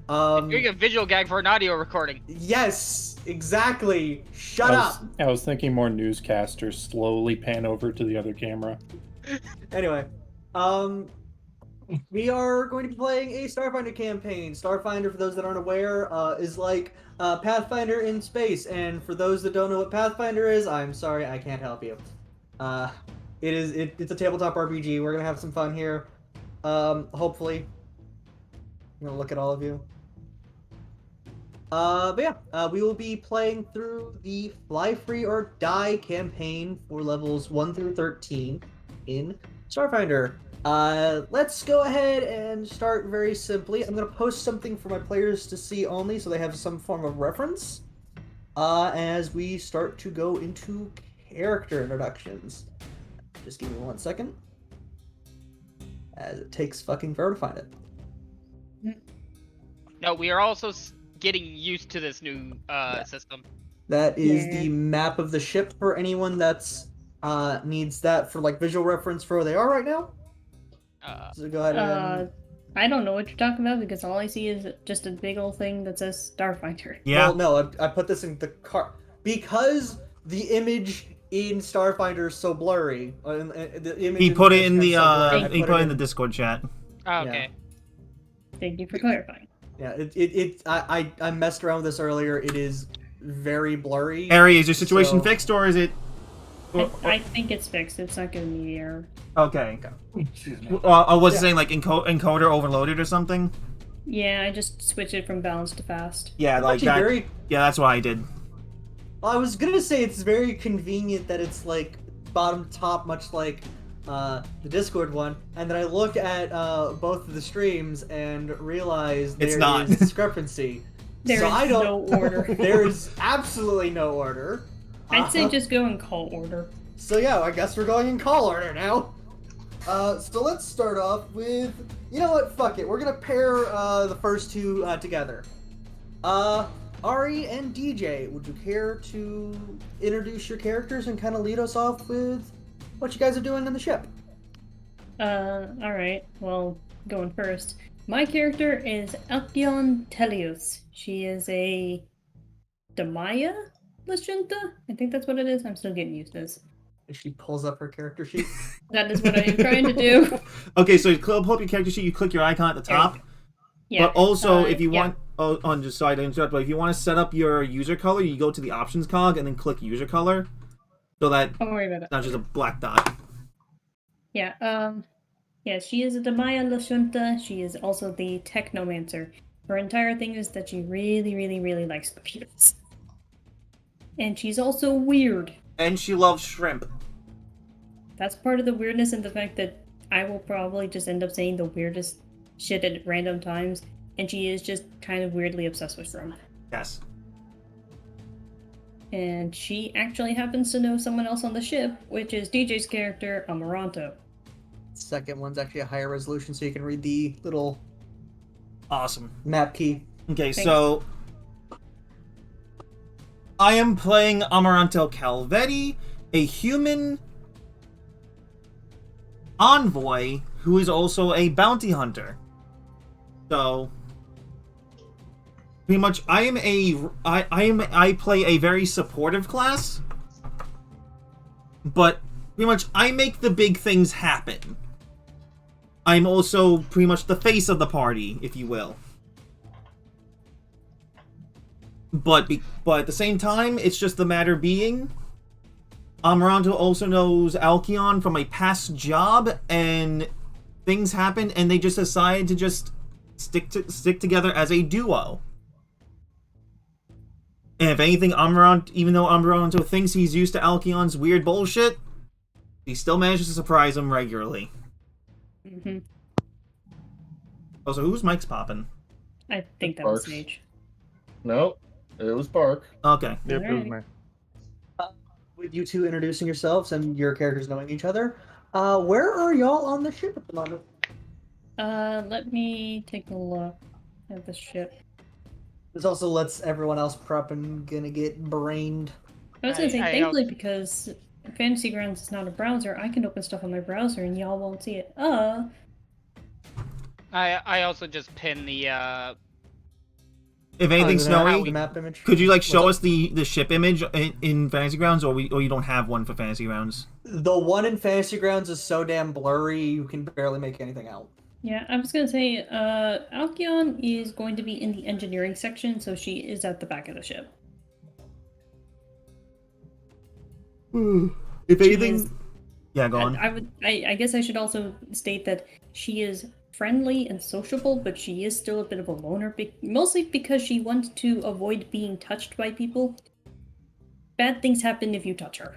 Doing a visual gag for an audio recording. Yes, exactly. Shut up. I was thinking more newscasters slowly pan over to the other camera. Anyway, we are going to be playing a Starfinder campaign. Starfinder, for those that aren't aware, is like Pathfinder in space. And for those that don't know what Pathfinder is, I'm sorry, I can't help you. It's a tabletop RPG. We're gonna have some fun here. Hopefully. I'm gonna look at all of you. But yeah, we will be playing through the Fly Free or Die campaign for levels 1 through 13 in Starfinder. Let's go ahead and start very simply. I'm going to post something for my players to see only so they have some form of reference as we start to go into character introductions. Just give me 1 second. As it takes fucking forever to find it. No, we are also getting used to this new system. That is the map of the ship for anyone that's needs that for like visual reference for where they are right now. So go ahead and... I don't know what you're talking about because all I see is just a big old thing that says Starfinder. Yeah. Well, no, I put this in the car because the image in Starfinder is so blurry. The image he put it in the he put it in the Discord chat. Oh, okay. Yeah. Thank you for clarifying. Yeah, I messed around with this earlier. It is very blurry. Harry, is your situation fixed or is it? I think it's fixed. It's not giving me the error. Okay. I was saying like encoder overloaded or something. Yeah, I just switched it from balanced to fast. Yeah, like that. Yeah, that's what I did. I was gonna say it's very convenient that it's like bottom top, much like the Discord one, and then I look at both of the streams and realize there is discrepancy. There is no order. There is absolutely no order. I'd say just go in call order. So yeah, I guess we're going in call order now. So let's start off with, you know what, fuck it. We're gonna pair the first two together. Ari and DJ, would you care to introduce your characters and kind of lead us off with what you guys are doing on the ship? Alright. Well, going first. My character is Alcyon Telius. She is a Damaya Lashunta? I think that's what it is. I'm still getting used to this. She pulls up her character sheet. That is what I am trying to do. Okay, so you pull up your character sheet, you click your icon at the top. Yeah. But also, if you want... Oh, on just sorry to interrupt, but if you want to set up your user color, you go to the options cog and then click user color. So that don't worry about it. Not just a black dot. Yeah, yeah, she is a Damaya Lashunta. She is also the Technomancer. Her entire thing is that she really, really, really likes computers. And she's also weird. And she loves shrimp. That's part of the weirdness and the fact that I will probably just end up saying the weirdest shit at random times, and she is just kind of weirdly obsessed with shrimp. Yes. And she actually happens to know someone else on the ship, which is DJ's character, Amaranto. Second one's actually a higher resolution, so you can read the little... Awesome. Map key. Okay, so... I am playing Amaranto Calvetti, a human envoy who is also a bounty hunter. So, pretty much, I play a very supportive class, but pretty much I make the big things happen. I'm also pretty much the face of the party, if you will. But at the same time, it's just the matter being, Amaranto also knows Alcyon from a past job, and things happen, and they just decide to just stick together as a duo. And if anything, even though Amaranto thinks he's used to Alcyon's weird bullshit, he still manages to surprise him regularly. Mm-hmm. Oh, so whose mic's popping? I think that was Sage. No, it was Bark. Okay. Yep, it was me. With you two introducing yourselves and your characters knowing each other, where are y'all on the ship at the moment? Let me take a look at the ship. This also lets everyone else prep and gonna get brained. I was gonna say, thankfully, because Fantasy Grounds is not a browser, I can open stuff on my browser and y'all won't see it. I also just pinned the If anything, the Snowy, map image. could you like show What's us the ship image in Fantasy Grounds, or you don't have one for Fantasy Grounds? The one in Fantasy Grounds is so damn blurry you can barely make anything out. Yeah, I was gonna say, Alcyon is going to be in the engineering section, so she is at the back of the ship. If She anything, is- yeah, go on. I guess I should also state that she is friendly and sociable, but she is still a bit of a loner, mostly because she wants to avoid being touched by people. Bad things happen if you touch her.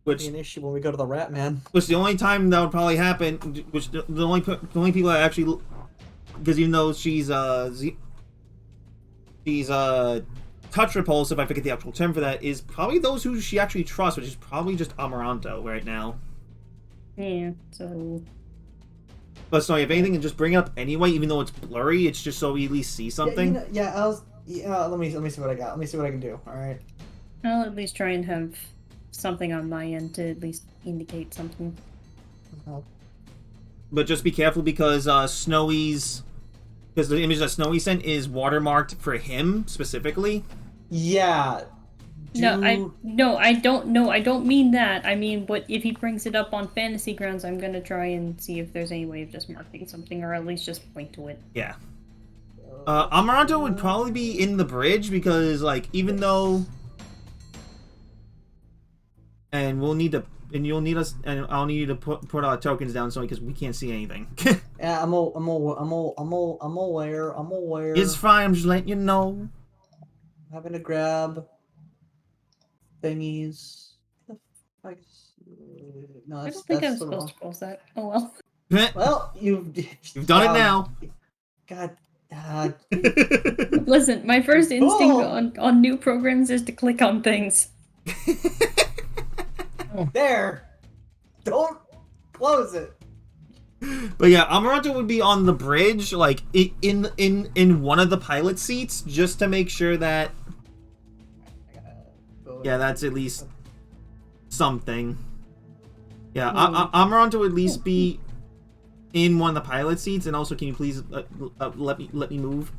Which Be an issue when we go to the Rat Man. Which the only time that would probably happen, which the only people that actually, because even though she's touch repulsive, I forget the actual term for that, is probably those who she actually trusts, which is probably just Amaranto right now. Yeah, so But so if anything, just bring it up anyway, even though it's blurry. It's just so we at least see something. Let me see what I got. Let me see what I can do. All right. I'll at least try and have something on my end to at least indicate something. But just be careful because Snowy's, because the image that Snowy sent is watermarked for him specifically. Yeah. I don't mean that. I mean, but if he brings it up on Fantasy Grounds, I'm gonna try and see if there's any way of just marking something, or at least just point to it. Yeah. Amaranto would probably be in the bridge because, like, even though, and we'll need to, and you'll need us, and I'll need you to put our tokens down, so because we can't see anything. Yeah, I'm aware. It's fine. I'm just letting you know. Having to grab thingies. No, I that's, don't think I that's was the supposed wrong. to close that. Oh well. Well, you've You've done it now. God. Listen, my first instinct Oh. on new programs is to click on things. There. Don't close it. But yeah, Amaranto would be on the bridge, like in one of the pilot seats, just to make sure that, yeah, that's at least something. Yeah, Amaranto would at least be in one of the pilot seats, and also, can you please let me move?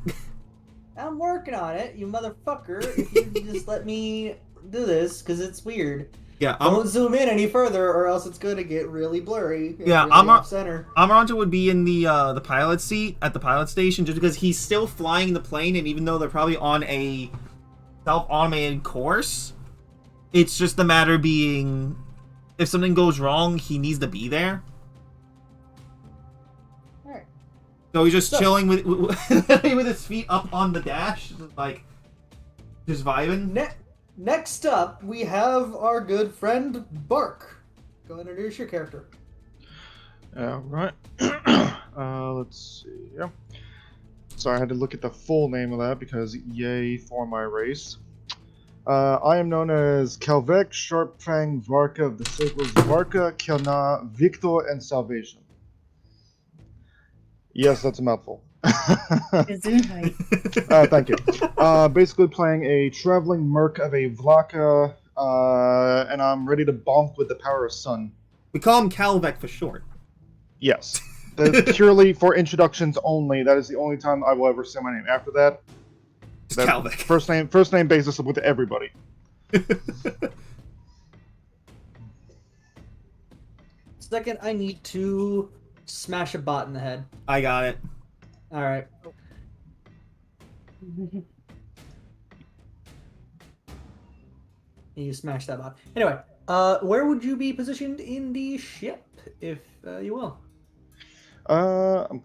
I'm working on it, you motherfucker. If you can just let me do this, because it's weird. Yeah, Don't zoom in any further, or else it's gonna get really blurry. Yeah, really off center. Amaranto would be in the pilot seat at the pilot station, just because he's still flying the plane, and even though they're probably on a self-automated course, it's just the matter being, if something goes wrong, he needs to be there. Alright. So he's just chilling with his feet up on the dash, like just vibing. Next up, we have our good friend Bark. Go introduce your character. Right. Let's see. Yeah. So I had to look at the full name of that because yay for my race. I am known as Kalvek, Sharpfang, Varka of the Circles, Varka, Kelna, Victor, and Salvation. Yes, that's a mouthful. Gesundheit. Thank you. Basically playing a traveling merc of a Vlaka, and I'm ready to bonk with the power of sun. We call him Calvek for short. Yes. That's purely for introductions only. That is the only time I will ever say my name. After that, It's Calvek. first name basis with everybody. Second, I need to smash a bot in the head. I got it. Alright. You smash that bot. Anyway, where would you be positioned in the ship, if you will? I'm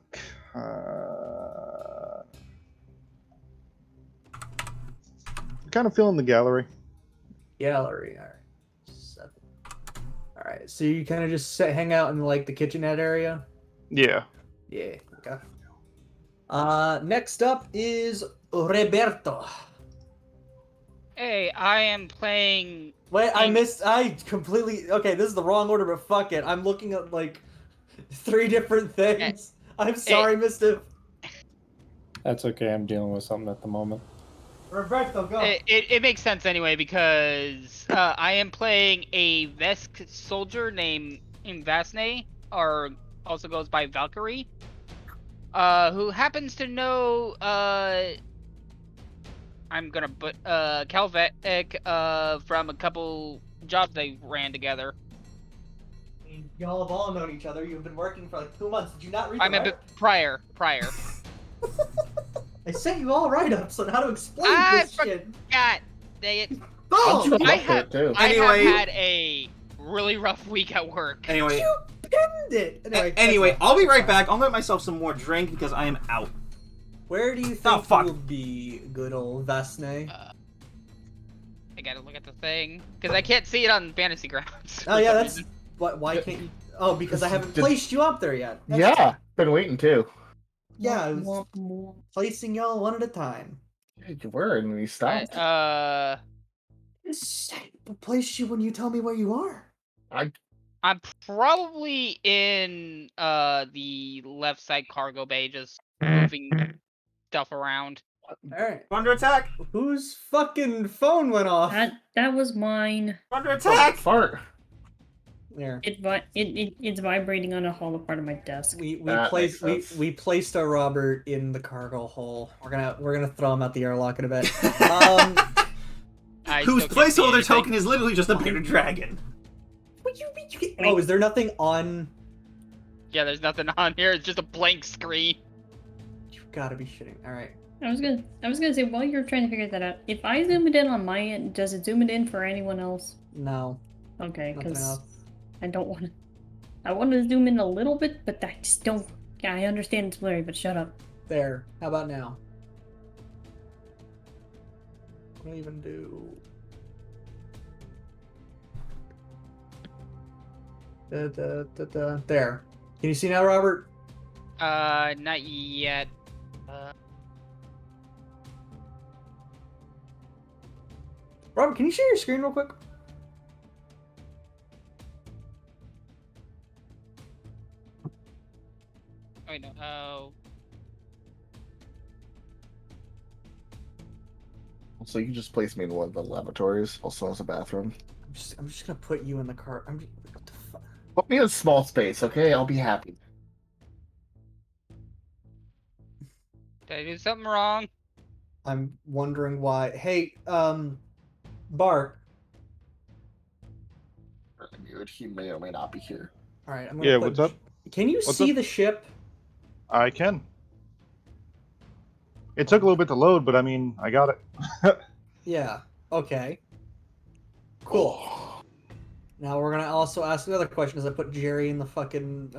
kind of feeling the gallery. Gallery. Alright. 7. Alright, so you kind of just hang out in like the kitchenette area? Yeah. Yeah, okay. Next up is Roberto. Hey, I am playing. Wait, I completely. Okay, this is the wrong order, but fuck it. I'm looking at like 3 different things. I'm sorry, Mister. That's okay. I'm dealing with something at the moment. Roberto, go. It makes sense anyway because I am playing a Vesk soldier named Vasne, or also goes by Valkyrie, who happens to know I'm gonna put Calvec from a couple jobs they ran together. I mean, y'all have all known each other. You've been working for like 2 months. Did you not read I the mean, write-up? but prior. I sent you all write-ups on how to explain I this shit. forgot. Dang it. I'll Oh, show I up for it too. I Anyway- have had a really rough week at work. Anyway, you pinned it. Anyway, anyway, that's I'll be fine. right back. I'll get myself some more drink because I am out. Where do you Oh, think fuck. will be good old Vasne? I gotta look at the thing because I can't see it on Fantasy Grounds. Oh yeah, that's why can't you? Oh, because I haven't placed you up there yet. That's- Yeah, been waiting too. Yeah, I was Womp, womp. placing y'all one at a time. Yeah, you were, and we stopped. We'll place you when you tell me where you are. I'm probably in the left side cargo bay, just moving stuff around. Alright. Under attack! Whose fucking phone went off? That was mine. Under Oh, attack! fart. There. It's vibrating on a hollow part of my desk. We That placed makes sense. we placed our Robert in the cargo hole. We're gonna throw him out the airlock in a bit. I Whose still can't see placeholder anything. token is literally just a bearded dragon. Oh, is there nothing on? Yeah, there's nothing on here. It's just a blank screen. You gotta be shitting. All right. I was gonna say while you're trying to figure that out, if I zoom it in on my end, does it zoom it in for anyone else? No. Okay, Nothing because else. I don't want to. I want to zoom in a little bit, but I just don't. Yeah, I understand it's blurry, but shut up. There. How about now? What do I even do? There. Can you see now, Robert? Not yet. Robert, can you share your screen real quick? Oh no. Oh. So you can just place me in one of the lavatories. Also has a bathroom. I'm just gonna put you in the car. What the fuck? Put me in a small space, okay? I'll be happy. Did I do something wrong? I'm wondering why. Hey, Bart. Dude, he may or may not be here. All right, I'm gonna Yeah, put- what's up? Can you What's see up? the ship? I can. It took a little bit to load, but I mean, I got it. Yeah. Okay. Cool. Now we're gonna also ask another question as I put Jerry in the fucking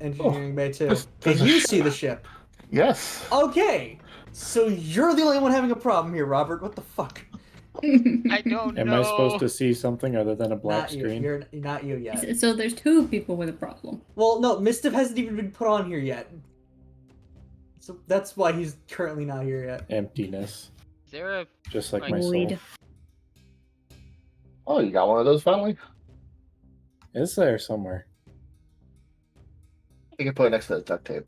engineering bay too. There's Can a you ship. see the ship? Yes. Okay. So you're the only one having a problem here, Robert. What the fuck? I don't Am know. I supposed to see something other than a black Not you. screen? You're not you yet. So there's two people with a problem. Well, no, Mistiff hasn't even been put on here yet. So that's why he's currently not here yet. Emptiness. Is there a? Just like Like- my soul. Void. Oh, you got one of those finally? Is there somewhere? You can put it next to the duct tape.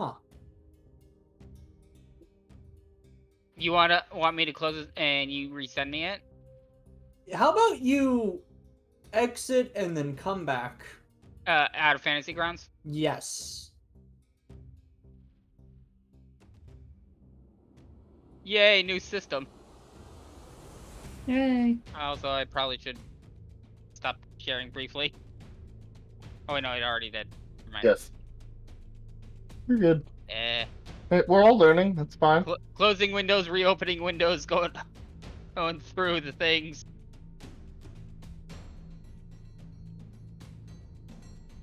Huh. You want me to close it and you resend me it? How about you exit and then come back? Out of Fantasy Grounds. Yes. Yay, new system. Yay. Also, I probably should stop sharing briefly. Oh no, it already did. Never mind. Yes. You're good. Eh. Hey, we're all learning. That's fine. Closing windows, reopening windows, going through the things.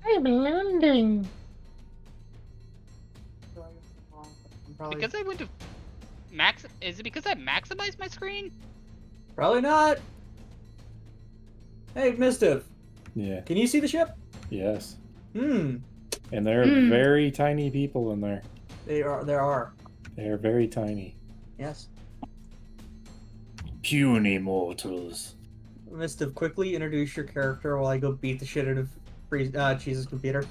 I'm landing. Probably, Because I went to max. Is it because I maximized my screen? probably not. Hey, Mistiff, Yeah. can you see the ship? Yes. Hmm. And there are Hmm. very tiny people in there. There are. They are very tiny. Yes. Puny mortals. Mistiff, quickly introduce your character while I go beat the shit out of Cheese's computer.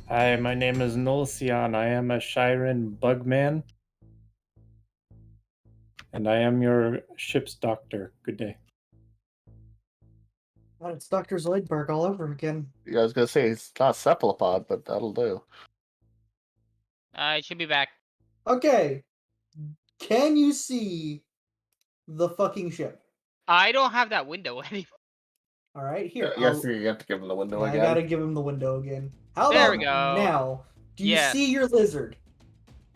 Hi, my name is Nolcian. I am a Shiren Bugman. And I am your ship's doctor. Good day. God, it's Dr. Zoidberg all over again. Yeah, I was gonna say it's not cephalopod, but that'll do. I should be back. Okay. Can you see the fucking ship? I don't have that window anymore. All right, here. You have to give him the window I again. gotta give him the window again. How There we about go. now? Do you Yes. see your lizard?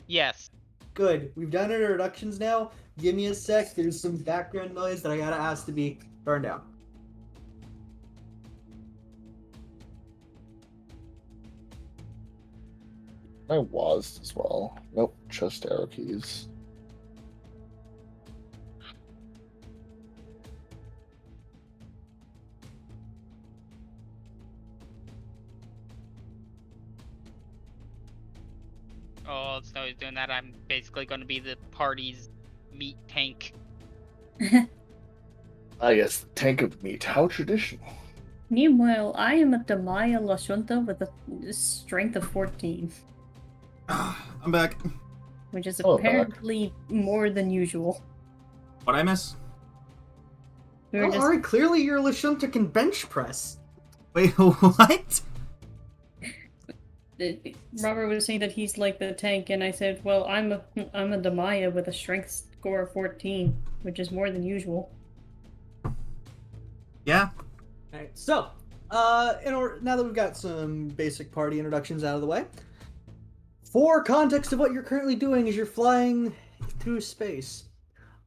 Yes. Good. We've done introductions now. Give me a sec. There's some background noise that I gotta ask to be turned down. I was as well. Nope, just arrow keys. Oh, Snowy's doing that. I'm basically going to be the party's meat tank. Ah, yes, the tank of meat. How traditional. Meanwhile, I am a Damaya Lashunta with a strength of 14, I'm back. which is Oh, back. apparently more than usual. What'd I miss? We were Well, just alright, clearly your Lashunta can bench press. Wait, what? Robert was saying that he's like the tank, and I said, "Well, I'm a Damaya with a strength score of 14, which is more than usual." Yeah. Alright, so, now that we've got some basic party introductions out of the way, for context of what you're currently doing is you're flying through space.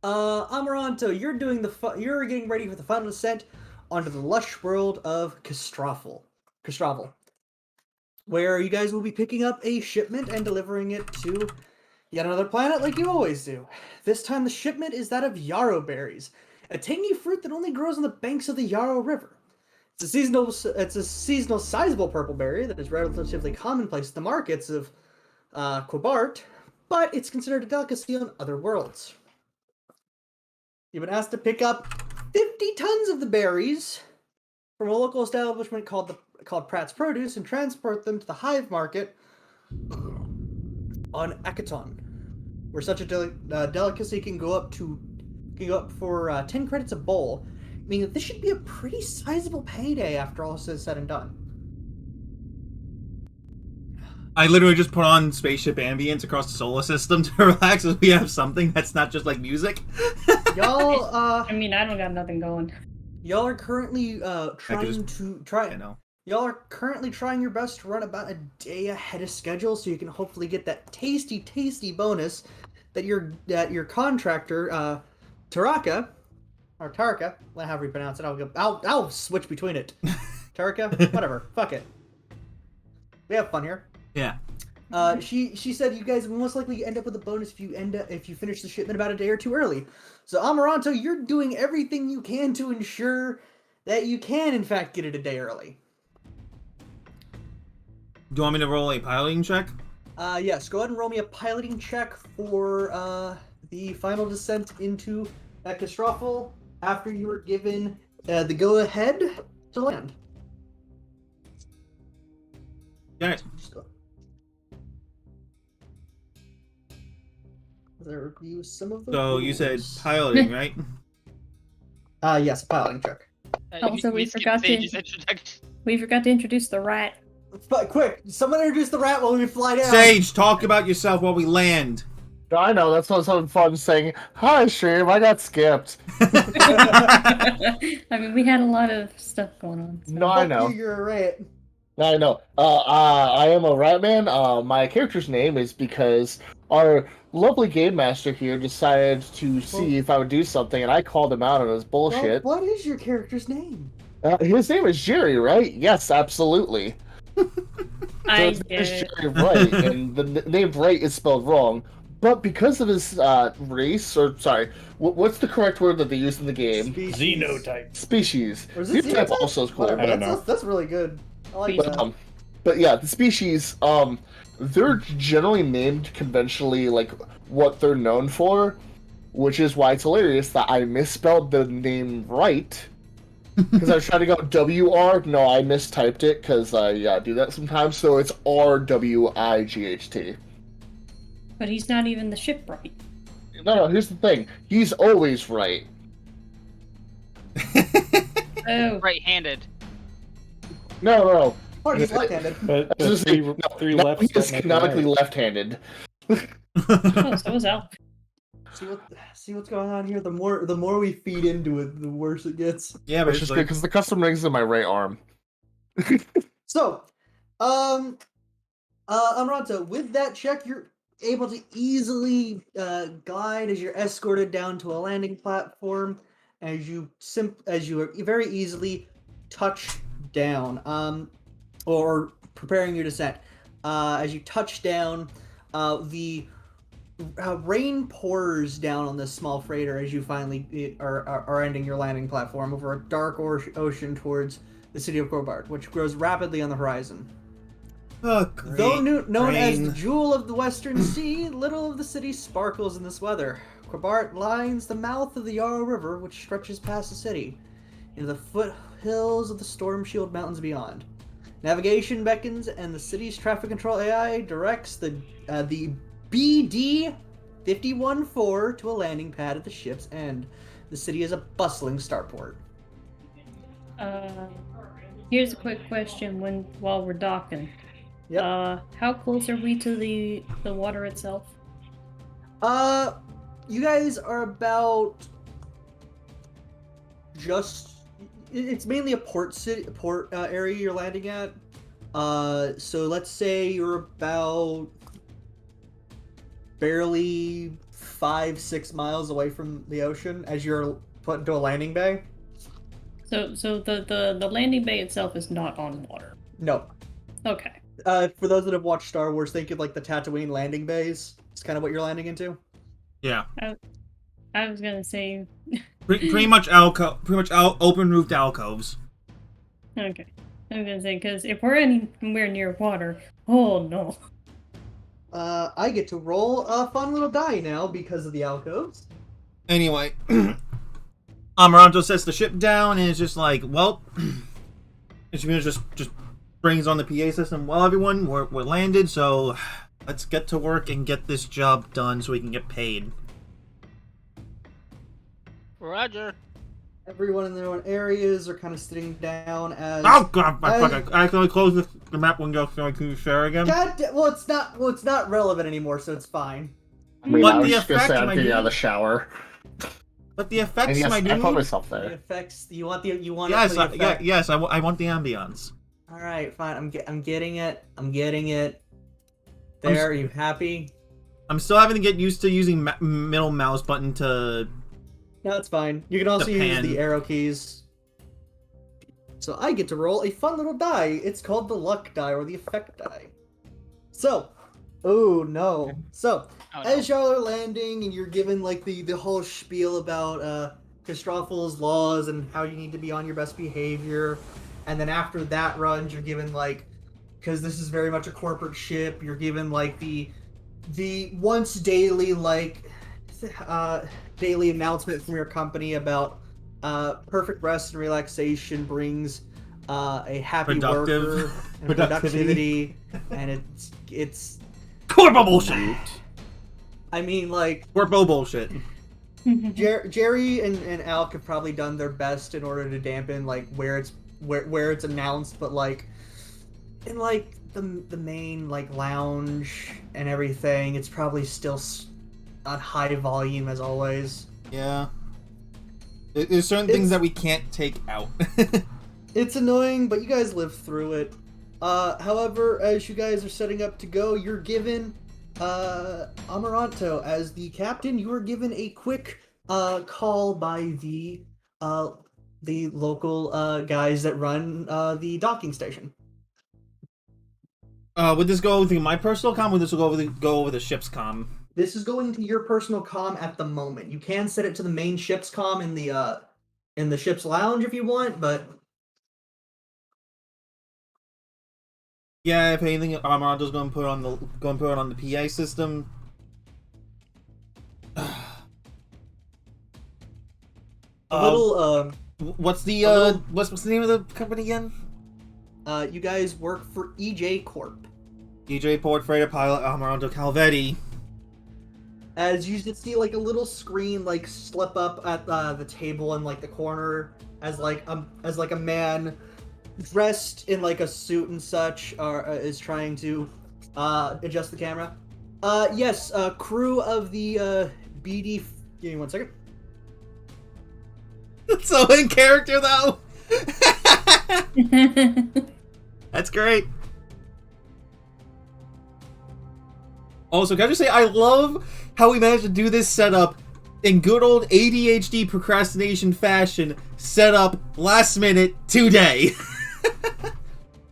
Amaranto, you're getting ready for the final descent onto the lush world of Castravel, where you guys will be picking up a shipment and delivering it to yet another planet like you always do. This time the shipment is that of yarrow berries, a tangy fruit that only grows on the banks of the Yarrow River. It's a seasonal sizable purple berry that is relatively commonplace in the markets of Quabart, but it's considered a delicacy on other worlds. You've been asked to pick up 50 tons of the berries from a local establishment called Pratt's Produce and transport them to the hive market on Akaton, where such a delicacy can go up for 10 credits a bowl, meaning that this should be a pretty sizable payday after all is said and done. I literally just put on spaceship ambience across the solar system to relax as we have something that's not just like music. Y'all, I mean, I don't got nothing going. y'all are currently I know. Y'all are currently trying your best to run about a day ahead of schedule, so you can hopefully get that tasty bonus that your contractor, Taraka, however you pronounce it, I'll switch between it. Taraka, whatever, fuck it. We have fun here. Yeah. She said you guys will most likely end up with a bonus if you finish the shipment about a day or two early. So Amaranto, you're doing everything you can to ensure that you can in fact get it a day early. Do you want me to roll a piloting check? Yes, go ahead and roll me a piloting check for the final descent into Castrofel after you were given the go-ahead to land. Alright. Review some of the So you said rules. piloting, right? Yes, piloting check. Also, we skipped forgot to- Sage's introduction. We forgot to introduce the rat. But quick, someone introduce the rat while we fly down. Sage, talk about yourself while we land. I know, that's what's having fun saying, "Hi, stream, I got skipped." I mean, we had a lot of stuff going on. So. No, I Fuck know. you, you're a rat. I know. I am a Ratman. My character's name is because our lovely game master here decided to see if I would do something, and I called him out on his bullshit. Well, what is your character's name? His name is Jerry, right? Yes, absolutely. I his name get is it. Jerry Wright, and the name Wright is spelled wrong. But because of his race, or sorry, what's the correct word that they use in the game? Xenotype. Species. Or is it Xenotype xenotype? also is cool. Whatever, I don't know. That's really good. I like But, that. But yeah, the species, they're generally named conventionally like what they're known for, which is why it's hilarious that I misspelled the name right. Because I was trying to go WR. No, I mistyped it because I do that sometimes. So it's RWIGHT. But he's not even the shipwright. No, here's the thing. He's always right. Oh, Right-handed. No. Or he's left-handed. But Just three no, three no, lefts he is don't make a canonically right. left-handed. Oh, so is Al. See what's going on here. The more we feed into it, the worse it gets. Yeah, Which is good because the custom ring's in my right arm. So, Amaranto, with that check, you're able to easily glide as you're escorted down to a landing platform, as you very easily touch down, or preparing your descent. As you touch down, the rain pours down on this small freighter as you finally are ending your landing platform over a dark ocean towards the city of Corbart, which grows rapidly on the horizon. Oh, great. Though known as the Rain. jewel of the Western Sea, little of the city sparkles in this weather. Quabart lines the mouth of the Yarrow River, which stretches past the city, into the foothills of the Storm Shield Mountains beyond. Navigation beckons, and the city's traffic control AI directs the BD 51-4 to a landing pad at the ship's end. The city is a bustling starport. Here's a quick question while we're docking. Yep. How close are we to the water itself? You guys are about it's mainly a port area you're landing at. So let's say you're about barely 5-6 miles away from the ocean as you're put into a landing bay. So the landing bay itself is not on water. No. Okay. For those that have watched Star Wars, think of like the Tatooine landing bays. It's kind of what you're landing into. Yeah. I was gonna say. Pretty much open roofed alcoves. Okay. I was gonna say because if we're anywhere near water, oh no. I get to roll a fun little die now because of the alcoves. Anyway, Amaranto sets the ship down and is just like, well, and she just brings on the PA system. Well, everyone, we're landed, so let's get to work and get this job done so we can get paid. Roger. Everyone in their own areas are kind of sitting down as. Oh god! I accidentally closed the map window, so I can share again. Well, it's not relevant anymore, so it's fine. I mean, But I was the just gonna say effect, I'm my getting out of dude. the shower. But the And effects, yes, my I dude. put myself The there. effects. You want it for Yes, the effect. yes. I want the ambience. All right, fine. I'm getting it. I'm getting it. There, are you happy? I'm still having to get used to using middle mouse button to. No, it's fine. You can also use pan. the arrow keys. So I get to roll a fun little die. It's called the luck die or the effect die. So, oh no. So, Oh, no. as y'all are landing and you're given like the whole spiel about Christophel's laws and how you need to be on your best behavior, and then after that runs you're given like, because this is very much a corporate ship, you're given like the once daily like daily announcement from your company about perfect rest and relaxation brings a happy worker and productivity, and it's Corpo bullshit. I mean, like, Corpo bullshit. Jerry and Alec have probably done their best in order to dampen like where it's announced, but like in like the main like lounge and everything, it's probably still on high volume as always. Yeah. There's certain things that we can't take out. It's annoying, but you guys live through it. However, as you guys are setting up to go, you're given Amaranto as the captain. You are given a quick call by the local guys that run the docking station. Would this go through my personal comm? Or would this go over the ship's comm? This is going to your personal comm at the moment. You can set it to the main ship's comm in the ship's lounge if you want, but Yeah, if anything, Amaranto's going to put it on the PA system. What's the what's the name of the company again? You guys work for EJ Corp. DJ Port Freighter Pilot Amaranto Calvetti. As you just see like a little screen like slip up at the table in like the corner as like a man dressed in like a suit and such is trying to adjust the camera. Yes, crew of the BD. Give me 1 second. So in character though. That's great. Also, can I just say I love how we managed to do this setup in good old ADHD procrastination fashion. Set up last minute today.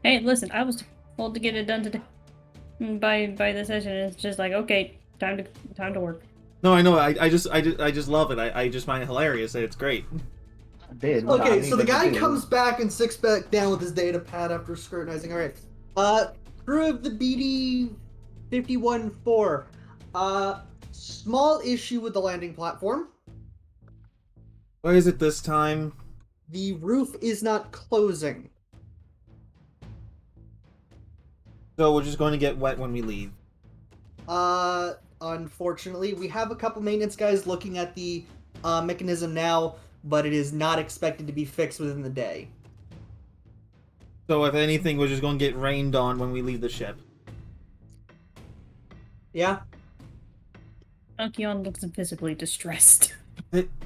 Hey, listen, I was told to get it done today by the session. It's just like, okay, time to work. No, I know. I just love it. I just find it hilarious. It's great. Did what I Okay, so the needed to guy do. comes back and sits back down with his data pad after scrutinizing. All right, crew of the BD 51-4. Small issue with the landing platform. What is it this time? The roof is not closing. So we're just going to get wet when we leave. Unfortunately, we have a couple maintenance guys looking at the mechanism now, but it is not expected to be fixed within the day. So if anything, we're just going to get rained on when we leave the ship. Yeah? Alkion looks visibly distressed.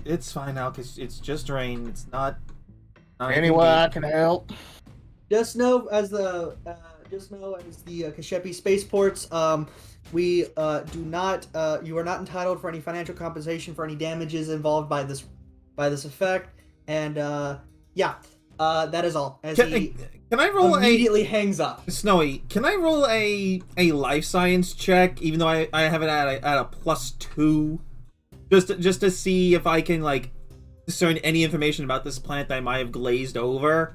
It's fine now, because it's just rain. It's not Any way I can help. Just know as the Kashepi spaceports, we do not. You are not entitled for any financial compensation for any damages involved by this effect, and that is all. As he Can I roll immediately hangs up. Snowy, can I roll a life science check, even though I have it at a +2, just to see if I can like discern any information about this planet that I might have glazed over?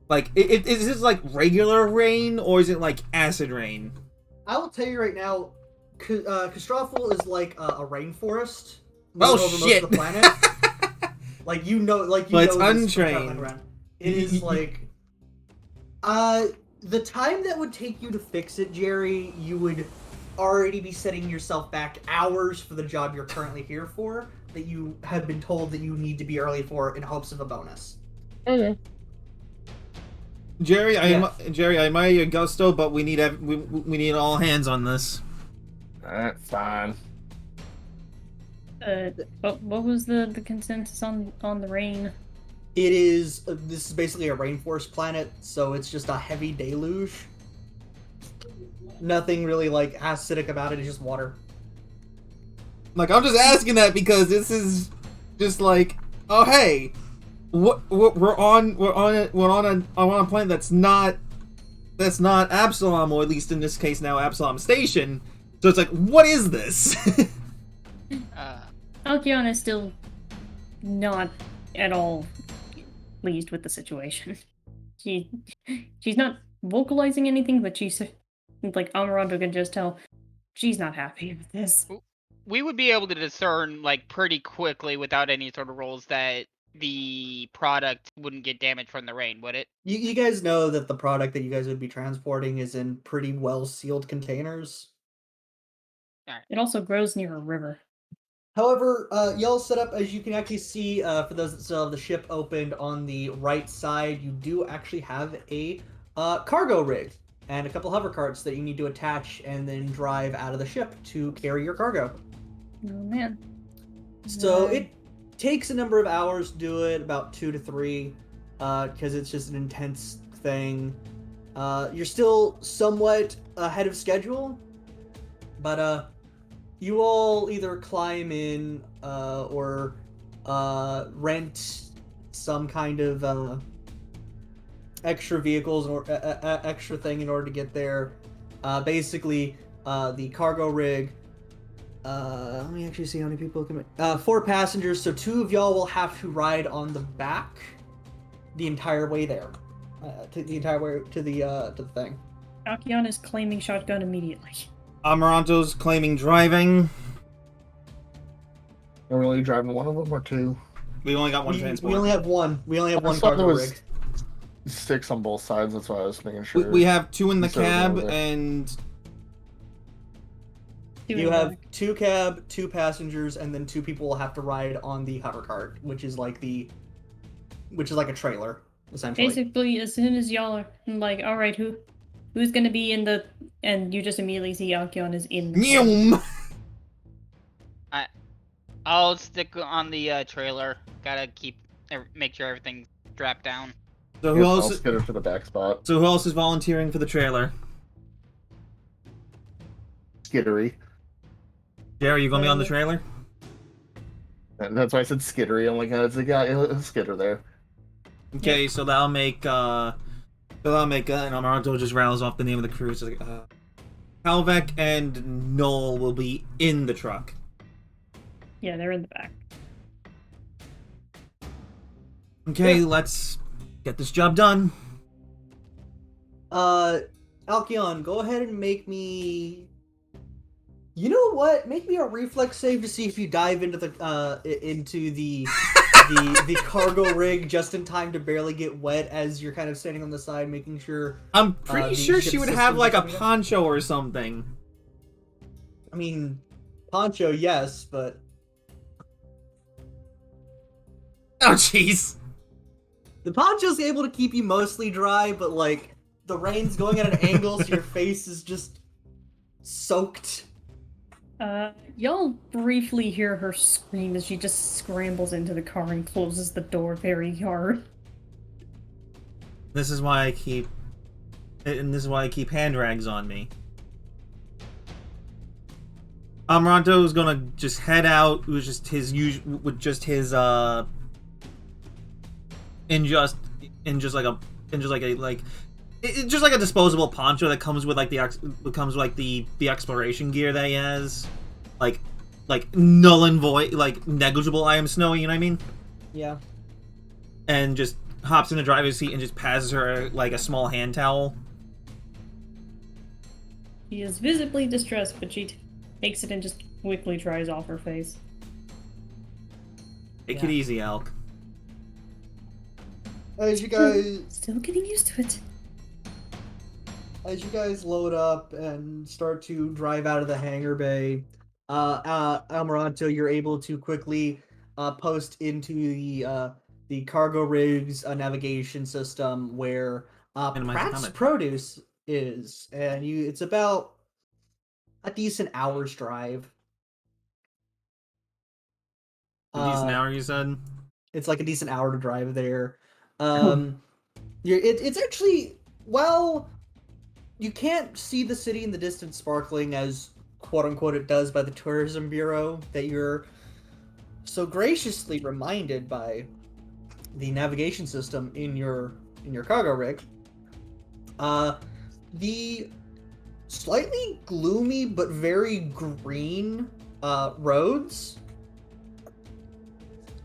Like, is this like regular rain or is it like acid rain? I will tell you right now, Castrofel is like a rainforest. Oh over shit! Most of the planet. But it's untrained. It is like, the time that would take you to fix it, Jerry, you would already be setting yourself back hours for the job you're currently here for, that you have been told that you need to be early for in hopes of a bonus. Okay. Jerry, Jerry, I admire your gusto, but we need all hands on this. That's fine. What was the consensus on the rain? It is. This is basically a rainforest planet, so it's just a heavy deluge. Nothing really like acidic about it. It's just water. Like, I'm just asking that because this is just like, oh hey, we're on a planet that's not Absalom, or at least in this case now Absalom Station. So it's like, what is this? Alkion is still not at all pleased with the situation. She's not vocalizing anything, but she's like, Amaranto can just tell she's not happy with this. We would be able to discern like pretty quickly without any sort of rolls that the product wouldn't get damaged from the rain, would it? You guys know that the product that you guys would be transporting is in pretty well sealed containers. It also grows near a river. However, y'all set up, as you can actually see, for those that still have the ship opened on the right side, you do actually have a cargo rig and a couple hover carts that you need to attach and then drive out of the ship to carry your cargo. Oh man. So it takes a number of hours to do it, about 2 to 3, because it's just an intense thing. You're still somewhat ahead of schedule, but you all either climb in or rent some kind of extra vehicles or extra thing in order to get there. Basically, the cargo rig. Let me actually see how many people can. 4 passengers, so 2 of y'all will have to ride on the back the entire way there, to the thing. Alkion is claiming shotgun immediately. Amaranto's claiming driving. Are we only driving one of them or 2? We only got one transport. We only have one. We only have one I thought cargo there was rig. 6 on both sides. That's why I was making sure. We have 2 in the Instead of cab, over there. and You have 2 cab, 2 passengers, and then 2 people will have to ride on the hover cart, which is like a trailer, essentially. Basically, as soon as y'all are like, all right, who Who's gonna be in the? And you just immediately see Alkion is in. The car. Nyum. I'll stick on the trailer. Gotta make sure everything's strapped down. So who I'll else? skitter for the back spot. So who else is volunteering for the trailer? Skittery. Jerry, you gonna be on the trailer? And that's why I said skittery. I'm like, it's a guy, a skitter there. Okay, so that'll make and Amaranto just rattles off the name of the crew. So Halvek and Noel will be in the truck. Yeah, they're in the back. Okay, Yeah. let's get this job done. Alkion, go ahead and make me. You know what? Make me a reflex save to see if you dive into the the cargo rig just in time to barely get wet as you're kind of standing on the side, making sure. I'm pretty the sure ship she would systems have like are a coming up. poncho or something. I mean, poncho, yes, but Oh jeez. the poncho's able to keep you mostly dry, but like the rain's going at an angle, so your face is just soaked. Y'all briefly hear her scream as she just scrambles into the car and closes the door very hard. This is why I keep hand rags on me. Amaranto is gonna just head out with just his just like a disposable poncho that comes with like the exploration gear that he has, like null and void, like negligible I am snow, you know what I mean? Yeah. And just hops in the driver's seat and just passes her like a small hand towel. She is visibly distressed, but she takes it and just quickly dries off her face. Take Yeah. it easy, Elk. As you guys Still getting used to it. As you guys load up and start to drive out of the hangar bay, Amaranto, you're able to quickly post into the cargo rig's navigation system where Minimize the Pratt's comment. produce is, and it's about a decent hour's drive. A decent hour, you said? It's like a decent hour to drive there. It's actually, well, you can't see the city in the distance sparkling as quote unquote it does by the tourism bureau that you're so graciously reminded by the navigation system in your cargo rig. The slightly gloomy but very green roads,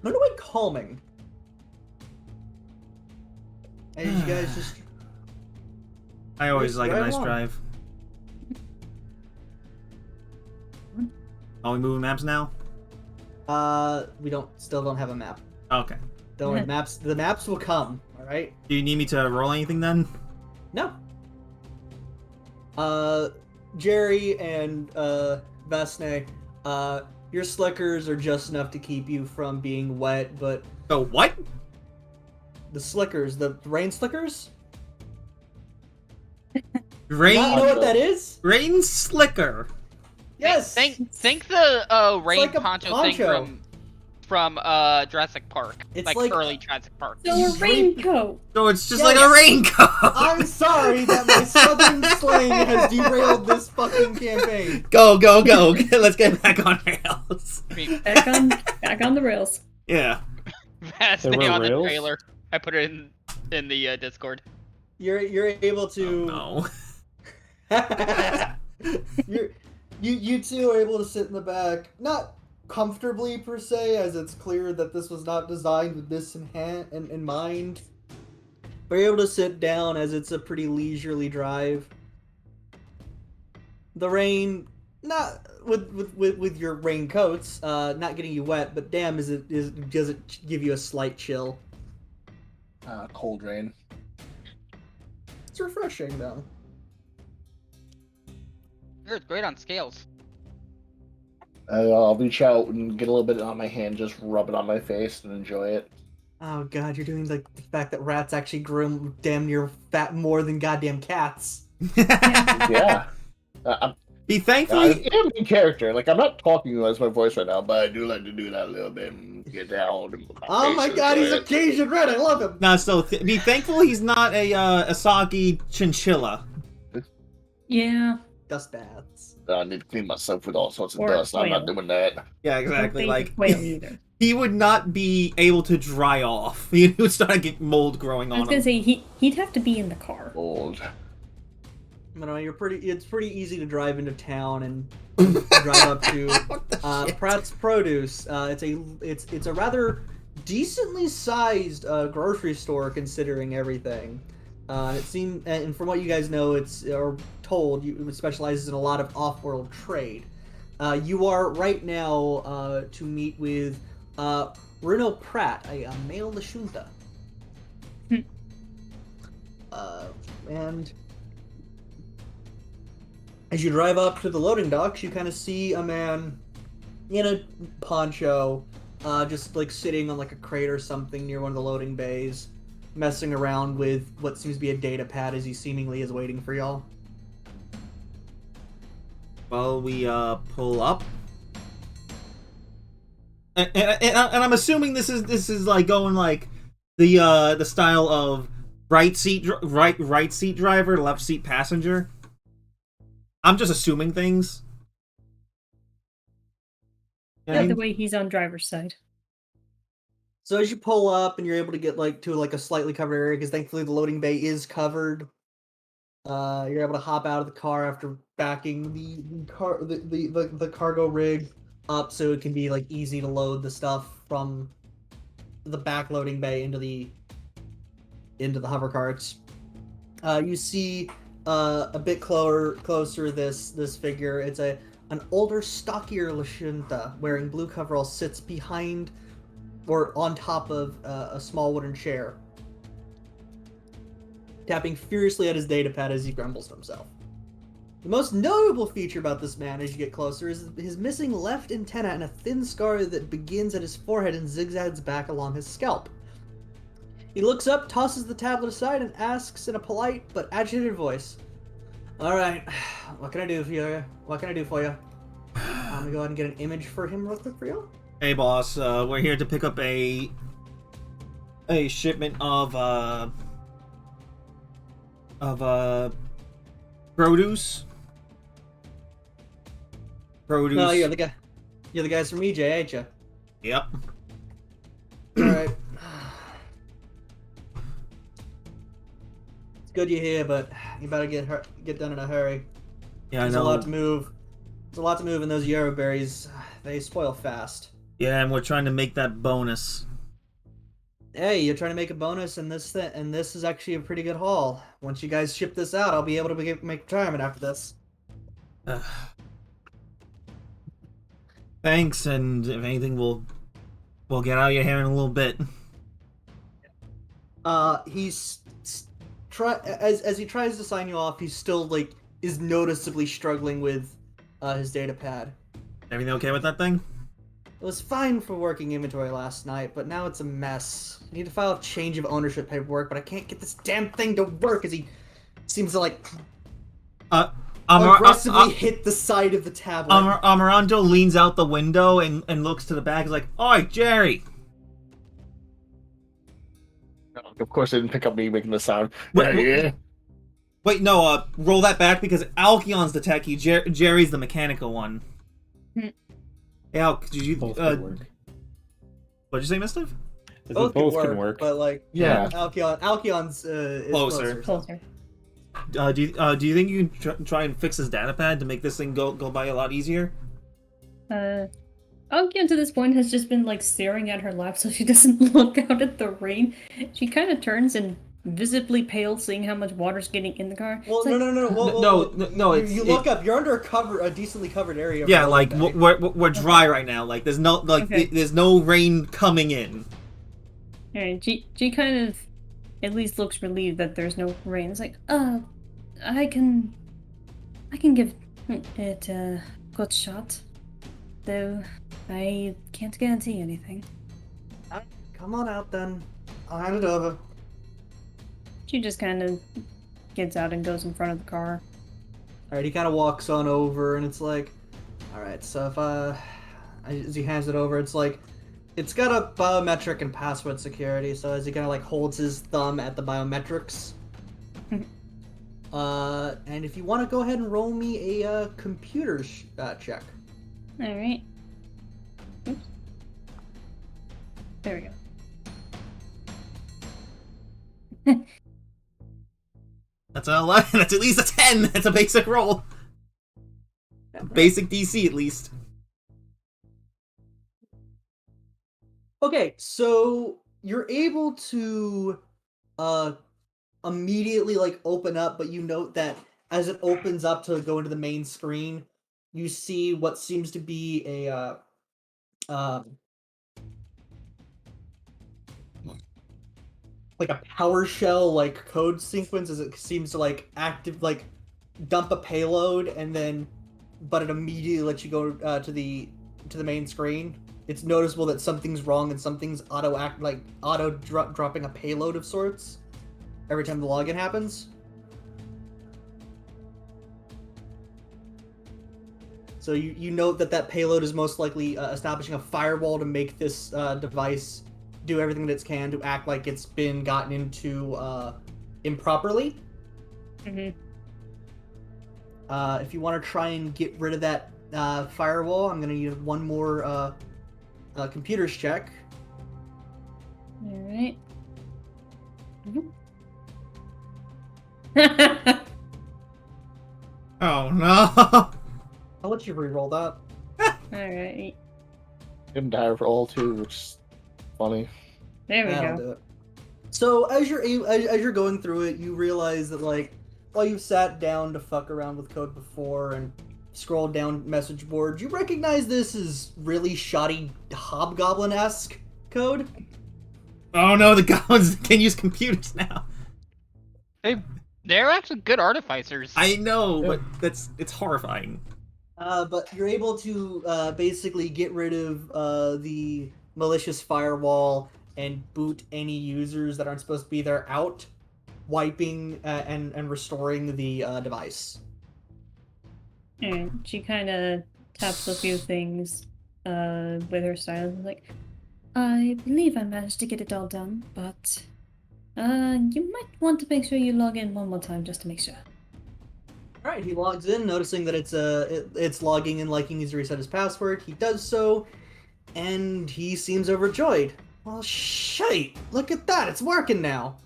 not quite calming. As you guys just I always like a Right nice along. drive. Are we moving maps now? we still don't have a map. Okay. Don't worry, the maps will come, alright? Do you need me to roll anything then? No. Jerry and Vesne, your slickers are just enough to keep you from being wet, but Oh, what? the slickers, the rain slickers? Rain, You know what that is? rain slicker. Yes. Think the rain like a poncho thing poncho. from Jurassic Park, It's like like- early Jurassic Park. So a raincoat! So it's just Yes. like a raincoat. I'm sorry that my southern slang has derailed this fucking campaign. Go. Let's get back on rails. I mean, Back on the rails. Yeah. Vast There were on the rails? trailer. I put it in the Discord. You're able to. Oh, You two are able to sit in the back, not comfortably per se, as it's clear that this was not designed with this in mind. But you're able to sit down as it's a pretty leisurely drive. The rain, not with your raincoats, not getting you wet, but damn, does it give you a slight chill? Cold rain. It's refreshing though. It's great on scales. I'll reach out and get a little bit on my hand, just rub it on my face and enjoy it. Oh god, you're doing the fact that rats actually grow damn near fat more than goddamn cats. Yeah. Be thankfully. I'm a character. Like, I'm not talking as my voice right now, but I do like to do that a little bit and get down. Oh my god, he's a Cajun Red. I love him. No, so be thankful he's not a Asagi chinchilla. Yeah. Dust baths. I need to clean myself with all sorts of Or dust. I'm not whale. doing that. Yeah, Don't exactly. think Like of whale either. he would not be able to dry off. He would start to get mold growing I was on gonna him. say he'd have to be in the car. Old. You know, it's pretty easy to drive into town and drive up to Pratt's Produce. It's a rather decently sized grocery store considering everything. It seems, and from what you guys know, or told, it specializes in a lot of off-world trade. You are right now to meet with Bruno Pratt, a male Lashunta. And as you drive up to the loading docks, you kind of see a man in a poncho, just like sitting on like a crate or something near one of the loading bays, messing around with what seems to be a data pad as he seemingly is waiting for y'all. Well, we pull up, and I'm assuming this is like going like the style of right seat driver, left seat passenger. I'm just assuming things. Yeah, the way he's on driver's side. So as you pull up and you're able to get like to like a slightly covered area, because thankfully the loading bay is covered, you're able to hop out of the car after backing the cargo rig up so it can be like easy to load the stuff from the back loading bay into the hover carts. You see a bit closer this figure. It's an older, stockier Lashunta wearing blue coveralls sits behind or on top of a small wooden chair, tapping furiously at his data pad as he grumbles to himself. The most notable feature about this man as you get closer is his missing left antenna and a thin scar that begins at his forehead and zigzags back along his scalp. He looks up, tosses the tablet aside, and asks in a polite but agitated voice, "Alright, what can I do for you? What can I do for you? I'm gonna go ahead and get an image for him real quick for you." Hey boss, we're here to pick up a shipment of produce. Produce. No, you're the guy. You're the guys from EJ, ain't you? Yep. Alright. It's good you're here, but you better get done in a hurry. Yeah, I There's know. a lot to move. There's a lot to move, and those yarrow berries, they spoil fast. Yeah, and we're trying to make that bonus. Hey, you're trying to make a bonus, and this is actually a pretty good haul. Once you guys ship this out, I'll be able to make retirement after this. Thanks, and if anything, we'll get out of your hair in a little bit. He's as he tries to sign you off, he's still like is noticeably struggling with his data pad. Everything okay with that thing? It was fine for working inventory last night, but now it's a mess. I need to file a change of ownership paperwork, but I can't get this damn thing to work as he seems to like aggressively hit the side of the tablet. Amaranto leans out the window and looks to the back. He's like, "Oi, Jerry!" Of course, they didn't pick up me making the sound. Wait, no, roll that back because Alkion's the techie, Jerry's the mechanical one. Hey, Alk, did you Both could work. What'd you say, Mister? Both can work. But like, Yeah. Alkion's is Closer. Closer. Do you think you can try and fix his data pad to make this thing go by a lot easier? Alkion to this point has just been like staring at her lap so she doesn't look out at the rain. She kind of turns and visibly pale, seeing how much water's getting in the car. Well, It's like, no. You look up. You're under a decently covered area. Yeah, for like loading bay. we're dry right now. Like there's no Okay. there's no rain coming in. Alright, she kind of at least looks relieved that there's no rain. It's like, I can give it a good shot, though I can't guarantee anything. Come on out then. I'll hand it over. She just kind of gets out and goes in front of the car. All right, he kind of walks on over, and it's like, all right. So if as he hands it over, it's like, it's got a biometric and password security. So as he kind of like holds his thumb at the biometrics, and if you want to go ahead and roll me a computer check. All right. Oops. There we go. That's an 11. That's at least a 10. That's a basic roll. Yeah, Basic DC, at least. Okay, so you're able to immediately like open up, but you note that as it opens up to go into the main screen, you see what seems to be a like a PowerShell like code sequence as it seems to like dump a payload and then but it immediately lets you go to the main screen. It's noticeable that something's wrong and something's dropping a payload of sorts every time the login happens. So you note that payload is most likely establishing a firewall to make this device do everything that it can to act like it's been gotten into improperly. Mm-hmm. If you want to try and get rid of that firewall, I'm going to need one more computers check. All right. Oh no! I'll let you re-roll that. All right. Didn't die roll too, which is funny. There we That'll go. do it. So as you're going through it, you realize that like while you've sat down to fuck around with code before and scrolled down message boards, you recognize this is really shoddy hobgoblin-esque code. Oh no, the goblins can use computers now. They're actually good artificers. I know, but it's horrifying. But you're able to basically get rid of the malicious firewall and boot any users that aren't supposed to be there out, wiping and restoring the device. And she kind of taps a few things with her stylus. Like, I believe I managed to get it all done, but you might want to make sure you log in one more time just to make sure. All right, he logs in, noticing that it's logging in like he needs to reset his password. He does so, and he seems overjoyed. Well, shite! Look at that, it's working now.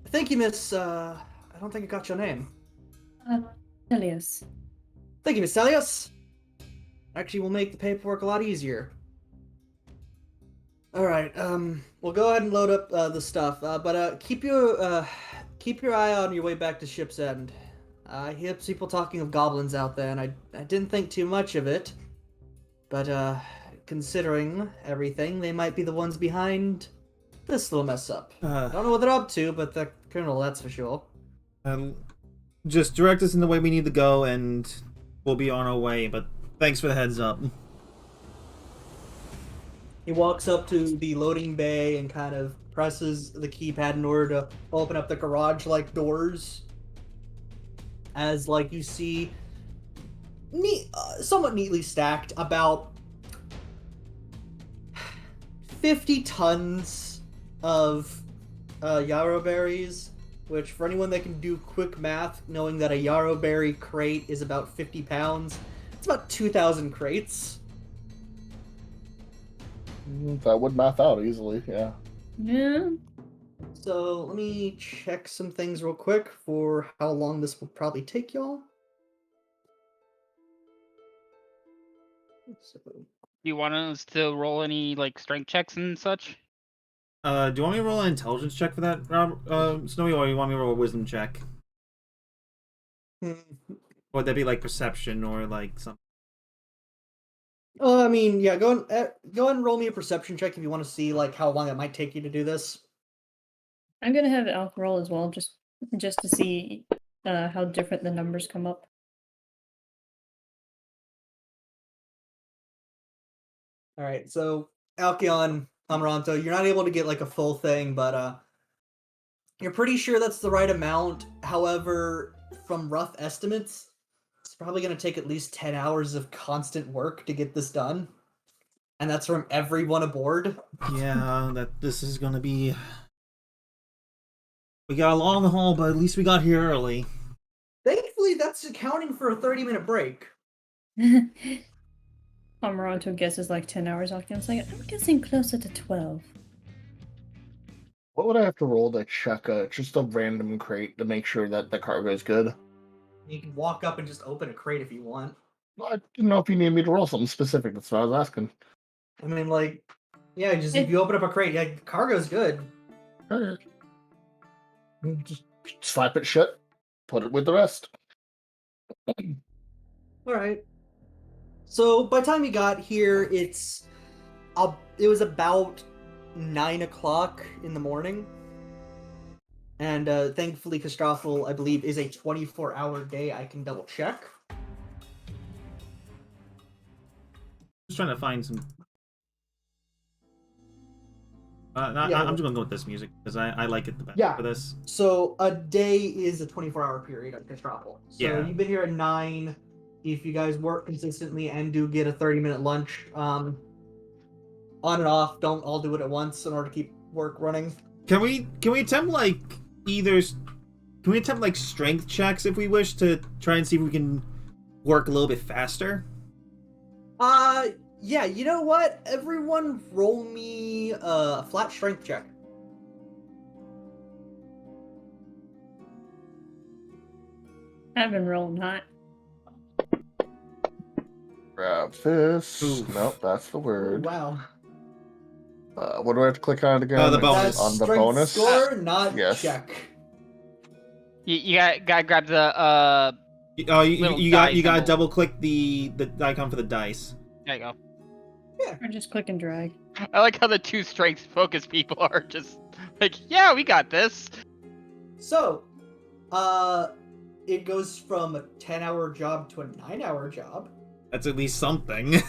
Thank you, Miss. I don't think I got your name. Elias. Thank you, Miss Elias. Actually, we'll make the paperwork a lot easier. All right. We'll go ahead and load up the stuff. But keep your eye on your way back to Ship's End. I hear people talking of goblins out there, and I didn't think too much of it. But considering everything, they might be the ones behind this little mess up. I don't know what they're up to, but the colonel, that's for sure. Just direct us in the way we need to go, and we'll be on our way. But thanks for the heads up. He walks up to the loading bay and kind of presses the keypad in order to open up the garage-like doors. As, like, you see, somewhat neatly stacked, about 50 tons of yarrow berries, which for anyone that can do quick math, knowing that a yarrow berry crate is about 50 pounds, it's about 2,000 crates. That would math out easily, yeah. Yeah. So let me check some things real quick for how long this will probably take y'all. So, Do you want us to roll any like strength checks and such? Do you want me to roll an intelligence check for that, Snowy, or you want me to roll a wisdom check? Or would that be like perception or like something? I mean, yeah, go ahead and roll me a perception check if you want to see like how long it might take you to do this. I'm gonna have Alf roll as well, just to see how different the numbers come up. All right, so Alkion, Amaranto, you're not able to get like a full thing, but You're pretty sure that's the right amount. However, from rough estimates, it's probably going to take at least 10 hours of constant work to get this done. And that's from everyone aboard. Yeah, this is gonna be. We got a long haul, but at least we got here early. Thankfully, that's accounting for a 30-minute break. Amaranto guesses like 10 hours. Octane's like, I'm guessing closer to 12. What would I have to roll to check just a random crate to make sure that the cargo is good? You can walk up and just open a crate if you want. I didn't know if you needed me to roll something specific. That's what I was asking. I mean, like, yeah, just if you open up a crate, yeah, cargo's good. Alright. Just slap it shut, put it with the rest. Alright. So, by the time you got here, it was about 9 o'clock in the morning. And thankfully, Castrofel, I believe, is a 24-hour day. I can double check. Just trying to find some. I'm just gonna go with this music because I like it the best for this. So a day is a 24-hour period on Castrofel. So Yeah. you've been here at 9. If you guys work consistently and do get a 30-minute lunch, on and off, don't all do it at once in order to keep work running. Can we attempt like strength checks if we wish to try and see if we can work a little bit faster? Yeah, you know what? Everyone roll me a flat strength check. I've been rolling hot. Grab this. Oof. Nope, that's the word. Wow. What do I have to click on again? The bonus. That's On the strength bonus? score, not Yes. check. You gotta grab the You Little got die you gotta symbol. double click the icon for the dice. There you go. Or just click and drag. I like how the two strength focused people are just like, yeah, we got this. So, it goes from a 10-hour job to a 9-hour job. That's at least something. You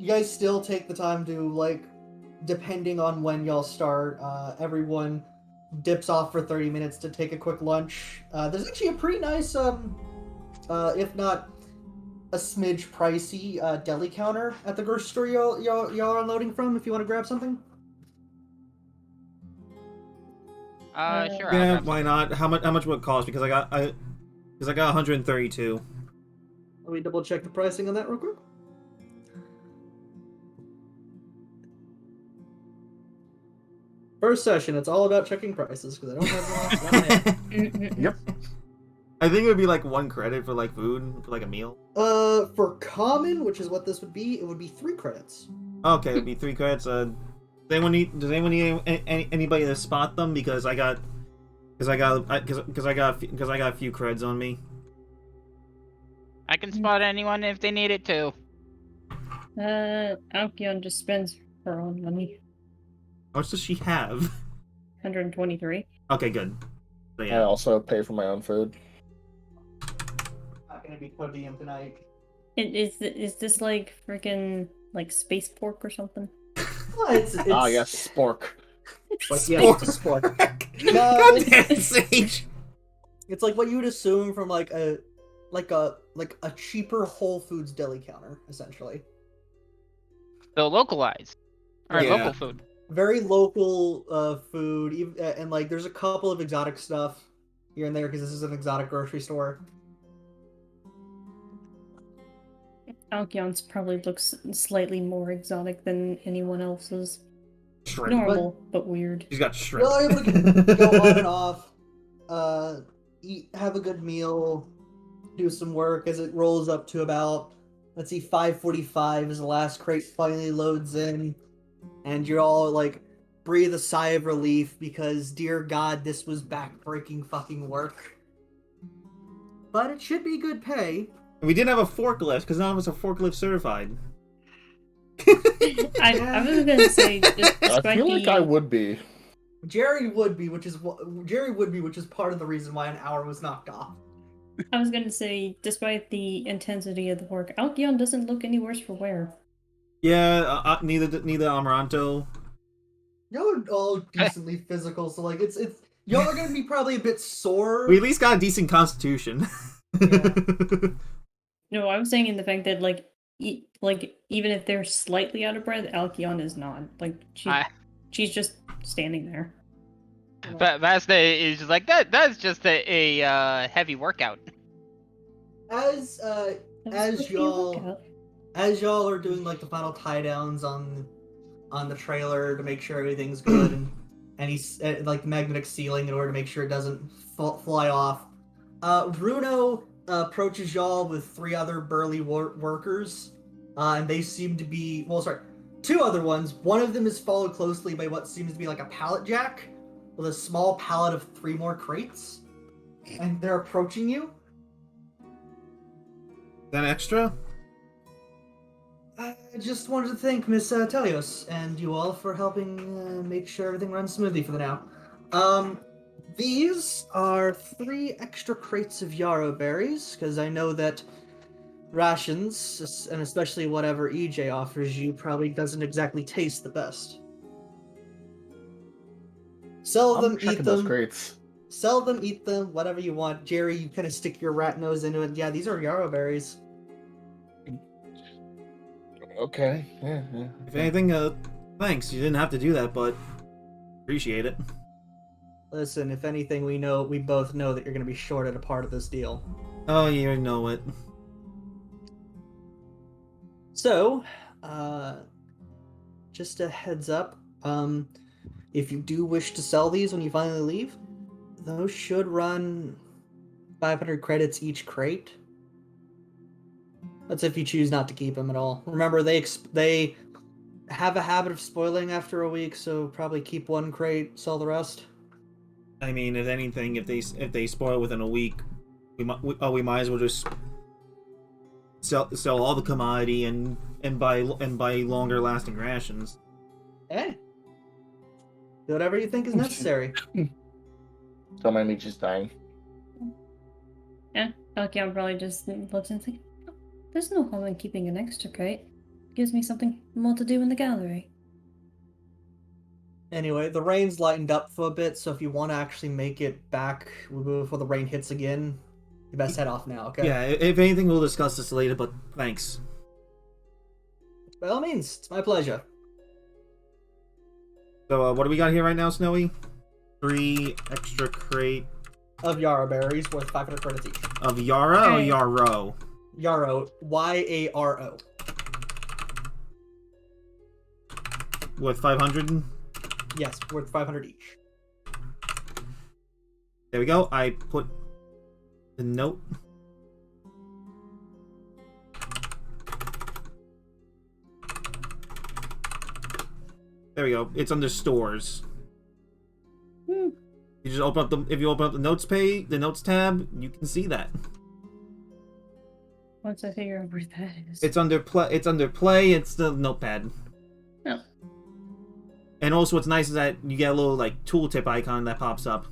guys still take the time to, like, depending on when y'all start, everyone dips off for 30 minutes to take a quick lunch. There's actually a pretty nice, if not a smidge pricey, deli counter at the grocery store y'all are unloading from if you want to grab something. Sure. I'll Yeah, grab why something. not? How much would it cost? Because I got 132. Let me double check the pricing on that real quick. First session, it's all about checking prices because I don't have one. Yep. I think it would be like 1 credit for like food for like a meal. For common, which is what this would be, it would be 3 credits. Okay, it'd be 3 credits. Does anyone need anybody to spot them? Because I got a few creds on me. I can spot anyone if they need it too. Alkion just spends her own money. How much does she have? 123. Okay, good. So I yeah. also pay for my own food. Not gonna be podium tonight. Is this like freaking like space pork or something? Well, it's Ah, yes, spork. Like, yeah, it's a sport. No, God damn it, Sage. It's like what you would assume from like a cheaper Whole Foods deli counter, essentially. So localized. Or Yeah. local food. Very local food, and like there's a couple of exotic stuff here and there because this is an exotic grocery store. Alkion's probably looks slightly more exotic than anyone else's. Shrimp. Normal, but weird. She's got shrimp. You're able to go on and off, eat, have a good meal, do some work as it rolls up to about, let's see, 5:45 as the last crate finally loads in, and you're all like breathe a sigh of relief because, dear God, this was backbreaking fucking work. But it should be good pay. We didn't have a forklift because none of us are forklift certified. I was gonna say, I despite feel like the I would be. Jerry would be, which is part of the reason why an hour was knocked off. I was gonna say, despite the intensity of the work, Alkion doesn't look any worse for wear. Yeah, neither Amaranto. Y'all are all decently physical, so like it's y'all are gonna be probably a bit sore. We at least got a decent constitution. Yeah. No, I'm saying in the fact that like even if they're slightly out of breath, Alkion is not. Like she's just standing there. Vasna is just like that. That's just a heavy workout. As That's As supposed to be a y'all- workout. as y'all are doing like the final tie downs on the trailer to make sure everything's good and he's like the magnetic ceiling in order to make sure it doesn't fly off. Bruno approaches y'all with 3 other burly workers, and they seem to be sorry, 2 other ones. One of them is followed closely by what seems to be like a pallet jack with a small pallet of 3 more crates, and they're approaching you. That extra? I just wanted to thank Miss Telios and you all for helping make sure everything runs smoothly for the now. These are 3 extra crates of yarrow berries, because I know that rations, and especially whatever EJ offers you, probably doesn't exactly taste the best. Sell I'm them, eat checking those them. crates. Sell them, eat them, whatever you want. Jerry, you kind of stick your rat nose into it. Yeah, these are yarrow berries. Okay. Yeah. If anything, thanks. You didn't have to do that, but appreciate it. Listen, if anything, we both know that you're going to be short at a part of this deal. Oh, you know it. So, just a heads up, if you do wish to sell these when you finally leave, those should run 500 credits each crate. That's if you choose not to keep them at all. Remember, they have a habit of spoiling after a week, so probably keep 1 crate, sell the rest. I mean, if anything, if they spoil within a week, we might as well just sell all the commodity and buy longer lasting rations. Hey, do whatever you think is necessary. So my meat is dying. Yeah, Alkion probably just looks and thinks, oh, there's no harm in keeping an extra crate. Gives me something more to do in the gallery. Anyway, the rain's lightened up for a bit, so if you want to actually make it back before the rain hits again, you best head off now, okay? Yeah, if anything, we'll discuss this later, but thanks. By all means, it's my pleasure. So, what do we got here right now, Snowy? 3 extra crate Of yarrow berries worth 500 credits each. of Yara or Okay. Yarrow? Yarrow, Y-A-R-O. With 500? Yes, worth 500 each. There we go. I put the note. There we go. It's under stores. Hmm. You just open up if you open up the notes page, the notes tab, you can see that. Once I figure out where that is. It's under play. It's the notepad. Oh. And also, what's nice is that you get a little like tooltip icon that pops up.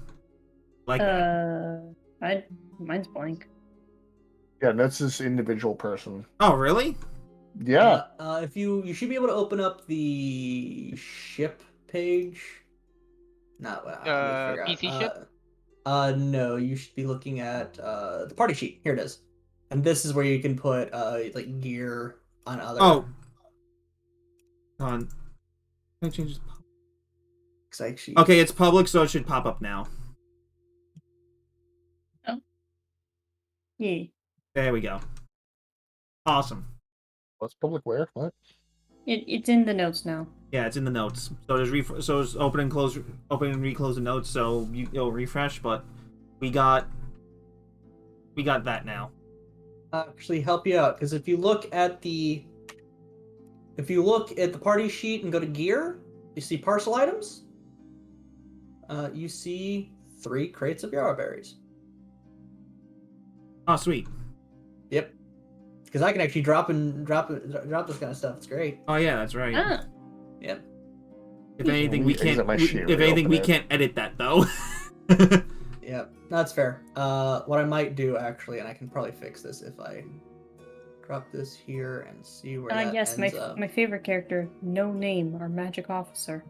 Like that. Mine's blank. Yeah, that's this individual person. Oh, really? Yeah. If you should be able to open up the ship page. Not PC ship? No, you should be looking at the party sheet. Here it is, and this is where you can put like gear on other. Oh. Can I change this? Actually, Okay, it's public, so it should pop up now. Yeah. There we go. Awesome. What's public where? What? It's in the notes now. Yeah, it's in the notes. So it's open and reclose the notes, so it'll refresh. But we got that now. actually help you out because if you look at the party sheet and go to gear, you see parcel items. You see 3 crates of yarrow berries. Oh, sweet. Yep. Because I can actually drop this kind of stuff. It's great. Oh yeah, that's right. Ah, Yep. If anything, we can't. Exit my sheet, If anything, reopen we it. can't edit that though. Yep. That's fair. What I might do actually, and I can probably fix this if I drop this here and see where that yes, ends up. my favorite character, no name, our magic officer.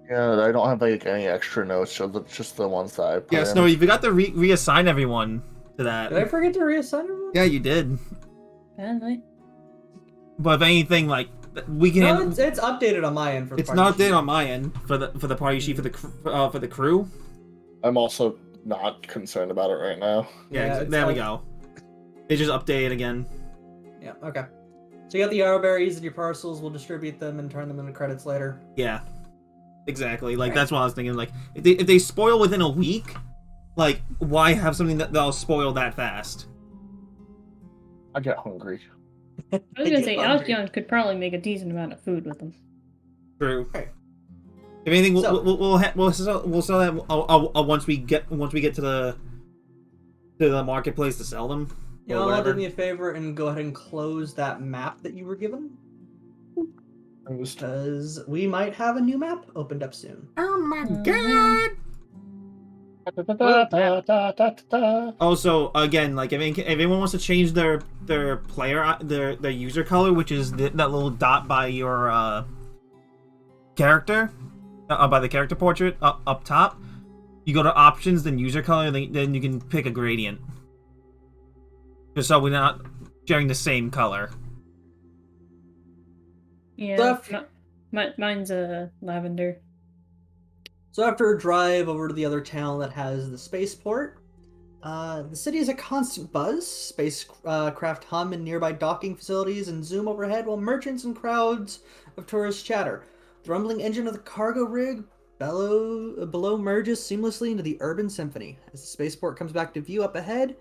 Yeah, I don't have like any extra notes, just the ones that I put Yeah, in. Snowy, you forgot to reassign everyone to that. Did I forget to reassign everyone? Yeah, you did. Apparently. But if anything, like we can. No, it's updated on my end for the It's party not sheet. there on my end for the party sheet for the crew. I'm also not concerned about it right now. Yeah, it's there we all- go. They just updated again. Yeah, okay. So you got the arrow berries in your parcels. We'll distribute them and turn them into credits later. Yeah, exactly. Like Right. that's what I was thinking. Like if they spoil within a week, like why have something that'll spoil that fast? I get hungry. I was gonna say, Alcyon could probably make a decent amount of food with them. True. Right. If anything, So- we'll sell that once we get to the marketplace to sell them. You or know, whatever. do me a favor and go ahead and close that map that you were given, because we might have a new map opened up soon. Oh my god. Also, again, like if anyone wants to change their their user color, which is that little dot by your character, by the character portrait up top, you go to options, then user color, then you can pick a gradient. Just so we're not sharing the same color. Yeah, mine's a lavender. So after a drive over to the other town that has the spaceport, the city is a constant buzz. Spacecraft hum in nearby docking facilities and zoom overhead while merchants and crowds of tourists chatter. The rumbling engine of the cargo rig below merges seamlessly into the urban symphony. As the spaceport comes back to view up ahead,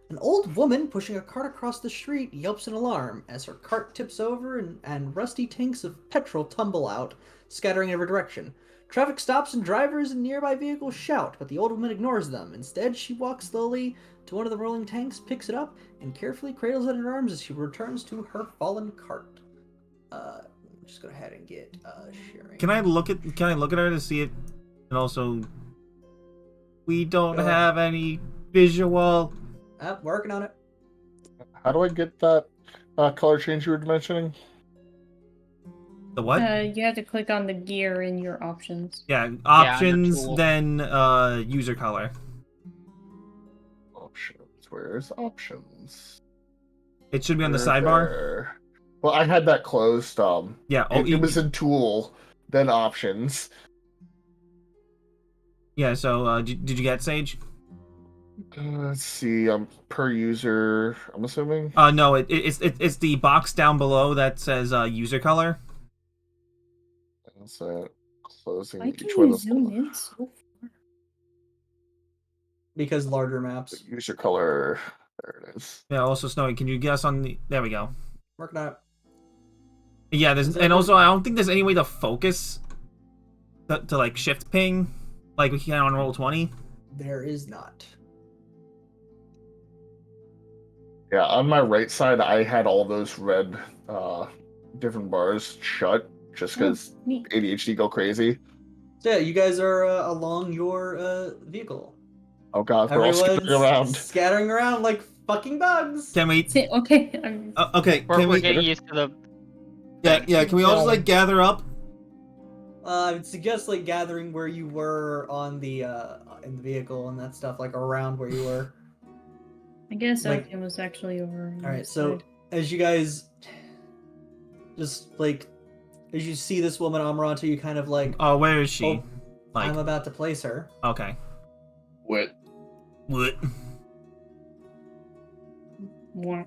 an old woman pushing a cart across the street yelps in alarm as her cart tips over and rusty tanks of petrol tumble out, scattering in every direction. Traffic stops and drivers in nearby vehicles shout, but the old woman ignores them. Instead, she walks slowly to one of the rolling tanks, picks it up, and carefully cradles it in her arms as she returns to her fallen cart. Just go ahead and get sharing. Can I look at her to see it? And also, we don't have any visual. Working on it. How do I get that color change you were mentioning? The what? You have to click on the gear in your options. Yeah, under options, tool. then user color. Options. Where's options? It should be on the Right sidebar. there. Well, I had that closed. Yeah. It was in tool, then options. Yeah. So, did you get Sage? Let's see. Per user. I'm assuming. No. It's the box down below that says user color. That's it. Closing Why each can one you of zoom in so far? Because larger maps. user color. There it is. Yeah. Also, Snowy, can you guess on the? There we go. Working on it. Yeah. There's and also I don't think there's any way to focus. To like shift ping, like we can on Roll20. There is not. Yeah, on my right side, I had all those red different bars shut just because Neat. ADHD go crazy. So yeah, you guys are along your vehicle. Oh god, we're all skipping around. Scattering around like fucking bugs. Can we? See, okay, I'm Okay. We're Can we? getting used to the. Yeah. Can we all just like gather up? I would suggest like gathering where you were on the in the vehicle and that stuff, like around where you were. I guess Like- Alcyon was actually over. on All right, this so side. as you guys just like as you see this woman Amaranto, you kind of like, Oh, where is she? oh, Like, I'm about to place her. okay. What? What? Wah.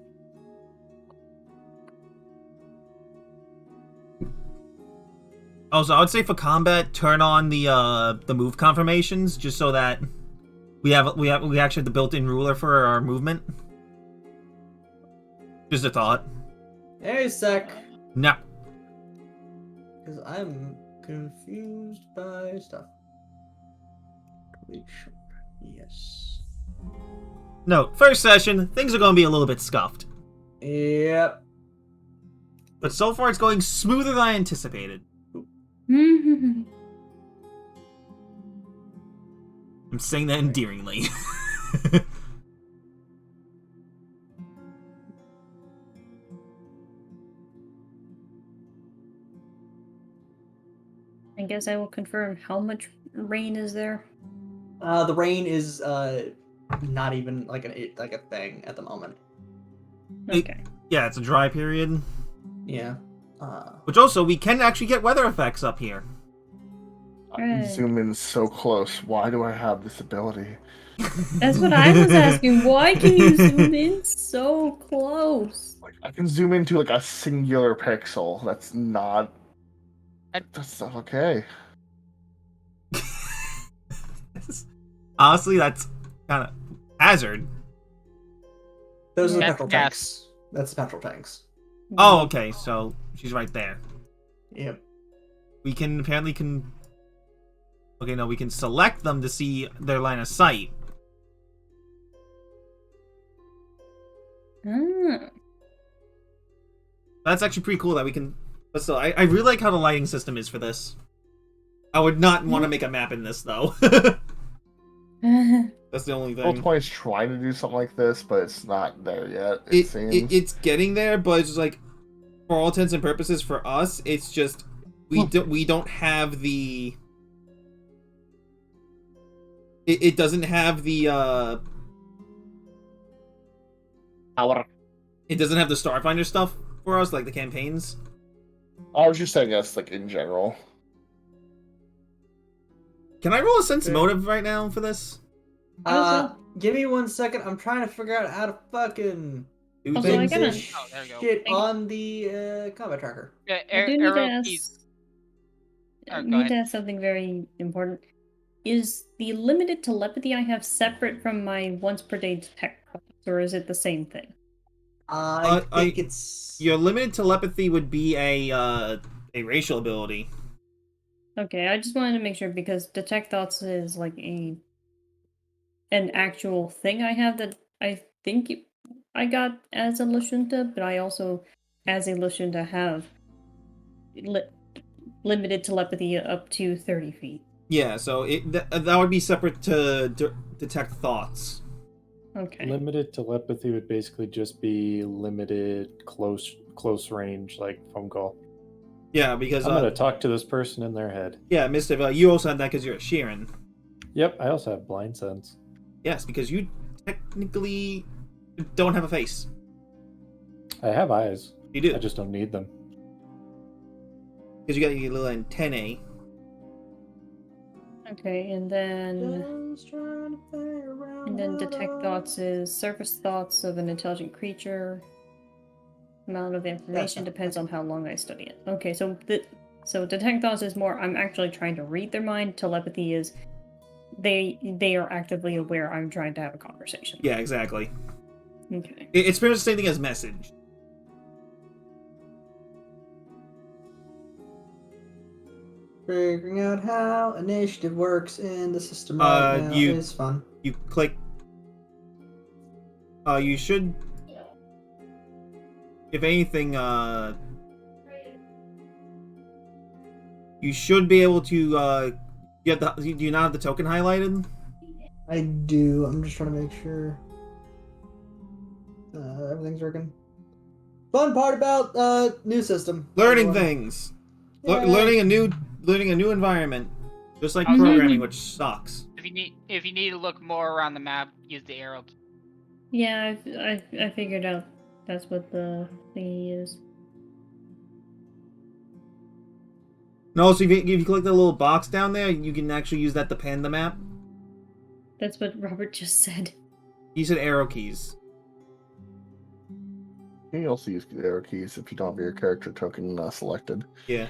Also, I would say for combat, turn on the move confirmations just so that we actually have the built-in ruler for our movement. Just a thought. Hey, sec. Nah. Because I'm confused by stuff. Yes. No, first session, things are going to be a little bit scuffed. Yep. But so far, it's going smoother than I anticipated. Mhm. I'm saying that endearingly. I guess I will confirm how much rain is there. The rain is not even like a thing at the moment. Okay. Yeah, it's a dry period. Yeah. Which also, we can actually get weather effects up here. I can Right. zoom in so close. Why do I have this ability? That's what I was asking. Why can you zoom in so close? Like, I can zoom into like a singular pixel. That's not okay. Honestly, that's kind of hazard. Those are the Yeah. petrol Gas. tanks. That's the petrol tanks. Oh, okay, so she's right there. Yep. We can apparently can. Okay, no, we can select them to see their line of sight. Ah. That's actually pretty cool that we can. But still, I really like how the lighting system is for this. I would not want to make a map in this though. That's the only Roll thing. 20 is trying to do something like this, but it's not there yet. It seems. It's getting there, but it's just like, for all intents and purposes, for us, it's just we don't have the. It doesn't have the Power. It doesn't have the Starfinder stuff for us, like the campaigns. I was just saying that's like in general. Can I roll a sense motive right now for this? Give me 1 second. I'm trying to figure out how to fucking Do Also, I things? gotta- this Oh, there you go. shit Thank you. on the combat tracker. Yeah, I do need to arrow ask. keys. I Go need ahead. to ask something very important. Is the limited telepathy I have separate from my once per day tech class, or is it the same thing? I think it's. Your limited telepathy would be a racial ability. Okay, I just wanted to make sure because detect thoughts is like an actual thing I have that I think I got as a Lashunta, but I also, as a Lashunta, have limited telepathy up to 30 feet. Yeah, so that would be separate to detect thoughts. Okay. Limited telepathy would basically just be limited close range, like phone call. Yeah, because I'm gonna talk to this person in their head. yeah, Mister, you also have that because you're a Sheeran. Yep, I also have blind sense. Yes, because you technically don't have a face. I have eyes. You do I just don't need them. because you got your little antennae. Okay, and then Just trying to figure out and then how detect to- thoughts is surface thoughts of an intelligent creature. Amount of information not- depends on how long I study it. Okay, so detect thoughts is more I'm actually trying to read their mind. Telepathy is they are actively aware I'm trying to have a conversation. Yeah, exactly. Okay. It's pretty much the same thing as message. Figuring out how initiative works in the system right now is fun. You click. You should. If anything, you should be able to. Do you not have the token highlighted? I do. I'm just trying to make sure everything's working. Fun part about new system. Learning everyone. things. Yay. Learning a new environment. Just like Mhm. programming, which sucks. If you need to look more around the map, use the arrow key. Yeah, I figured out that's what the thingy is. No, so if you click the little box down there, you can actually use that to pan the map. That's what Robert just said. You said arrow keys. You can also use the arrow keys if you don't have your character token selected. Yeah.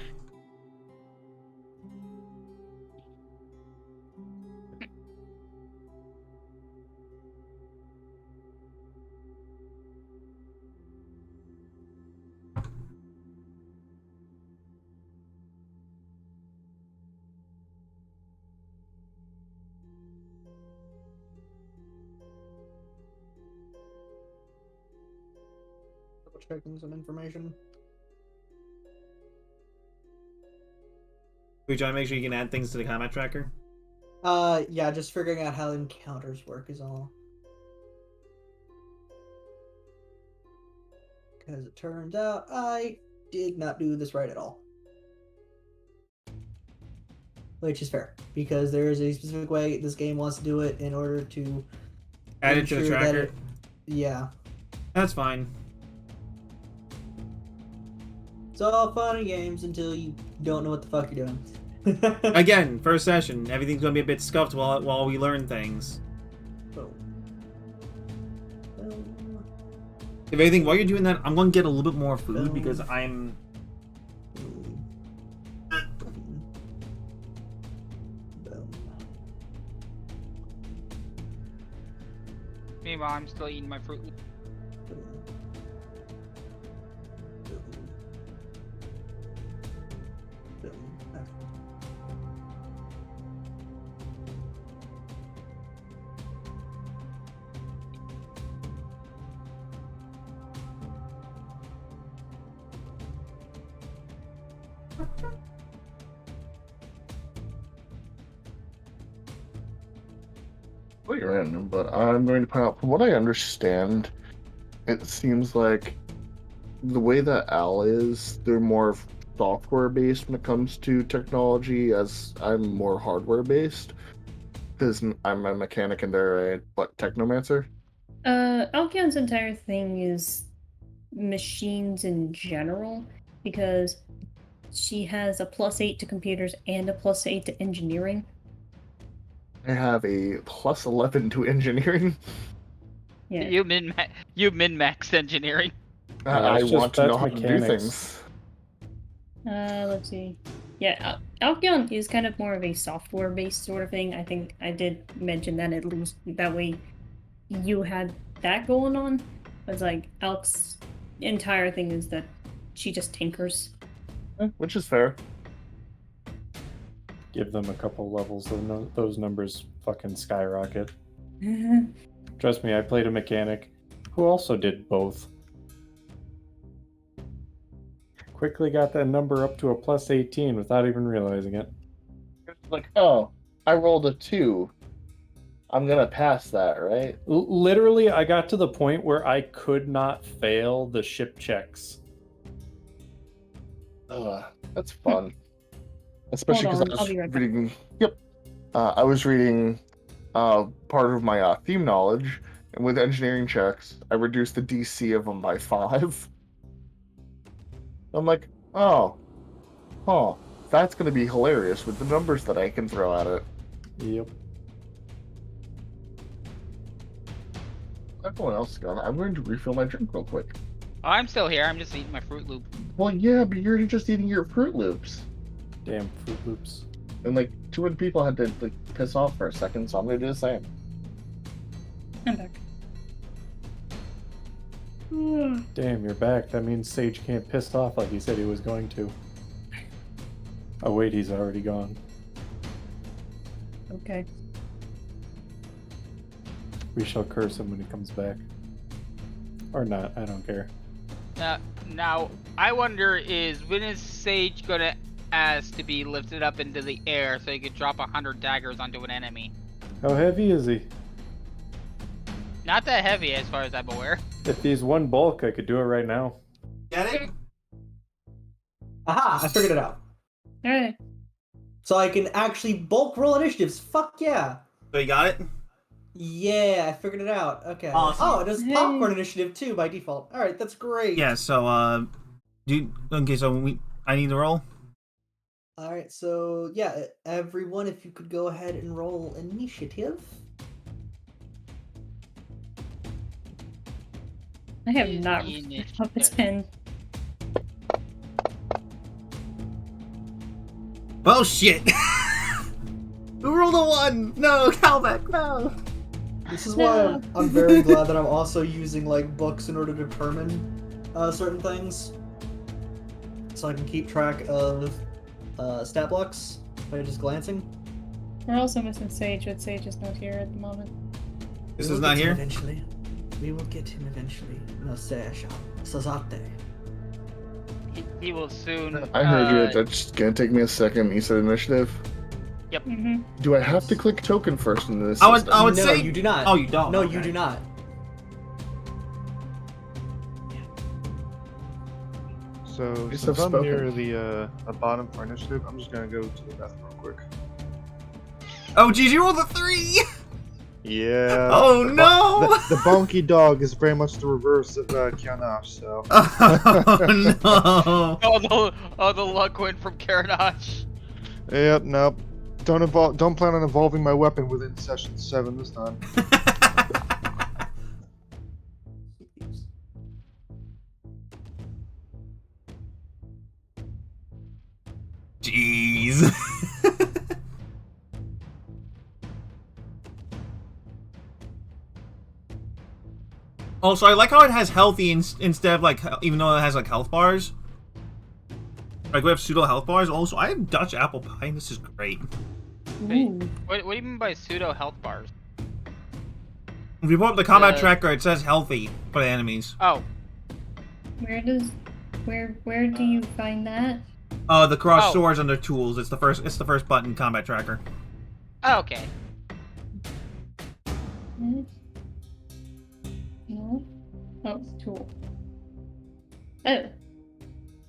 Double checking some information. We try to make sure you can add things to the combat tracker. Yeah, just figuring out how encounters work is all. Because it turns out I did not do this right at all. which is fair because there is a specific way this game wants to do it in order to Add it to the ensure that tracker. yeah. That's fine. It's all fun and games until you don't know what the fuck you're doing. Again, first session, everything's gonna be a bit scuffed while we learn things. Boom. Boom. If anything, while you're doing that, I'm gonna get a little bit more food because I'm. Boom. Boom. Meanwhile, I'm still eating my Fruit Loop. Boom. Boom. Boom. Okay. Really random, but I'm going to point out, from what I understand, it seems like the way that Al is, they're more software based when it comes to technology, as I'm more hardware based. Because I'm a mechanic and they're a technomancer. Alkion's entire thing is machines in general, because she has a +8 to computers and a +8 to engineering. I have a +11 to engineering. Yeah. You min-max engineering. I it's want just to know that's how to do mechanics. things. Let's see. Yeah, Alkion is kind of more of a software-based sort of thing. I think I did mention that at least that way you had that going on. It's like Alk's entire thing is that she just tinkers. Which is fair. Give them a couple levels, those numbers fucking skyrocket. Trust me, I played a mechanic who also did both. Quickly got that number up to a +18 without even realizing it. Like, oh, I rolled a 2. I'm gonna pass that, right? Literally, I got to the point where I could not fail the ship checks. That's fun. Especially Hold because on, I I'll was be right back. reading. Yep. I was reading part of my theme knowledge, and with engineering checks, I reduced the DC of them by 5. I'm like, oh, that's gonna be hilarious with the numbers that I can throw at it. Yep. Everyone else is gone. I'm going to refill my drink real quick. Oh, I'm still here. I'm just eating my Fruit Loop. Well, yeah, but you're just eating your Fruit Loops. Damn Fruit Loops. And like 200 people had to piss off for a second, so I'm gonna do the same. I'm back. Damn, you're back. That means Sage can't piss off like he said he was going to. Oh wait, he's already gone. Okay. We shall curse him when he comes back. Or not, I don't care. Now, I wonder when is Sage gonna ask to be lifted up into the air so he could drop 100 daggers onto an enemy? How heavy is he? Not that heavy, as far as I'm aware. If he's one bulk, I could do it right now. Get it? Aha! I figured it out. Alright. So I can actually bulk roll initiatives. Fuck yeah! So you got it? Yeah, I figured it out. Okay. Awesome. Oh, it does popcorn initiative too by default. All right, that's great. Yeah. So I need to roll. All right, so yeah, everyone, if you could go ahead and roll initiative. I have not up this pen. Bullshit. Who rolled a 1? No, Calbeck, no. This is why I'm very glad that I'm also using like books in order to determine certain things, so I can keep track of stat blocks by just glancing. We're also missing Sage, but Sage is not here at the moment. This We is will not get him here? Eventually, we will get him eventually. No Sasha, Sazate. He will soon. I heard you. That's gonna take me a second. You said initiative. Mm-hmm. Do I have to click token first in this? I would system? No, say you do not. Oh, you don't. No, Okay. you do not. So It's since I'm unspoken. near the bottom for initiative, I'm just gonna go to the bathroom real quick. Oh, geez, you rolled a 3! Yeah. Oh, no! The bonky dog is very much the reverse of Kianash, so. Oh, no! The luck went from Karanash. Yep, nope. Don't plan on evolving my weapon within session 7 this time. Jeez. Also, I like how it has healthy instead of like, even though it has like health bars. Like we have pseudo health bars. Also, I have Dutch apple pie. This is great. Ooh. What do you mean by pseudo health bars? If you pull up the combat Uh, tracker, it says healthy for the enemies. Oh, Where do you find that? The cross Oh. swords under tools. It's the first button combat tracker. okay. Hmm? No? Oh, tool. Oh.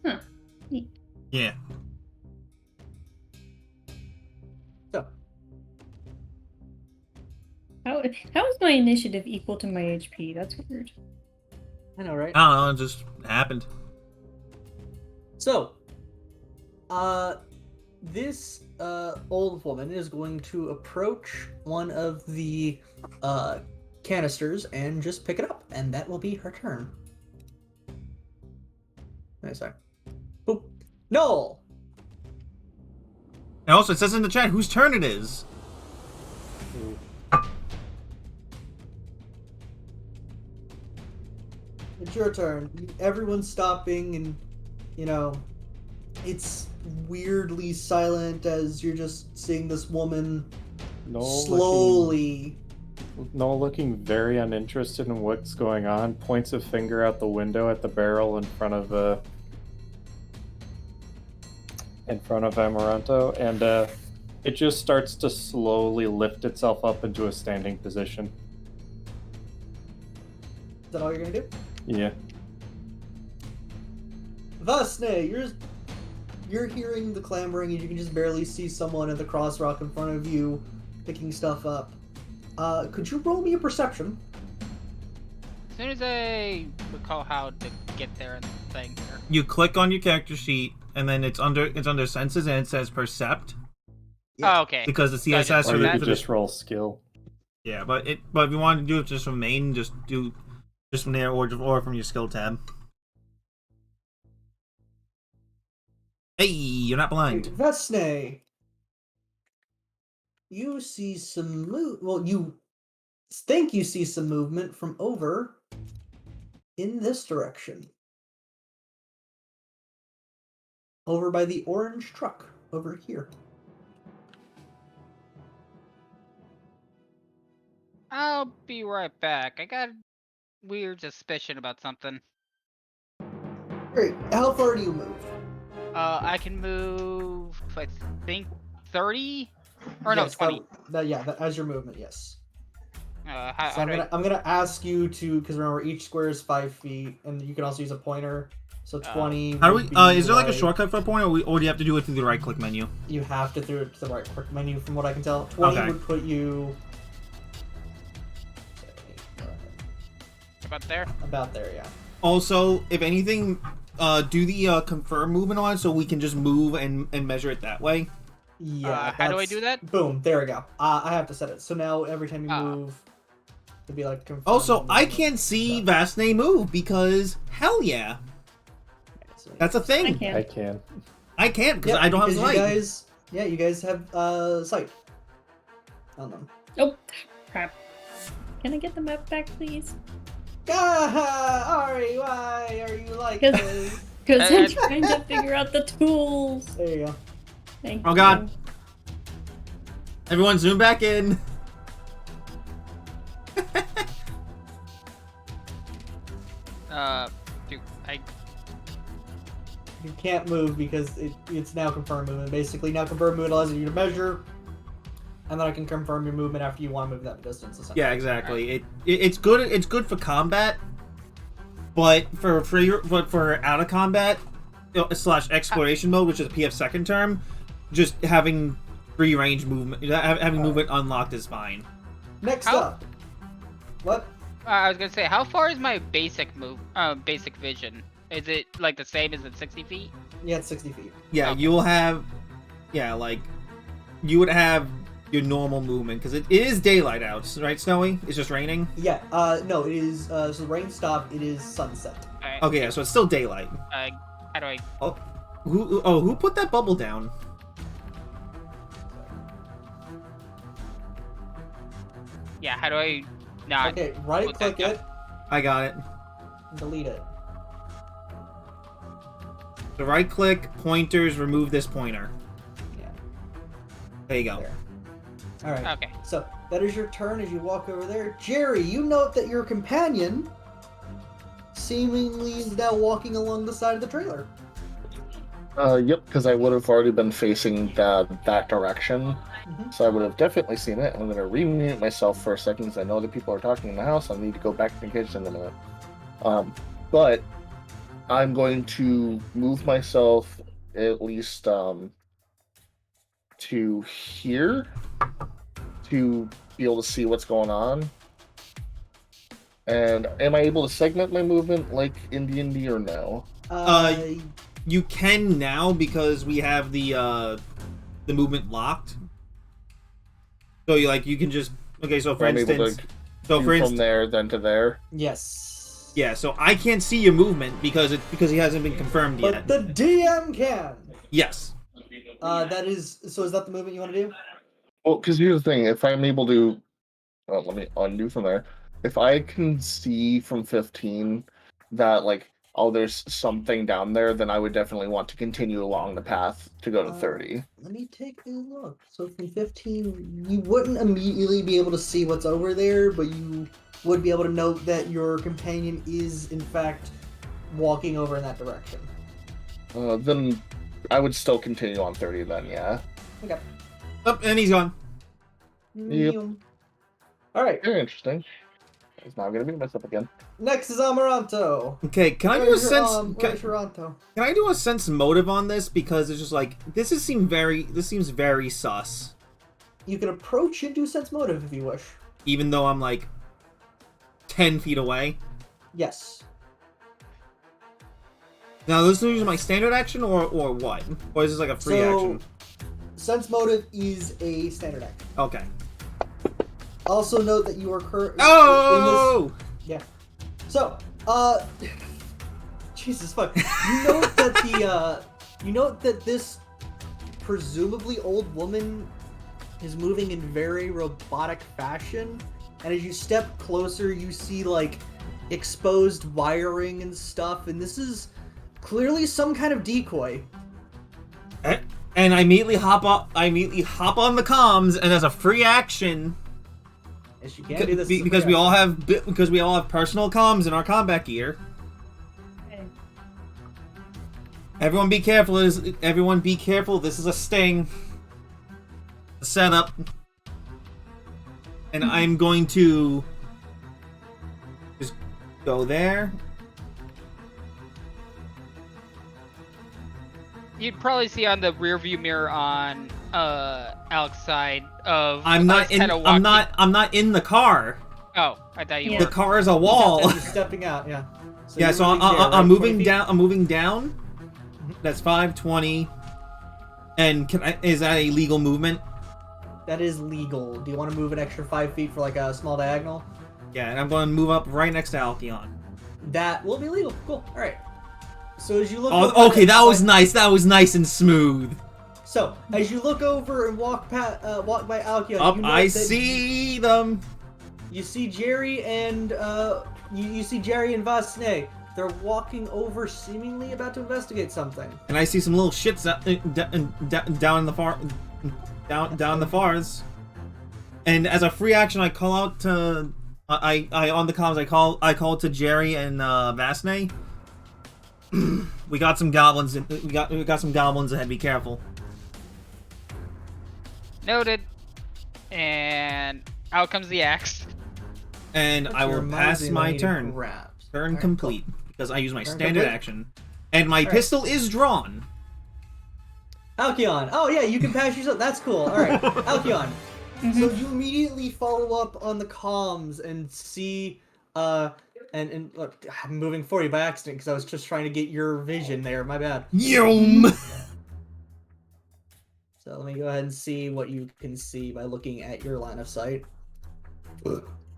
Huh. Neat. Yeah. So, How is my initiative equal to my HP? That's weird. I know, right? I don't know. It just happened. So, this old woman is going to approach one of the canisters and just pick it up, and that will be her turn. Nice. Sorry. Boop. Noel. And also, it says in the chat whose turn it is. It's your turn. Everyone's stopping, and you know, it's weirdly silent as you're just seeing this woman slowly. Noel, looking very uninterested in what's going on, points a finger out the window at the barrel in front of Amaranto, and it just starts to slowly lift itself up into a standing position. Is that all you're gonna do? Yeah. Vasne, you're hearing the clamoring, and you can just barely see someone at the cross rock in front of you picking stuff up. Could you roll me a perception? As soon as I recall how to get there and the thing here. You click on your character sheet, and then it's under senses, and it says percept Oh, okay. because the Gotcha. CSS Or or you that- could just roll skill. yeah. But if you want to do it just from main, just do just from there or from your skill tab. Hey, you're not blind. Vesne, you see some you think you see some movement from over in this direction. Over by the orange truck, over here. I'll be right back. I got a weird suspicion about something. Great. How far do you move? I can move, I think, 30? Or no, Yes, 20. As your movement, yes. How So do I... I'm gonna ask you to, because remember each square is 5 feet, and you can also use a pointer. So 20. How do we? would be Is there like a like- shortcut for a point, or do you have to do it through the right click menu? You have to through it to the right click menu, from what I can tell. 20 Okay. would put you About there? about there, yeah. Also, if anything, do the confirm movement on, so we can just move and measure it that way. Yeah. How do I that's- do that? Boom. There we go. I have to set it. So now every time you Ah. move, it'd be like. confirm Also, I movement can't see stuff. Vasne move because hell yeah, So- that's a I thing. can. I can. I can't because Yeah, I don't have because sight. you guys have sight on them. Oh, crap. Can I get the map back, please? Ah, Ari, why are you like Because- this? Because I'm Uh, trying to figure out the tools. There you go. Thank Oh, you. God. Everyone, zoom back in. Dude, You can't move because it's now confirmed movement. Basically, now confirmed movement allows you to measure, and then I can confirm your movement after you want to move that distance. Essentially. Yeah, exactly. It's good. It's good for combat, but for out of combat / exploration mode, which is a PF second term, just having free range movement. Having movement unlocked is fine. Next How- up. What? I was gonna say, how far is my basic basic vision? Is it like the same as the 60 feet? Yeah, it's 60 feet. Yeah, Okay. you will have, like, you would have your normal movement because it is daylight out, right, Snowy? It's just raining. Yeah. No, it is. So the rain stopped. It is sunset. Alright. Okay, yeah, so it's still daylight. How do I? Who put that bubble down? Yeah. How do I not? Okay, right put that click it. I got it. And delete it. So right click, pointers, remove this pointer. Yeah. There you go. There. All right. Okay. So that is your turn as you walk over there. Jerry, you note that your companion seemingly is now walking along the side of the trailer. Yep, because I would have already been facing that direction. Mhm. So I would have definitely seen it. I'm going to re-mute myself for a second because I know that people are talking in the house. I need to go back to the kitchen in a minute. But I'm going to move myself at least to here to be able to see what's going on. And am I able to segment my movement like in D&D or no? You can now because we have the movement locked. So you can just so for I'm able instance, to so do for from instance, there then to there. yes. yeah. So I can't see your movement because he hasn't been confirmed But yet. the DM can. Yes. That is. So is that the movement you want to do? Well, because here's the thing: if I'm able to, let me undo from there. If I can see from 15 that there's something down there, then I would definitely want to continue along the path to go to 30. Let me take a look. So from 15, you wouldn't immediately be able to see what's over there, but you would be able to note that your companion is, in fact, walking over in that direction. Then I would still continue on 30 then, yeah. Okay. Oh, and he's gone. Yep. All right. Very interesting. It's not going to be myself again. Next is Amaranto. Okay, can I do a Where's sense? where's Amaranto? Can I do a sense motive on this because it's just this seems very sus. You can approach and do sense motive if you wish. Even though I'm 10 feet away. Yes. Now, this is my standard action or what? Or is this a free action? Sense motive is a standard action. Okay. Also note that you are currently Oh! Yeah. So, Jesus fuck. You note that this presumably old woman is moving in very robotic fashion, and as you step closer, you see exposed wiring and stuff, and this is clearly some kind of decoy. And I immediately hop on the comms, and as a free action, Yes, you can do this because we all have personal comms in our combat gear. Okay. Everyone be careful. This is a sting. A setup. And I'm going to just go there. You'd probably see on the rear view mirror on Alex's side of. I'm not us in kinda walking- I'm not in the car. Oh, I thought you Yeah. The were. car is a wall. You're stepping out, yeah. So Yeah, you're so moving there, right? I'm 20 moving feet? down. I'm moving down. That's 520. And is that a legal movement? That is legal. Do you want to move an extra 5 feet for a small diagonal? Yeah, and I'm going to move up right next to Alkion. That will be legal. Cool. All right. So as you look. Oh, over okay, at- that was nice. That was nice and smooth. So as you look over and walk by Alkion, Up, you note I that see them. You see Jerry and you see Jerry and Vasne. They're walking over, seemingly about to investigate something. And I see some little shits down in the down in the fars. And as a free action, I call out to I on the comms. I call to Jerry and Vasne. We got some goblins. We got some goblins ahead. Be careful. Noted. And out comes the axe. And I will pass my turn. Grabs. Turn Alright, complete because I use my Turn standard complete. action, and my pistol is drawn. Alkion. Oh yeah, you can pass yourself. That's cool. All right, Alkion. Mhm. So you immediately follow up on the comms and see, and look, I'm moving for you by accident because I was just trying to get your vision there. My bad. Yum! So let me go ahead and see what you can see by looking at your line of sight.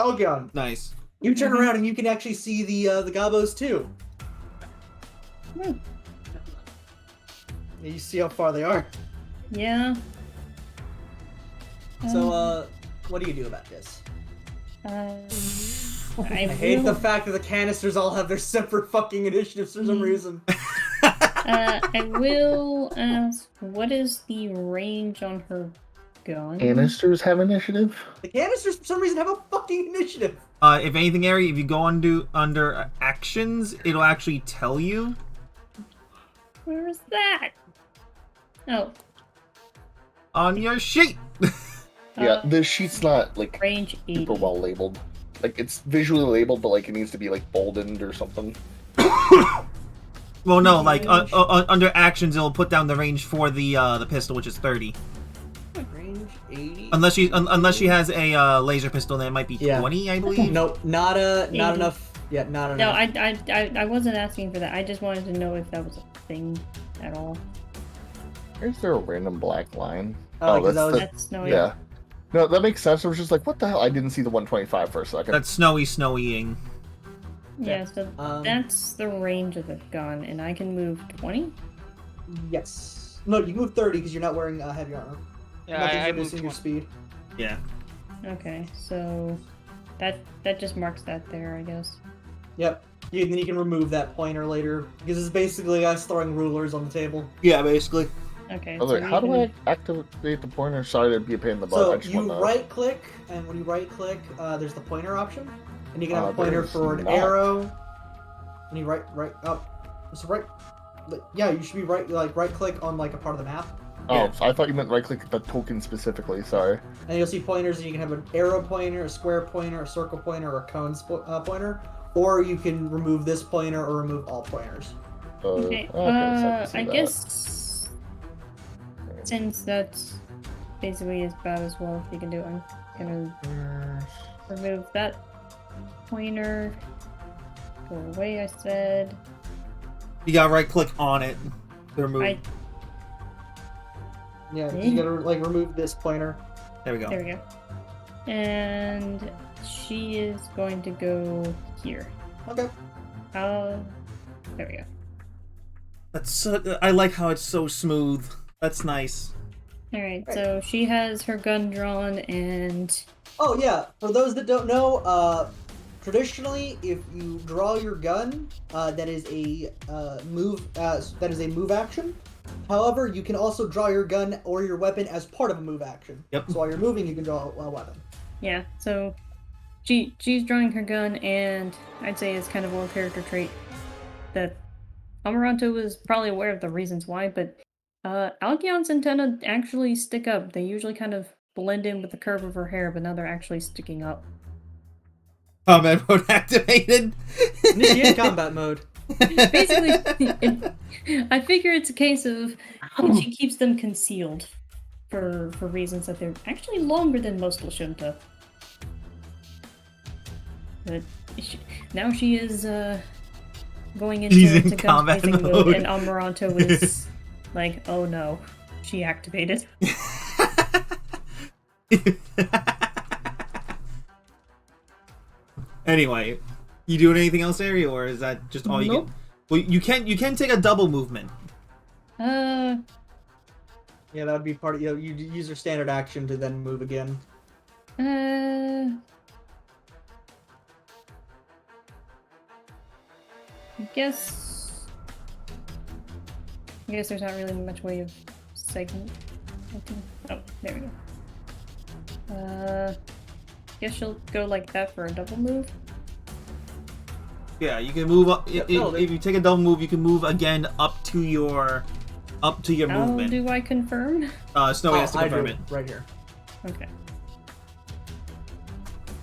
Alkion, Nice. you turn around and you can actually see the Gabos too. Hmm. You see how far they are. Yeah. So, what do you do about this? I I hate the will- fact that the canisters all have their separate fucking initiatives for some reason. I will ask, what is the range on her gun? Canisters have initiative? The canisters, for some reason, have a fucking initiative. If anything, Ari, if you go under actions, it'll actually tell you. Where is that? Oh. On your sheet! Yeah, the sheet's not like Range 80. super well labeled. Like it's visually labeled, but like it needs to be like boldened or something. Well, no, like under actions, it'll put down the range for the pistol, which is 30. Range 80. Unless she has a laser pistol, then it might be Yeah. 20, I believe. Nope, not 80. enough. Yeah, not No, enough. I wasn't asking for that. I just wanted to know if that was a thing at all. Is there a random black line? Oh, 'cause I was- That's no. Yeah. No, that makes sense. I was just like, what the hell? I didn't see the 125 for a second. That's snowying. Yeah, so Um, that's the range of the gun, and I can move 20? Yes. No, you move 30 because you're not wearing heavy armor. Yeah, Nothing's I reducing moved your 20. speed. Yeah. Okay, so that just marks that there, I guess. Yep. Then you can remove that pointer later because it's basically us throwing rulers on the table. Yeah, basically. Okay. Oh, so wait, how do even- I activate the pointer? Sorry to be a pain in the butt. So I just you want to... right click, and when you right click, there's the pointer option, and you can have a pointer there's for an not. arrow. And you right up. So right. Yeah, you should be right click on like a part of the map, Oh, so I thought you meant right click the token specifically. Sorry. and you'll see pointers, and you can have an arrow pointer, a square pointer, a circle pointer, or a cone pointer, or you can remove this pointer or remove all pointers. Okay, so I can see I that. guess since that's basically about as well as you can do, I'm gonna remove that pointer. Go away, I said. You gotta right click on it to remove. I- Yeah, you gotta like remove this pointer. There we go. There we go. And she is going to go here. Okay. There we go. That's so, I like how it's so smooth. That's nice. Alright, so she has her gun drawn and Oh yeah, for those that don't know, traditionally, if you draw your gun, that is a move. That is a move action. However, you can also draw your gun or your weapon as part of a move action. Yep. So while you're moving, you can draw a weapon. yeah, so she's drawing her gun, and I'd say it's kind of a little character trait that Amaranto was probably aware of the reasons why, but Alkion's antenna actually stick up. They usually kind of blend in with the curve of her hair, but now they're actually sticking up. Combat mode activated. Initiate combat mode. Basically, I figure it's a case of she keeps them concealed for reasons that they're actually longer than most Lashunta. But now she is going She's into in combat gun mode. mode, and Amaranto is like, "Oh no, she activated." Anyway, you doing anything else, Ari, or is that just all you Nope. can? Well, you can take a double movement. Uh, Yeah, that would be part of. You use your standard action to then move again. I guess there's not really much way of segment. Oh, there we go. Guess she'll go like that for a double move. Yeah, you can move up. Yep, no, If you take a double move, you can move again up to your How movement. do I confirm? Snowy has to I confirm do, it. right here. Okay.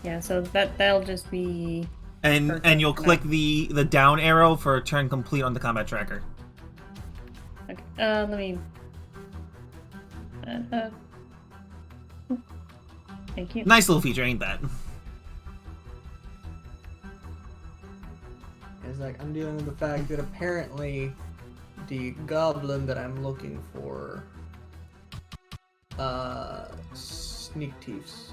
Yeah, so that'll just be And Perfect. you'll click the down arrow for turn complete on the combat tracker. okay. Let me Thank you. Nice little feature, ain't that? It's like I'm dealing with the fact that apparently the goblin that I'm looking for, sneak thieves.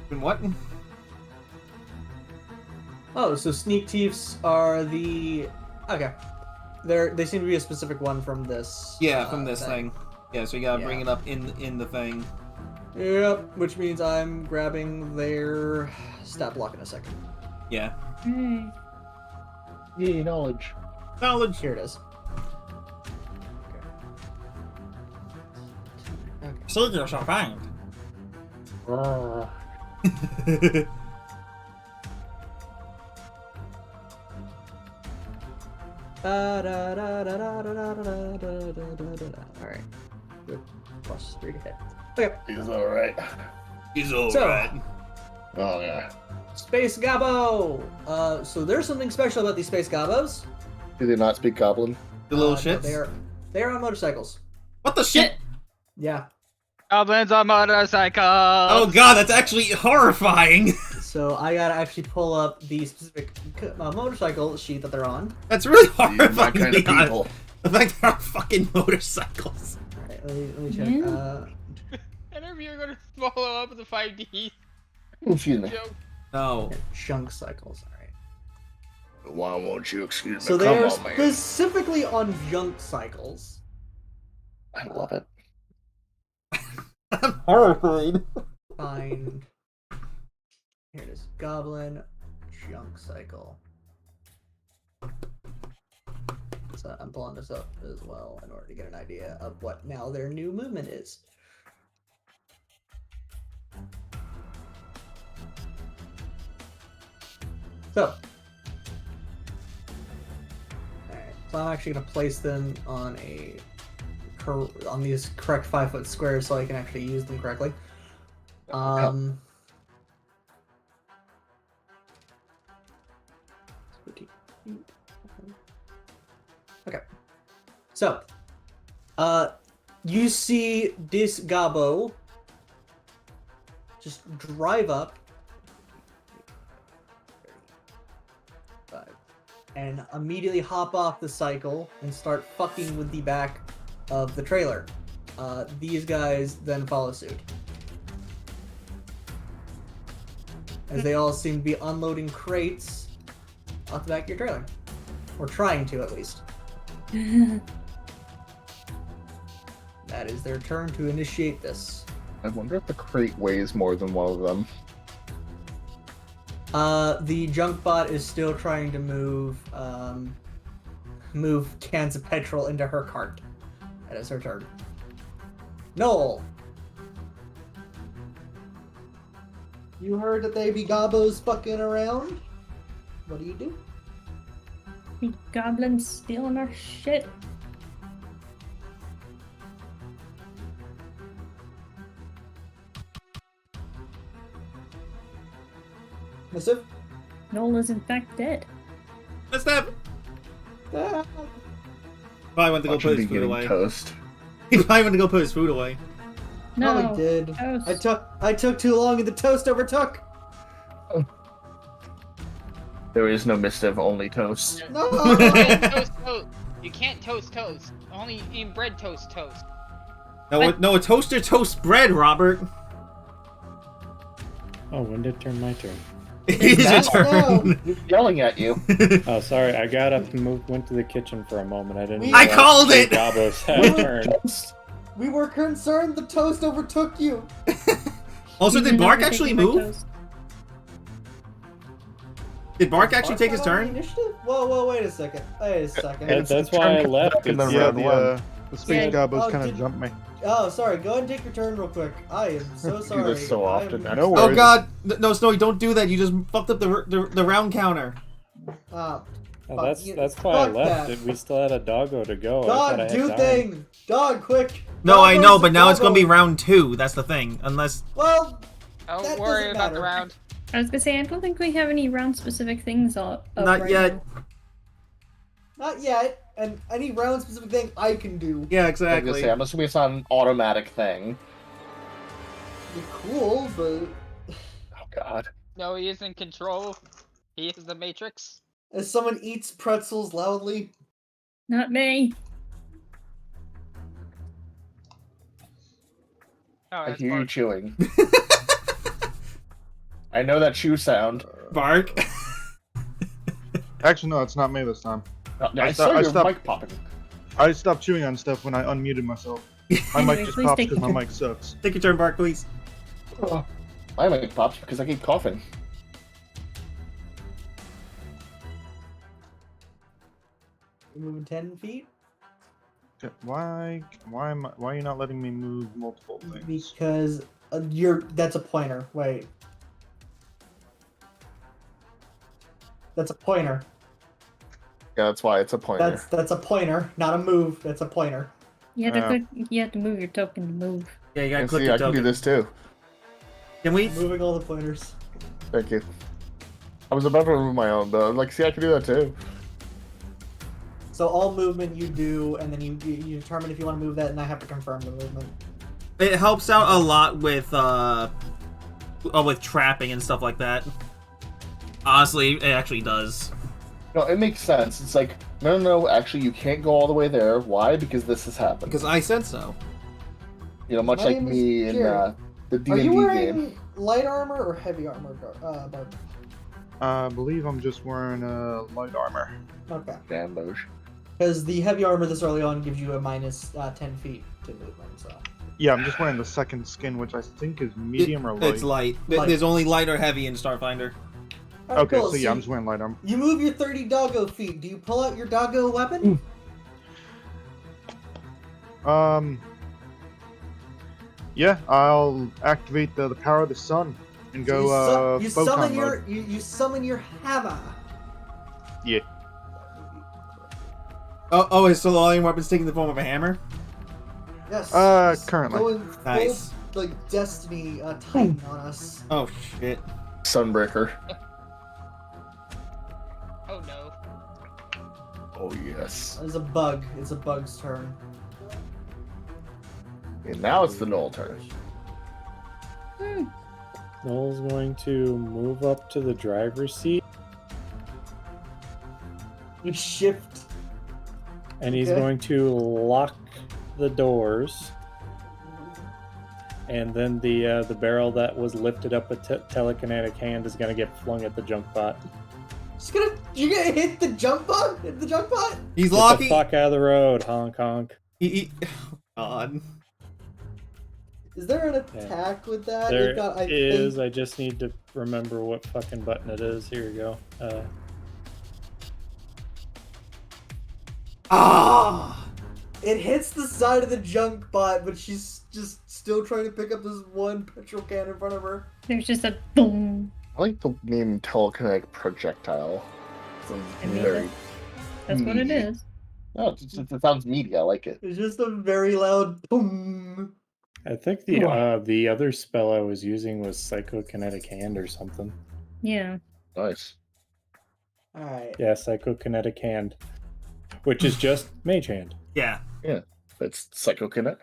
What? Oh, so sneak thieves are the okay. They seem to be a specific one from this. Yeah, from this thing. Yeah, so you gotta bring Yeah. it up in the thing. Yep, which means I'm grabbing their stat block in a second. Yeah. Hey. Yay, knowledge. Knowledge. Here it is. Okay. Soldiers are found. Alright. Good. Plus 3 to hit. Okay. He's alright. He's So- alright. Oh, yeah. Space Gobbo! So there's something special about these Space Gobbos. Do they not speak Goblin? The little No, shits. they're on motorcycles. What the shit? Yeah. Goblins on motorcycles. Oh god, that's actually horrifying. So I gotta actually pull up the specific motorcycle sheet that they're on. That's really These are horrifying. my kind to of be honest. people. The fact there are fucking motorcycles. Alright, let me check. Yeah. I know you're gonna follow up with the 5D Excuse me. joke. No. Junk cycles. Alright. Why won't you excuse me? So they Come are on, man. specifically on junk cycles. I love it. I'm horrified. Find. Here it is. Goblin junk cycle. So I'm pulling this up as well in order to get an idea of what now their new movement is. So. Alright, so I'm actually going to place them on these correct 5-foot squares so I can actually use them correctly. Okay. So, you see this Gobbo just drive up and immediately hop off the cycle and start fucking with the back of the trailer. These guys then follow suit. As they all seem to be unloading crates off the back of your trailer. Or trying to, at least. That is their turn to initiate this. I wonder if the crate weighs more than one of them. The junk bot is still trying to move cans of petrol into her cart. That is her turn. Noel! You heard that they be gobbos fucking around? What do? The goblins stealing our shit. Missive? Noel is in fact dead. Let's have. Ah. Probably went to go Watch him put be his food getting away. toast. He probably went to go put his food away. No. Probably did. Toast. I took too long and the toast overtook. There is no missive, only toast. No! You can't toast toast. You can't toast toast. Only in bread toast toast. No, a toaster toasts bread, Robert. Oh, when did it turn my turn? It is your That's turn. He's yelling at you. Oh, sorry. I got up and went to the kitchen for a moment. I didn't. I realize called the it! Gobos had turned. We were concerned the toast overtook you. Also, did Even Bark after actually taking my move? toast. Did Bark actually take his Bark got on the turn? initiative? Whoa, wait a second. Wait a second. That's why I left. In the It's- Yeah, round one. the space Yeah. gobbos Oh, kind did- of jumped me. Oh, sorry. Go ahead and take your turn real quick. I am so Do sorry. this so I am- often. No Oh worries. god, no, Snowy, don't do that. You just fucked up the round counter. Ah, Oh, that's you- why I fuck left. that. We still had a doggo to go. I thought I dog, had do time. thing. Dog, quick. No, Dog I know, versus but now it's gonna be Gobbo. round 2. That's the thing. Unless Well, Don't That worry doesn't about the matter. round. I was gonna say, I don't think we have any round specific things up not right yet. now. Not yet. And any round specific thing I can do. Yeah, I was gonna exactly. say, I'm assuming it's not an automatic thing. Be cool, but Oh god. No, he is in control. He is the Matrix. as someone eats pretzels loudly, Not me. Oh, I that's hear you Mark. chewing. I know that chew sound. Bark. Actually, no, it's not me this time. I saw your stopped- mic popping. I stopped chewing on stuff when I unmuted myself. My Anyway, mic just please pops take because my your mic sucks. Take your turn, Bark, please. Oh, my mic pops because I keep coughing. you're moving 10 feet. Okay, why are you not letting me move multiple things? Because that's a pointer. Wait. That's a pointer. Yeah, that's why it's a pointer. That's a pointer, not a move. That's a pointer. You have to you have to move your token to move. Yeah, you gotta And click see, the I can do token. this too. Can we? I'm moving all the pointers. Thank you. I was about to remove my own, but I'm like, see, I can do that too. So all movement you do, and then you determine if you want to move that, and I have to confirm the movement. It helps out a lot with trapping and stuff like that. Honestly, it actually does. No, it makes sense. It's like, no, actually, you can't go all the way there. Why? Because this has happened. Because I said so. You know, much My like name is me in Jared. the Are D&D you game. wearing light armor or heavy armor, Bart? I believe I'm just wearing light armor. Okay. Damn, Bosch. Because the heavy armor this early on gives you a minus 10 feet to movement, so. Yeah, I'm just wearing the second skin, which I think is medium or light. It's light. Light. There's only light or heavy in Starfinder. Alright, Okay, cool. so yeah, I'm just wearing light armor. You move your 30 doggo feet. Do you pull out your doggo weapon? Yeah, I'll activate the power of the sun and go you photon summon mode. you summon your hammer. Yeah. Oh, is so all your weapons taking the form of a hammer? Yes. Currently. Going full, Nice. like Destiny Titan on us. Oh shit. Sunbreaker. Oh no. Oh, yes. There's a bug. It's a bug's turn. And now it's the Knoll turn. Noel's going to move up to the driver's seat, You shift. and he's Okay. going to lock the doors. And then the barrel that was lifted up with telekinetic hand is going to get flung at the junk bot. You're gonna hit the jump bot? Hit the jump bot? He's Get the locking. fuck out of the road, honk honk. Oh, God. Is there an attack with that? There They've got, I is. think- I just need to remember what fucking button it is. Here we go. Ah. It hits the side of the junk bot, but she's just still trying to pick up this one petrol can in front of her. There's just a boom. I like the name telekinetic projectile. Sounds I mean, very. That's what it meaty. is. No, it sounds meaty. I like it. It's just a very loud boom. I think the other spell I was using was psychokinetic hand or something. Yeah. Nice. Alright. Yeah, psychokinetic hand, which is just mage hand. Yeah. It's psychokinetic.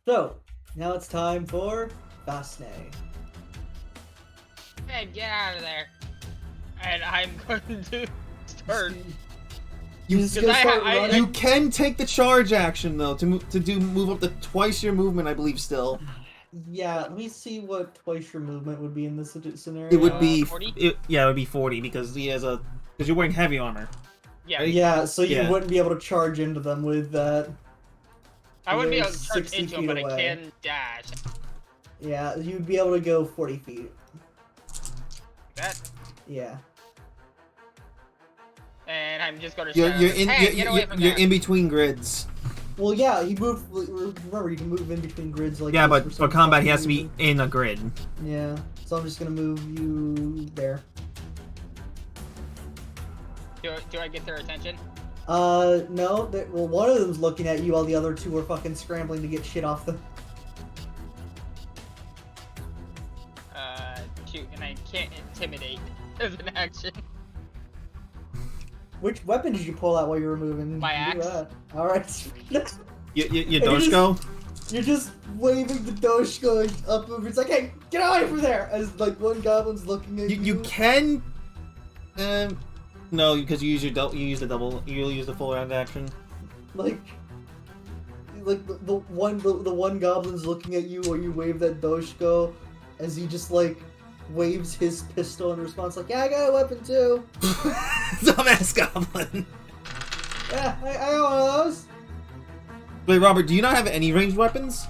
So, now it's time for Fasne. Hey, get out of there. And I'm going to start. You just Because gonna start I- running? You can take the charge action though to move up to twice your movement, I believe. Still, Yeah, let me see what twice your movement would be in this scenario. it would be 40? it would be 40 because he has because you're wearing heavy armor. Yeah, Yeah, so you Yeah. wouldn't be able to charge into them with that. I wouldn't be They're able to charge 60 into him, feet but I away. can dash. Yeah, you'd be able to go 40 feet. That, Yeah. and I'm just going to You're shout, you're in hey, get away from you're that. in between grids. Well, yeah, you move. Remember, you can move in between grids like. Yeah, this but some for combat he fucking has to be reason. in a grid. Yeah, so I'm just gonna move you there. Do I get their attention? No. Well, one of them's looking at you, while the other two are fucking scrambling to get shit off them. Shoot, and I can't intimidate as an action. Which weapon did you pull out while you were moving? My You do axe. that. All right. You Doshko? You're just waving the dosh going up over. It's like, hey, get away from there! As like one goblin's looking at you. You can. No, because you use your you use the double. You'll use the full round action. Like the one goblin's looking at you while you wave that doshko, as he just like waves his pistol in response, like, yeah, I got a weapon too. Dumbass goblin. Yeah, I got one of those. Wait, Robert, do you not have any ranged weapons?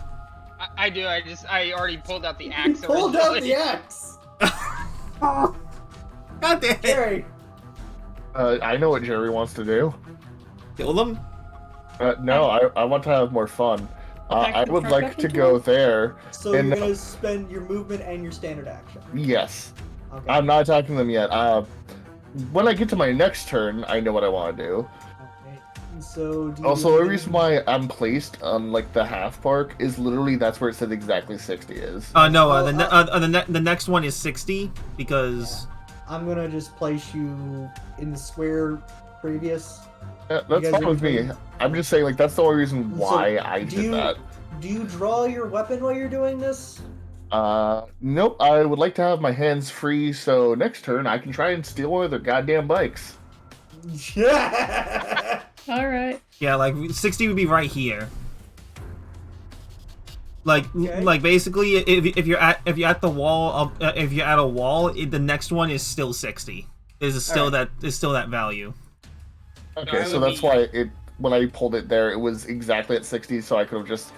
I do. I already pulled out the axe. You pulled out originally. the axe. God damn it! Gary. I know what Jerry wants to do. Kill them? No, I want to have more fun. Attack I the would truck like up to into go him? there. So And- you're gonna spend your movement and your standard action. Yes. Okay. I'm not attacking them yet. When I get to my next turn, I know what I want to do. Okay. So do you Also, do the anything- reason why I'm placed on like the half park is literally that's where it said exactly 60 is. No, the next one is 60 because. I'm gonna just place you in the square previous. Yeah, You that's guys fine with me. are- I'm just saying like that's the only reason So, why I do did you- that. Do you draw your weapon while you're doing this? Nope. I would like to have my hands free, so next turn I can try and steal one of their goddamn bikes. Yeah. All right. Yeah, like 60 would be right here. Like, Okay. like basically, if you're at the wall, if you're at a wall, the next one is still 60. Is still that value. Okay, I so would that's be- why when I pulled it there, it was exactly at 60, so I could have just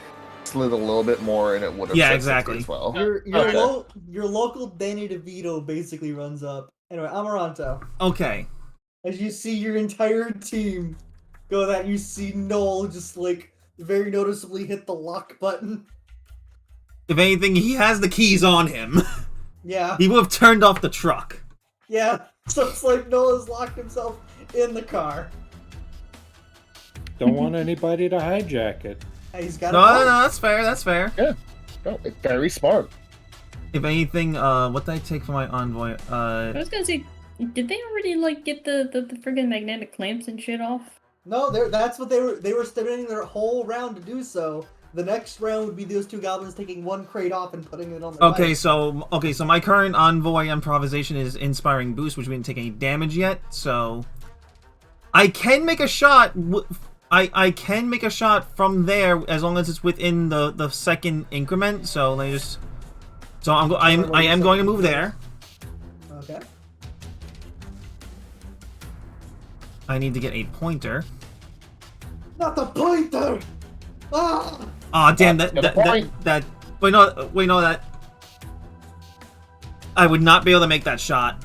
slid a little bit more and it would have Yeah, said 60 exactly. as well. Your local Danny DeVito basically runs up. Anyway, Amaranto. Okay. As you see your entire team go that, you see Noel just like very noticeably hit the lock button. If anything, he has the keys on him. Yeah, He would have turned off the truck. yeah. So it's like Noel has locked himself in the car. Don't want anybody to hijack it. Hey, he's got No, a no, point. no, that's fair. That's fair. No, it's very smart. If anything, what did I take for my envoy? I was gonna say, did they already like get the friggin' magnetic clamps and shit off? No, that's what they were spending their whole round to do so. The next round would be those two goblins taking one crate off and putting it on the Okay, bike. so my current envoy improvisation is inspiring boost, which we didn't take any damage yet. So I can make a shot. I can make a shot from there as long as it's within the second increment. So let me just. So I am going to move there. Okay. I need to get a pointer. Not the pointer! Ah! Aw, damn, Get a point. wait, no, that... I would not be able to make that shot,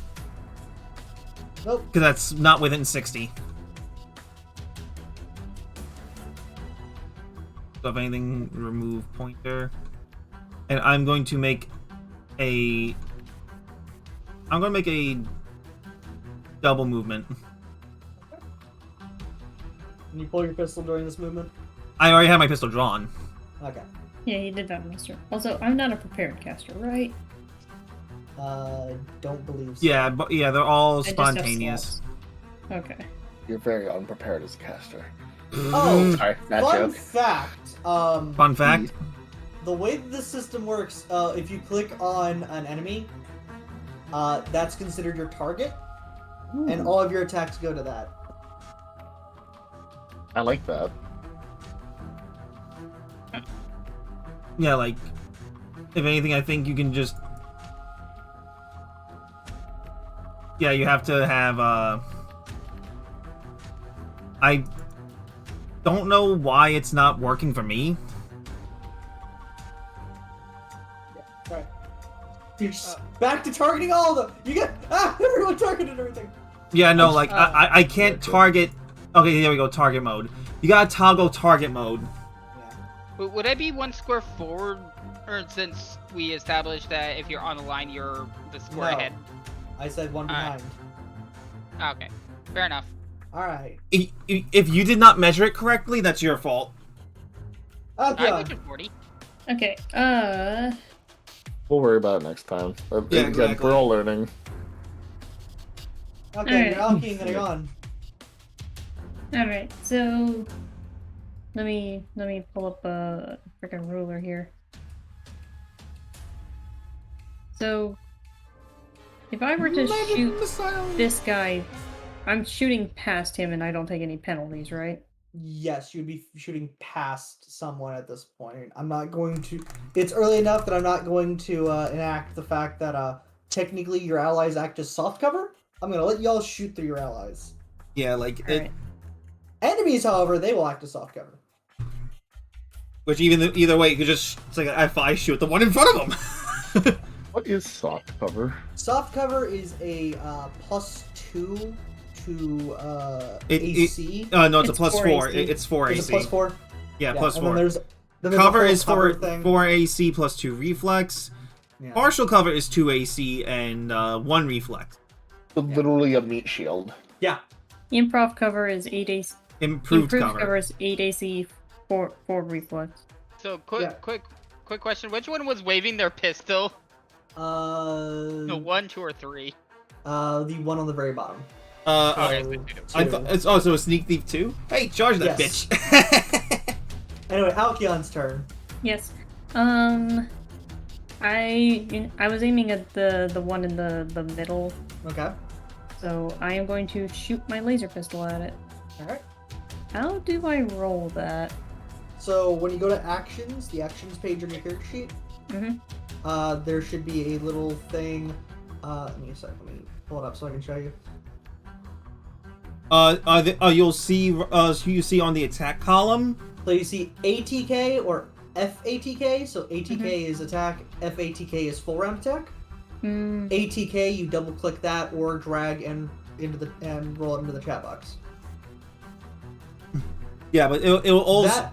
Nope. because that's not within 60. So if anything, remove pointer. And I'm going to make a... I'm going to make a double movement. Can you pull your pistol during this movement? I already have my pistol drawn. Okay. Yeah, you did that, Master. Also, I'm not a prepared caster, right? Don't believe so. Yeah, but yeah, they're all I just have spontaneous. slots. Okay. You're very unprepared as a caster. Oh, Sorry, that fun joke. fact. Fun fact. The way that this system works, if you click on an enemy, that's considered your target, and all of your attacks go to that. I like that. Yeah, like, if anything, I think you can just... Yeah, you have to have, I don't know why it's not working for me. Right. Back to targeting all of them. You get everyone targeted everything. Yeah, no, like, I can't target... Okay, there we go, target mode. You gotta toggle target mode. Yeah. Would I be one square forward, or since we established that if you're on the line, you're the square No. ahead? I said one Alright. behind. Okay, fair enough. All right. If you did not measure it correctly, that's your fault. Okay. I went 40. Okay, We'll worry about it next time. Yeah, Again, exactly. we're all learning. Okay, Alright. you're alkying and on. All right, so let me pull up a freaking ruler here. So if I were to shoot this guy, I'm shooting past him and I don't take any penalties, right? Yes, you'd be shooting past someone at this point. I'm not going to. It's early enough that I'm not going to enact the fact that technically your allies act as soft cover. I'm gonna let y'all shoot through your allies. Yeah, like All right. Enemies, however, they will act as soft cover. which either way, you could just it's like I shoot the one in front of him. What is soft cover? Soft cover is a +2 to AC. No, it's a It's plus 4 4. AC. It's 4 There's AC. a +4. Yeah, plus and 4. then there's Cover a whole is for thing. 4 AC plus 2 reflex. Yeah. Partial cover is 2 AC and 1 reflex. Literally a meat shield. Yeah. Improv cover is 8 AC. Improved cover cover. is 8 AC, 4 reflex. So Yeah. quick question. Which one was waving their pistol? The No, 1, 2, or 3. one on the very bottom. Okay, So, I two. thought it's also a sneak thief too. Hey, charge that Yes. bitch. Anyway, Alkion's turn. Yes. I was aiming at the one in the middle, Okay. so I am going to shoot my laser pistol at it. Alright. How do I roll that? So when you go to actions, the actions page on your character sheet, there should be a little thing. Let me pull it up so I can show you. You'll see who you see on the attack column. So you see ATK or FATK. So ATK is attack, FATK is full round attack. ATK, you double click that or drag and roll it into the chat box. Yeah, but it'll also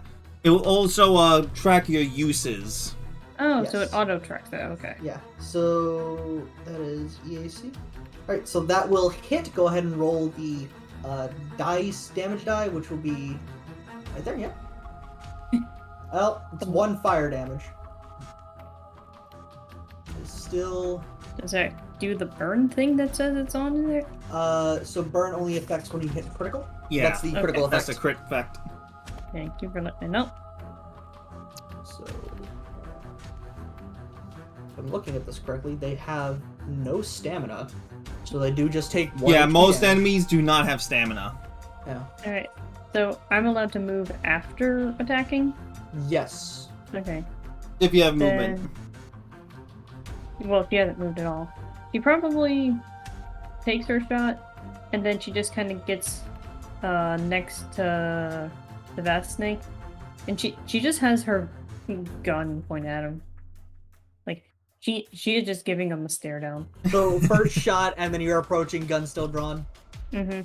track your uses. Oh, so Yes. it auto tracks that. Okay. Yeah. So that is EAC. All right. So that will hit. Go ahead and roll the damage die, which will be right there. Yeah. Well, it's 1 fire damage. It's still. Does that do the burn thing that says it's on there? So burn only affects when you hit critical. Yeah, That's the critical that's effect. the crit effect. Thank you for letting me know. So, if I'm looking at this correctly, they have no stamina, so they do just take 1 Yeah, HP most damage. enemies do not have stamina. Yeah. Alright. So I'm allowed to move after attacking? Yes. Okay. If you have movement. Well, if she hasn't moved at all. She probably takes her shot, and then she just kind of gets next to the Vast Snake, and she just has her gun pointed at him. Like, she is just giving him a stare down. So first shot, and then you're approaching, gun still drawn. Mm-hmm.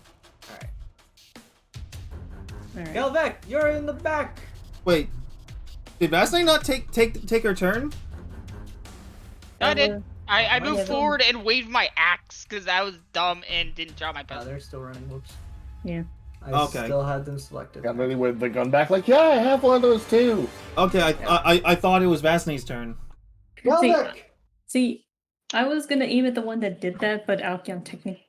Alright. Alright. Galvec, you're in the back. Wait, did Vasily not take her turn? No, I did. I Oh, moved yeah, forward and waved my axe because I was dumb and didn't draw my Oh, pistol. they're still running. Whoops. Yeah. I Okay. still had them selected. Got ready with the gun back, like, yeah, I have one of those too. Okay, I thought it was Vasily's turn. Galvec! See, I was gonna aim at the one that did that, but Alkion technically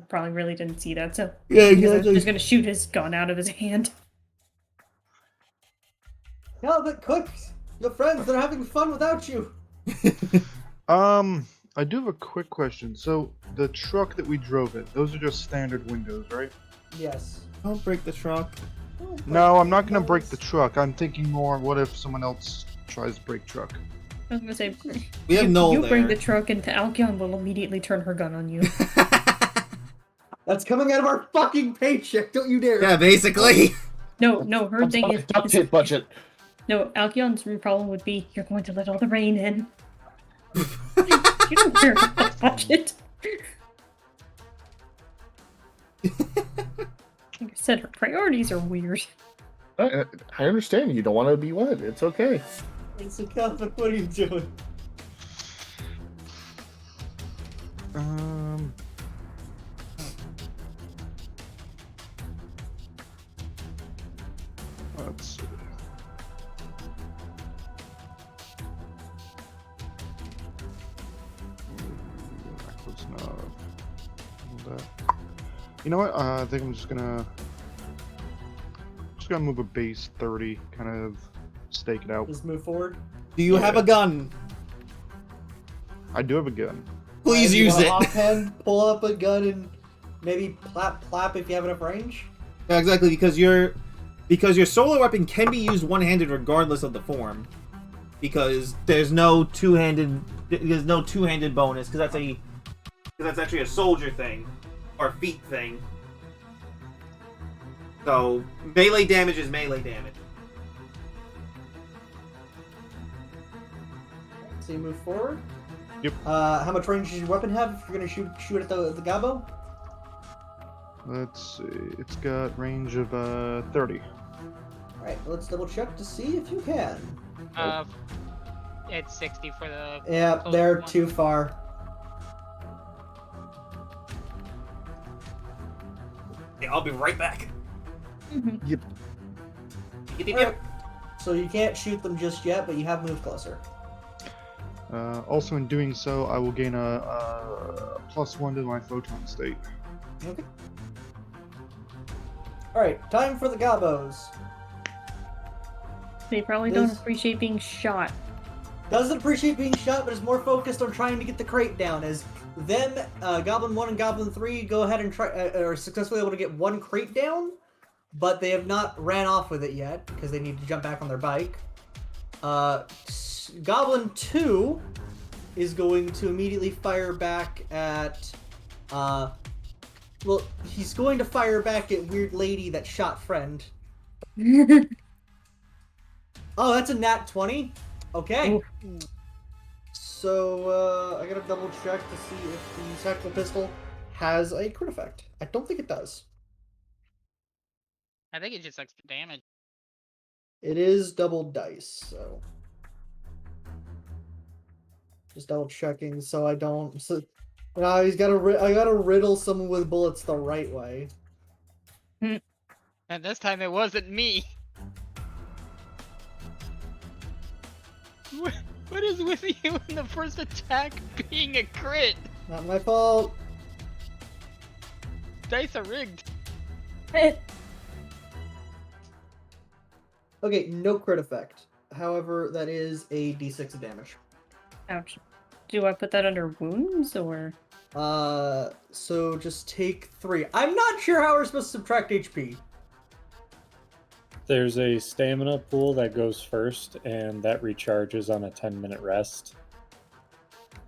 probably really didn't see that, so Yeah, I was just gonna shoot his gun out of his hand. Galvec, quick! Your friends, they're having fun without you. I do have a quick question. So the truck that we drove in, those are just standard windows, right? Yes. Don't break the truck. No, I'm not gonna break the truck. I'm thinking more, what if someone else tries to break truck? I was gonna say, We have Noel you bring there. the truck and Alkion will immediately turn her gun on you. That's coming out of our fucking paycheck, don't you dare. Yeah, basically. No, her That's thing my is duct tape budget. no, Alkion's problem would be you're going to let all the rain in. You don't care about the budget. Like I said, her priorities are weird. I understand. You don't want to be wet. It's okay. So Galvec, what are you doing? Let's see. That close enough. Hold that. You know what? I think I'm just gonna gonna move a base 30, kind of stake it out. Just move forward. Do you have a gun? I do have a gun. Please You use wanna it. offhand pull up a gun and maybe plap if you have enough range. Yeah, exactly, because your solar weapon can be used one-handed regardless of the form. Because there's no two-handed bonus, because that's actually a soldier thing or feat thing. So melee damage is melee damage. So you move forward. Yep. How much range does your weapon have if you're gonna shoot at the Gabo? Let's see. It's got range of 30. Alright, let's double check to see if you can. It's 60 for the. Yeah, closest they're one. too far. Yeah, I'll be right back. Yep. Alright. So you can't shoot them just yet, but you have moved closer. Also, in doing so, I will gain a +1 to my photon state. Okay. Alright, time for the Gabos. They probably don't This- appreciate being shot. Doesn't appreciate being shot, but is more focused on trying to get the crate down. As them, Goblin 1 and Goblin 3 go ahead and try, are successfully able to get one crate down, but they have not ran off with it yet, because they need to jump back on their bike. Goblin 2 is going to immediately fire back at, well, he's going to fire back at Weird Lady that shot Friend. Oh, that's a nat 20? Okay. Oof. So, I gotta double check to see if the tactical pistol has a crit effect. I don't think it does. I think it's just extra damage. It is double dice, so. Just double checking so I don't. So, I gotta riddle someone with bullets the right way. And this time it wasn't me. What is with you in the first attack being a crit? Not my fault. Dice are rigged. Okay, no crit effect. However, that is a d6 of damage. Ouch. Do I put that under wounds or? So just take 3. I'm not sure how we're supposed to subtract HP. There's a stamina pool that goes first, and that recharges on a 10-minute rest.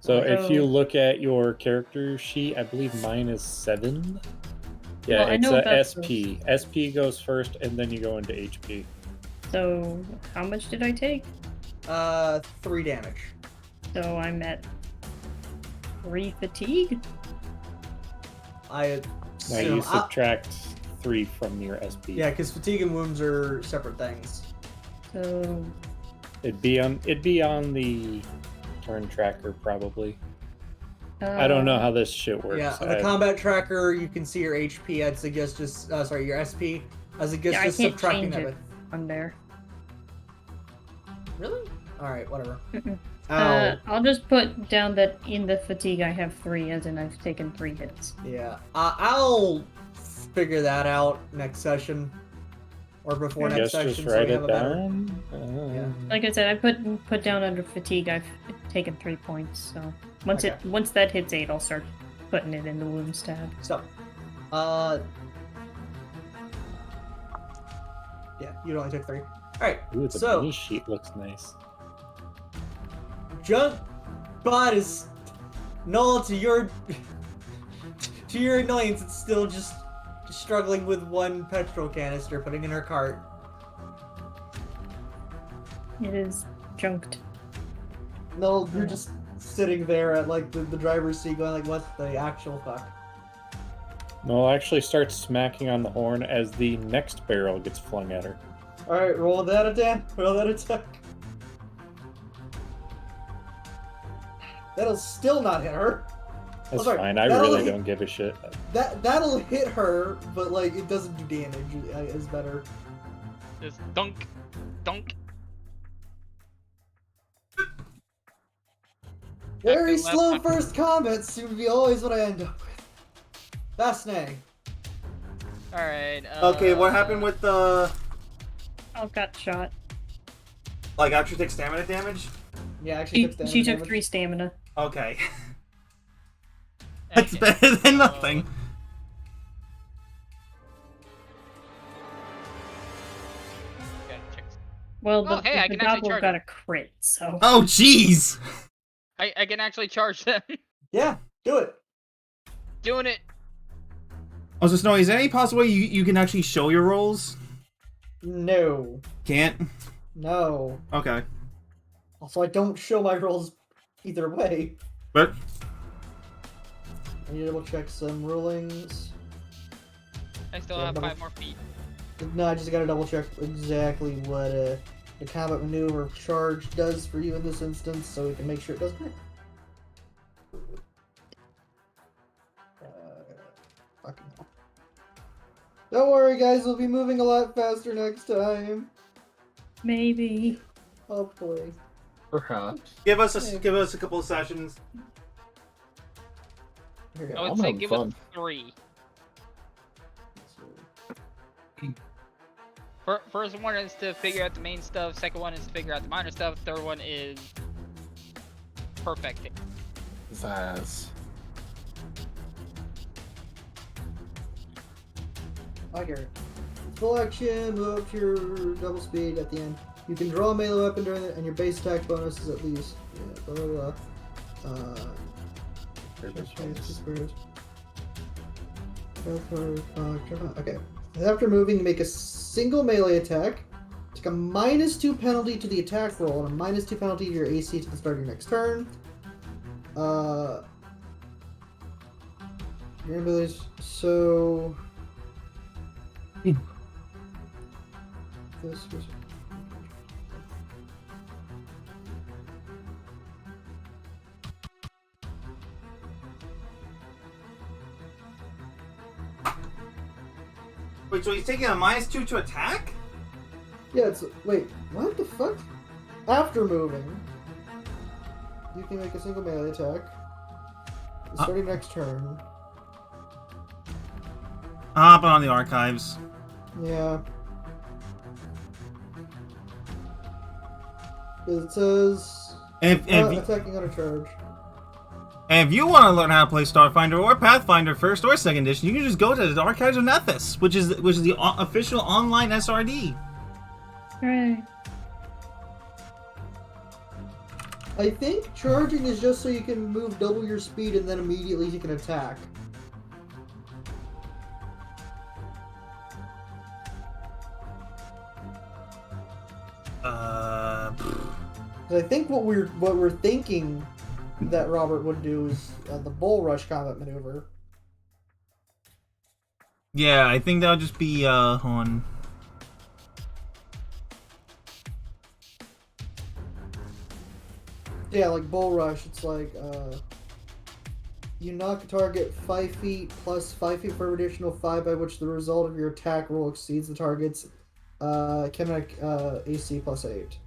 So if you Oh. look at your character sheet, I believe mine is 7. Yeah, Well, I it's know a that's SP. SP goes first, and then you go into HP. So how much did I take? 3 damage. So I'm at 3 fatigue. I Now assume. you subtract 3 from your SP. Yeah, because fatigue and wounds are separate things. So It'd be on the turn tracker probably. I don't know how this shit works. Yeah, on the combat tracker, you can see your HP. I'd suggest just, sorry, your SP. I suggest Yeah, I just can't subtracting change that it with. on there. Really? Alright, whatever. Mm-mm. Ow. I'll just put down that in the fatigue I have 3, as in I've taken 3 hits. Yeah. I'll figure that out next session. Or before I next guess session, just so write we have it a better. down. Yeah. Like I said, I put down under fatigue I've taken 3 points. So once Okay. once that hits 8, I'll start putting it in the wounds tab. So, yeah, you only took 3. Alright, Ooh, the so, mini sheet looks nice. Junk Bot is null to your annoyance. It's still just struggling with one petrol canister, putting in her cart. It is junked. No, you're just sitting there at like the driver's seat, going like, "What the actual fuck?" Noel actually starts smacking on the horn as the next barrel gets flung at her. All right, roll that attack. Roll that attack. That'll still not hit her. That's sorry, fine. I that'll really hit- don't give a shit. That'll hit her, but like it doesn't do damage. Is better. Just dunk, dunk. Very Second slow left. first combat seem to be always what I end up with. Fascinating. All right. Okay, what happened with the Oh, got shot. Like, actually take stamina damage? Yeah, actually took She took damage. 3 stamina. Okay. That's Okay. better than nothing. Okay, check. Well, Oh, the, hey, I the can actually goblin charge got it. a crit, so. Oh, jeez! I can actually charge them. Yeah, do it. Doing it. Oh, so Snowy, is there any possible way you can actually show your rolls? No. Can't? No. Okay. Also, I don't show my rolls either way. But I need to double check some rulings. I still Yeah, have double- 5 more feet. No, I just gotta double check exactly what the combat maneuver charge does for you in this instance, so we can make sure it does correct. Fucking hell. Don't worry, guys. We'll be moving a lot faster next time. Maybe. Hopefully. Perhaps. give us a couple of sessions. Here we I go. would I'm say having give fun. us 3. First one is to figure out the main stuff. Second one is to figure out the minor stuff. Third one is perfecting. Zaz. I hear it. Full action, move up to your double speed at the end. You can draw a melee weapon during it, and your base attack bonus is at least. Yeah, blah blah blah. Okay. After moving, you make a single melee attack. Take a -2 penalty to the attack roll and a -2 penalty to your AC to the start of your next turn. Your abilities. So. This was. Wait, so he's taking a -2 to attack? Yeah, it's. Wait, what the fuck? After moving, you can make a single melee attack. Starting next turn. But on the archives. Yeah. It says. If Attacking on a charge. And if you want to learn how to play Starfinder or Pathfinder first or second edition, you can just go to the Archives of Nethys, which is the official online SRD. Right. I think charging is just so you can move double your speed and then immediately you can attack. I think what we're thinking that Robert would do is the bull rush combat maneuver. Yeah, I think that'll just be on. Yeah, like bull rush. It's like you knock a target 5 feet plus 5 feet for an additional 5 by which the result of your attack roll exceeds the target's kinetic AC plus 8.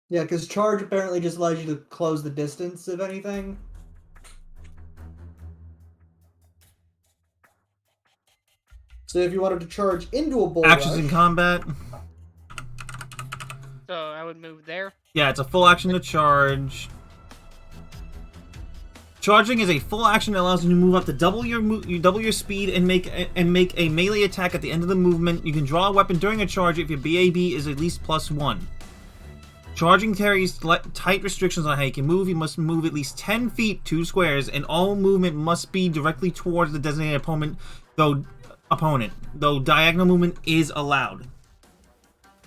Yeah, because charge apparently just allows you to close the distance, if anything. So if you wanted to charge into a bull Actions rush, in combat. So I would move there. Yeah, it's a full action to charge. Charging is a full action that allows you to move up to double your speed and make a melee attack at the end of the movement. You can draw a weapon during a charge if your BAB is at least +1. Charging carries tight restrictions on how you can move. You must move at least 10 feet, 2 squares, and all movement must be directly towards the designated opponent, though diagonal movement is allowed.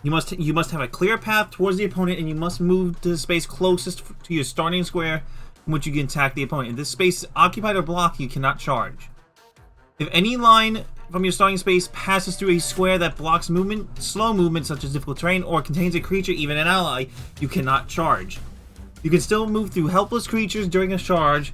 You must have a clear path towards the opponent, and you must move to the space closest to your starting square from which you can attack the opponent. If this space is occupied or blocked, you cannot charge. If any line from your starting space passes through a square that blocks movement, slow movement such as difficult terrain, or contains a creature, even an ally, you cannot charge. You can still move through helpless creatures during a charge.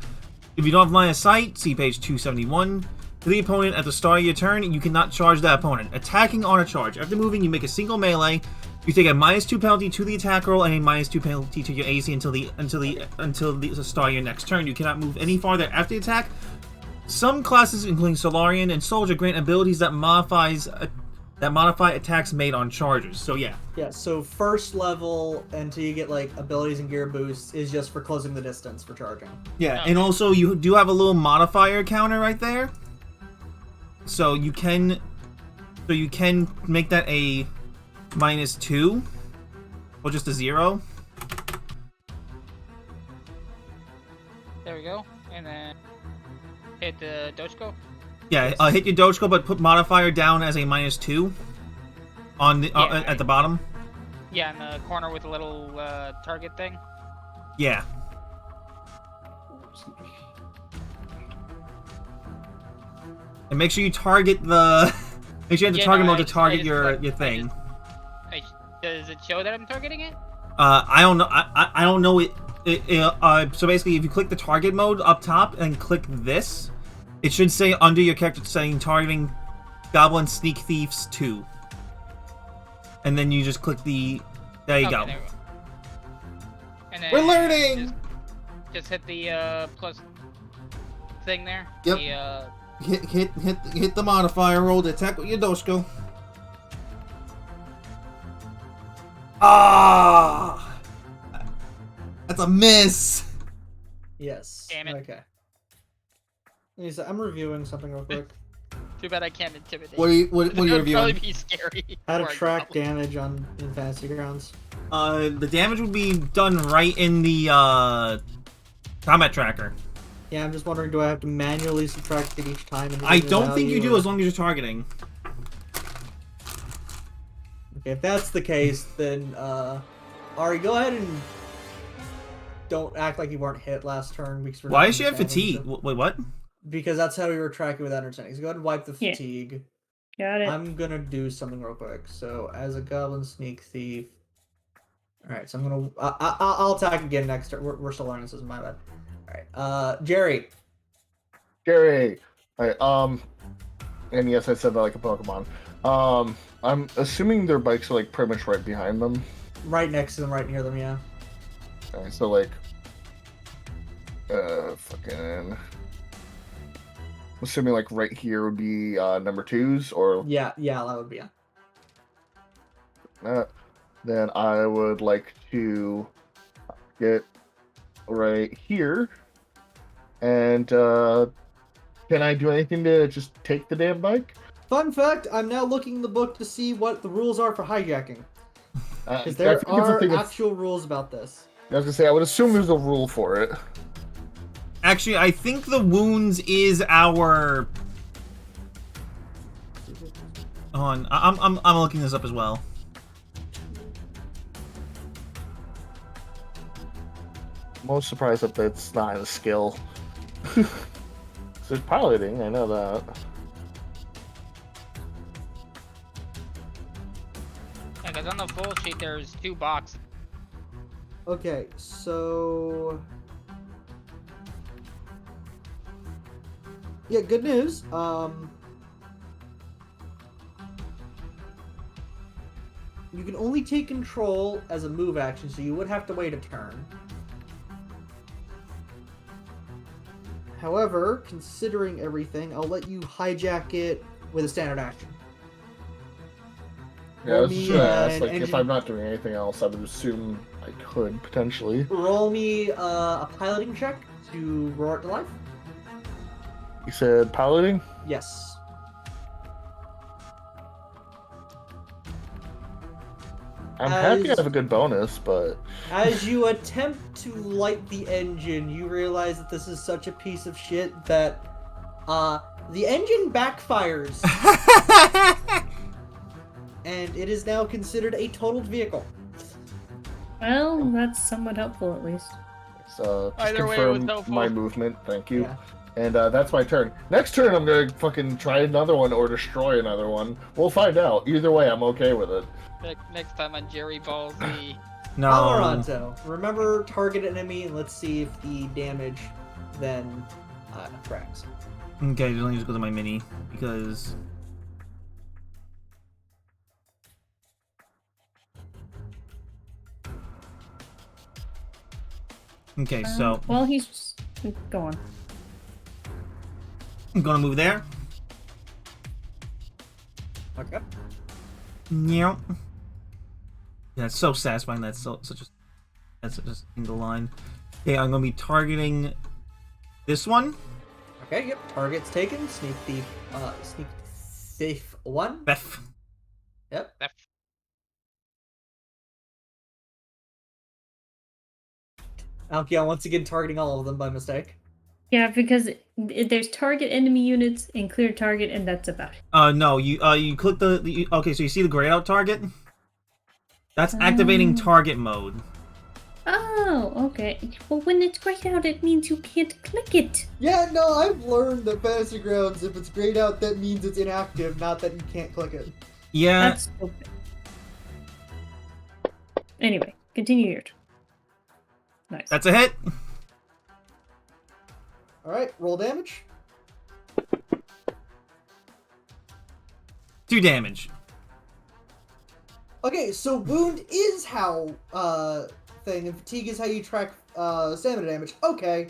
If you don't have line of sight, see page 271. To the opponent at the start of your turn, you cannot charge that opponent. Attacking on a charge. After moving, you make a single melee You take a -2 penalty to the attack roll and a -2 penalty to your AC until the start of your next turn. You cannot move any farther after the attack. Some classes, including Solarian and Soldier, grant abilities that modify attacks made on charges. So yeah. Yeah, so first level until you get like abilities and gear boosts is just for closing the distance for charging. Yeah, Okay. and also you do have a little modifier counter right there. So you can make that a -2 or just a 0. There we go. And then hit the Dochko. Yeah, hit your Dochko, but put modifier down as a -2 on the at the bottom. Yeah, in the corner with a little target thing. Yeah. And make sure you target the. Make sure you have the Yeah, target no, mode to target your I thing. Does it show that I'm targeting it? I don't know. I don't know it. So basically, if you click the target mode up top and click this, it should say under your character saying targeting Goblin Sneak Thieves 2. And then you just click the. There you go. There we go. And then We're learning. Just hit the plus thing there. Yep. The, Hit the modifier roll to attack with your Doshko. Ah! That's a miss. Yes. Damn it. Okay. Lisa, I'm reviewing something real quick. Too bad I can't intimidate. What are you That would reviewing? probably be scary. How to for a track goblin. damage in Fantasy Grounds. The damage would be done right in the combat tracker. Yeah, I'm just wondering, do I have to manually subtract it each time? I don't think you do as long as you're targeting. Okay, if that's the case, then Ari, go ahead and don't act like you weren't hit last turn. Because we're Why not is she have understanding fatigue? stuff. Wait, what? Because that's how we were tracking with understanding. So go ahead and wipe the Yeah. fatigue. Got it. I'm gonna do something real quick. So as a goblin sneak thief. All right, so I'm gonna I'll attack again next turn. We're still learning this. Is my bad. All right, Jerry. Gary. Alright, and yes, I said that like a Pokemon. I'm assuming their bikes are like pretty much right behind them. Right next to them, right near them. Yeah. Okay, so like, fucking. Assuming like right here would be number 2s, or Yeah, that would be it. then I would like to get right here. And can I do anything to just take the damn bike? Fun fact: I'm now looking in the book to see what the rules are for hijacking, because I there think it's a are thing that's- actual rules about this. I was gonna say I would assume there's a rule for it. Actually, I think the wounds is our. Hold on, I'm looking this up as well. Most surprised that that's not a skill. There's piloting, I know that. Yeah, because on the full sheet there's 2 boxes. Okay, so yeah, good news. You can only take control as a move action, so you would have to wait a turn. However, considering everything, I'll let you hijack it with a standard action. Yeah, I was just gonna ask, an like, if engine- I'm not doing anything else, I would assume I could, potentially. Roll me a piloting check to roar it to life. You said piloting? Yes. I'm happy I As- have a good bonus, but... As you attempt to light the engine, you realize that this is such a piece of shit that the engine backfires and it is now considered a totaled vehicle. Well, that's somewhat helpful at least. So, just Either way, it was confirm helpful. my movement, thank you. Yeah. And that's my turn. Next turn, I'm gonna fucking try another one or destroy another one. We'll find out. Either way, I'm okay with it. Next time on Jerry Ball Z. No. Amaranto, remember target enemy and let's see if the damage then tracks. Okay, let me just go to my mini because. Okay, so Well, he's just... Go on. I'm gonna move there. Okay. Yeah. Yeah, it's so satisfying. That's such a single line. Okay, I'm gonna be targeting this one. Okay, yep. Target's taken. Sneak thief 1. Beth. Yep. Alkion once again targeting all of them by mistake. Yeah, because there's target enemy units and clear target, and that's about it. No, you click okay, so you see the grayed out target? That's activating target mode. Oh, okay. Well, when it's grayed out, it means you can't click it. Yeah, no, I've learned that Fantasy Grounds, if it's grayed out, that means it's inactive, not that you can't click it. Yeah. That's stupid. Anyway, continue your turn. Nice. That's a hit. Alright, roll damage. 2 damage. Okay, so wound is how, thing, and fatigue is how you track, stamina damage. Okay.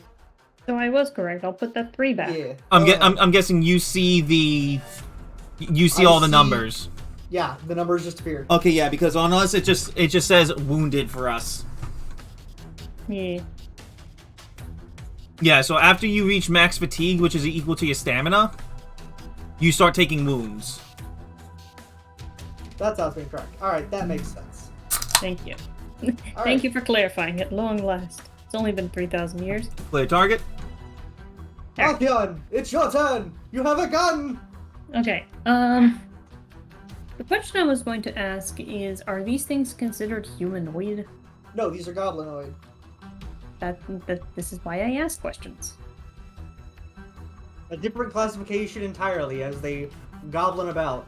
So I was correct. I'll put that 3 back. Yeah. I'm guessing you see all the numbers. Yeah, the numbers just appeared. Okay, yeah, because on us it just says wounded for us. Yeah. Yeah, so after you reach max fatigue, which is equal to your stamina, you start taking wounds. That's how it's being tracked. Alright, that makes sense. Thank you. All Thank you for clarifying. At long last. It's only been 3,000 years. Clear target. Alkion, it's your turn! You have a gun! Okay. The question I was going to ask is, are these things considered humanoid? No, these are goblinoid. This is why I ask questions. A different classification entirely as they goblin about.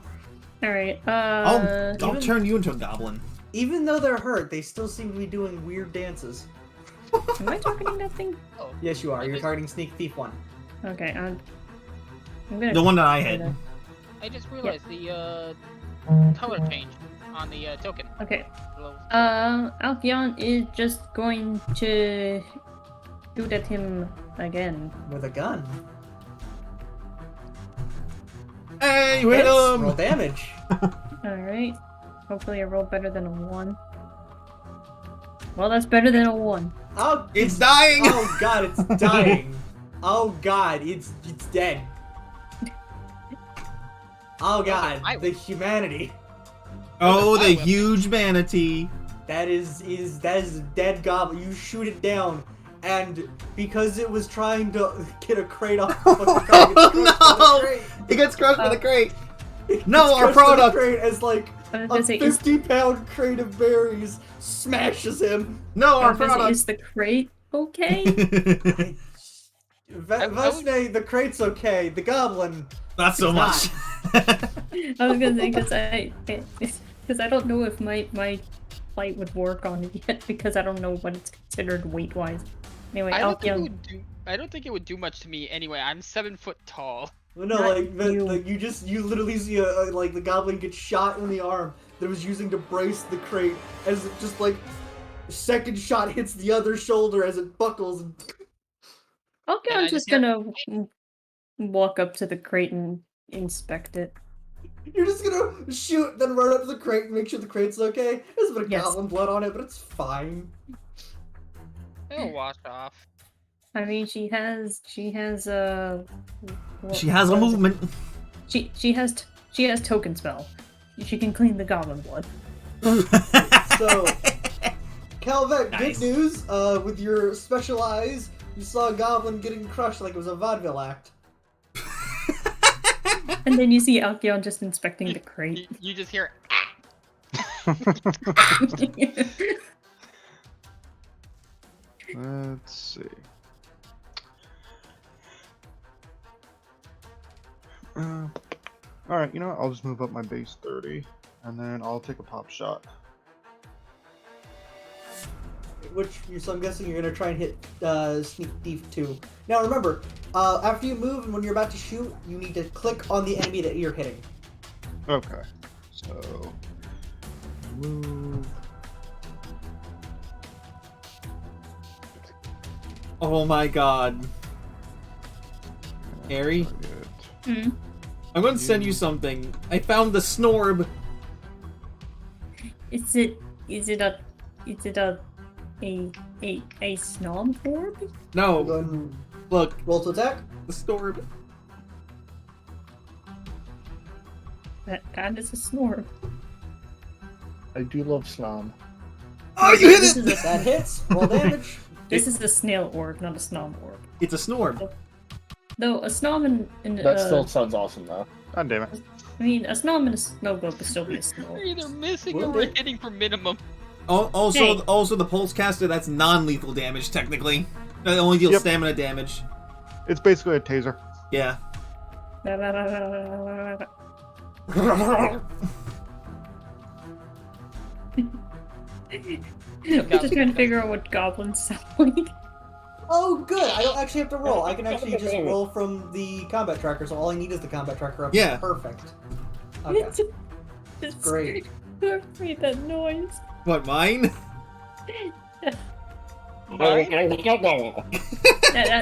Alright, I'll turn you into a goblin. Even though they're hurt, they still seem to be doing weird dances. am I targeting that thing? Oh, Yes, you are. You're targeting Sneak Thief 1. Okay, I'm gonna... The one that I hit. I just realized the color change on the token. Okay. Alkion is just going to shoot at him again. With a gun. Hey, you hit Hits, him! roll damage. Alright. Hopefully I roll better than a 1. Well, that's better than a 1. Oh, It's dying! Oh god, it's dying. Oh god, it's dead. Oh god, the humanity. Oh, the huge manatee. That is a dead goblin. You shoot it down, and because it was trying to get a crate off the fucking car, It gets crushed by the crate. it No, gets our crushed by the product. crate as like I was a gonna say, is 50-pound crate of berries smashes him. No, our I was gonna say, product. is the crate okay? Vesne, the crate's okay. The goblin. Not so It's much. I was gonna say, because I don't know if my fight would work on it yet, because I don't know what it's considered weight-wise. Anyway, I don't think it Alkion... would do. I don't think it would do much to me anyway. I'm 7 foot tall. Well, no, Not like you literally see like the goblin get shot in the arm that was using to brace the crate as it just like second shot hits the other shoulder as it buckles. And Alkion's just gonna walk up to the crate and inspect it. you're just gonna shoot, then run up to the crate and make sure the crate's okay. There's a bit of Yes. goblin blood on it, but it's fine. It'll wash off. I mean, she has She has a movement. She has token spell. She can clean the goblin blood. So, Calvet, Nice. good news. With your special eyes, you saw a goblin getting crushed like it was a vaudeville act. And then you see Alkion just inspecting the crate. You just hear. Let's see. Alright, you know what? I'll just move up my base 30, and then I'll take a pop shot. So I'm guessing you're gonna try and hit Sneak Thief 2. Now remember, after you move and when you're about to shoot, you need to click on the enemy that you're hitting. Okay. So, move. Oh my god. Harry, Hmm? I'm going to send you something. I found the Snorb. Is it a snob orb? Go No, ahead and look, roll to attack. the Snorb. That is a snore. I do love Snom. Oh, you hit This it! is a That hits. Roll damage. This is the snail orb, not a snob orb. It's a Snorb. Though a snob and That still sounds awesome, though. God damn it. I mean, a snob and a snow globe is still be a snow. We're either missing or Well, we're it- hitting for minimum. Also, Hey. also the Pulse Caster, that's non-lethal damage, technically. It only deals Yep. stamina damage. It's basically a taser. Yeah. I'm just trying to figure out what goblins sound like. Oh, good. I don't actually have to roll. I can actually just roll from the combat tracker, so all I need is the combat tracker up. Yeah. Perfect. Okay. It's Great. Whoever made that noise. What, mine?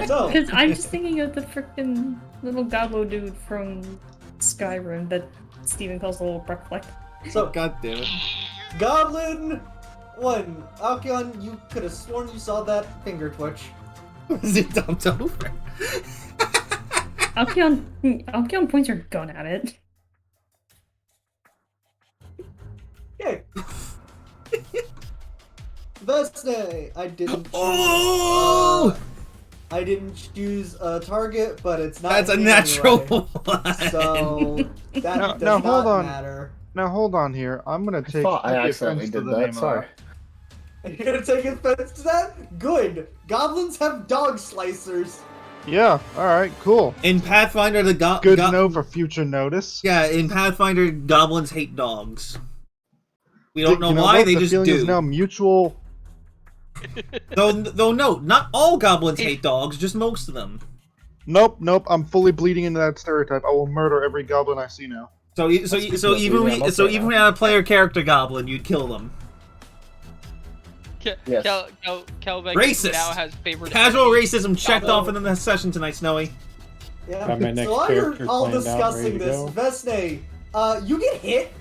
So- Because I'm just thinking of the freaking little gobbo dude from Skyrim that Steven calls the little Breckfleck. So, God damn it. Goblin 1. Alkion, you could have sworn you saw that finger twitch. Is it dumped over? Alkion points her gun at it. Okay. Vesne, I didn't choose, Oh! I didn't choose a target, but it's not That's a me natural anyway. one. So that Now- does now not hold on. matter. Now hold on here. I'm gonna I take thought I the accidentally offense to did the name that. of Sorry. You're gonna take offense to that? Good. Goblins have dog slicers. Yeah. All right. Cool. In Pathfinder, the Good to know for future notice. Yeah, in Pathfinder, goblins hate dogs. We don't know You why, what? they The just feeling do. is now mutual. Though no, not all goblins hate dogs, just most of them. Nope. I'm fully bleeding into that stereotype. I will murder every goblin I see now. So even when we had a player character goblin, you'd kill them. Yes. Kelbeck Racist. now has favorite Casual enemies. racism checked Goblin. off in the session tonight, Snowy. Yeah. Got my next so while you're character all planned out, ready discussing to this, go. Vesne, you get hit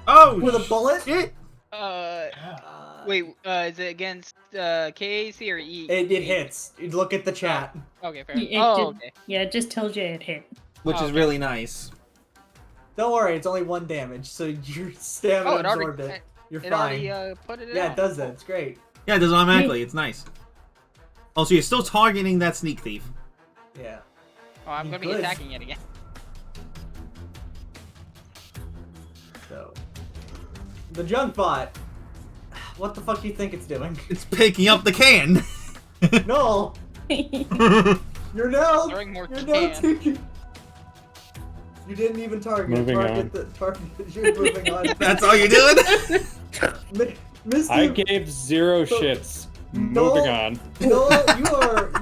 Oh, with a bullet. shit! Wait, is it against KAC or E? It hits. You look at the chat. Okay, fair. It Oh, did- okay. Yeah, it just tells you it hit. Which is Okay. really nice. Don't worry, it's only 1 damage, so your stamina Oh, it absorbed already, it. You're it fine. already put it Yeah, out. it does that. It's great. Yeah, it does automatically. It's nice. Also, you're still targeting that sneak thief. Yeah. Oh, I'm gonna be Good. attacking it again. So, the junk bot. What the fuck do you think it's doing? It's picking up the can. No, you're now. Throwing more You're now can. taking. You didn't even target. Moving target on. the target. You're moving on. That's all you're doing? Misty, I gave 0 So- shits. No. Moving on. No,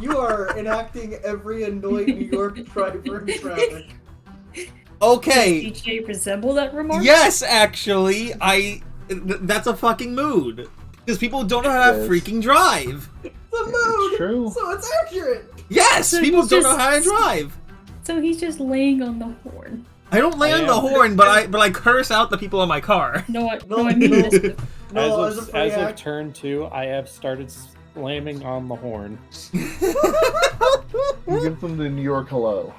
you are enacting every annoyed New York driver in traffic. Okay. Does DJ resemble that remark? Yes, actually, that's a fucking mood. Because people don't know how to Yes. freaking drive. The mood. true. So it's accurate. Yes, So people you don't know just- how to drive. So he's just laying on the horn. I don't lay I on the am. horn, but I curse out the people in my car. No, No, I mean no. this. No, as as a of, free as of act. turn 2, I have started slamming on the horn. You give them the New York hello.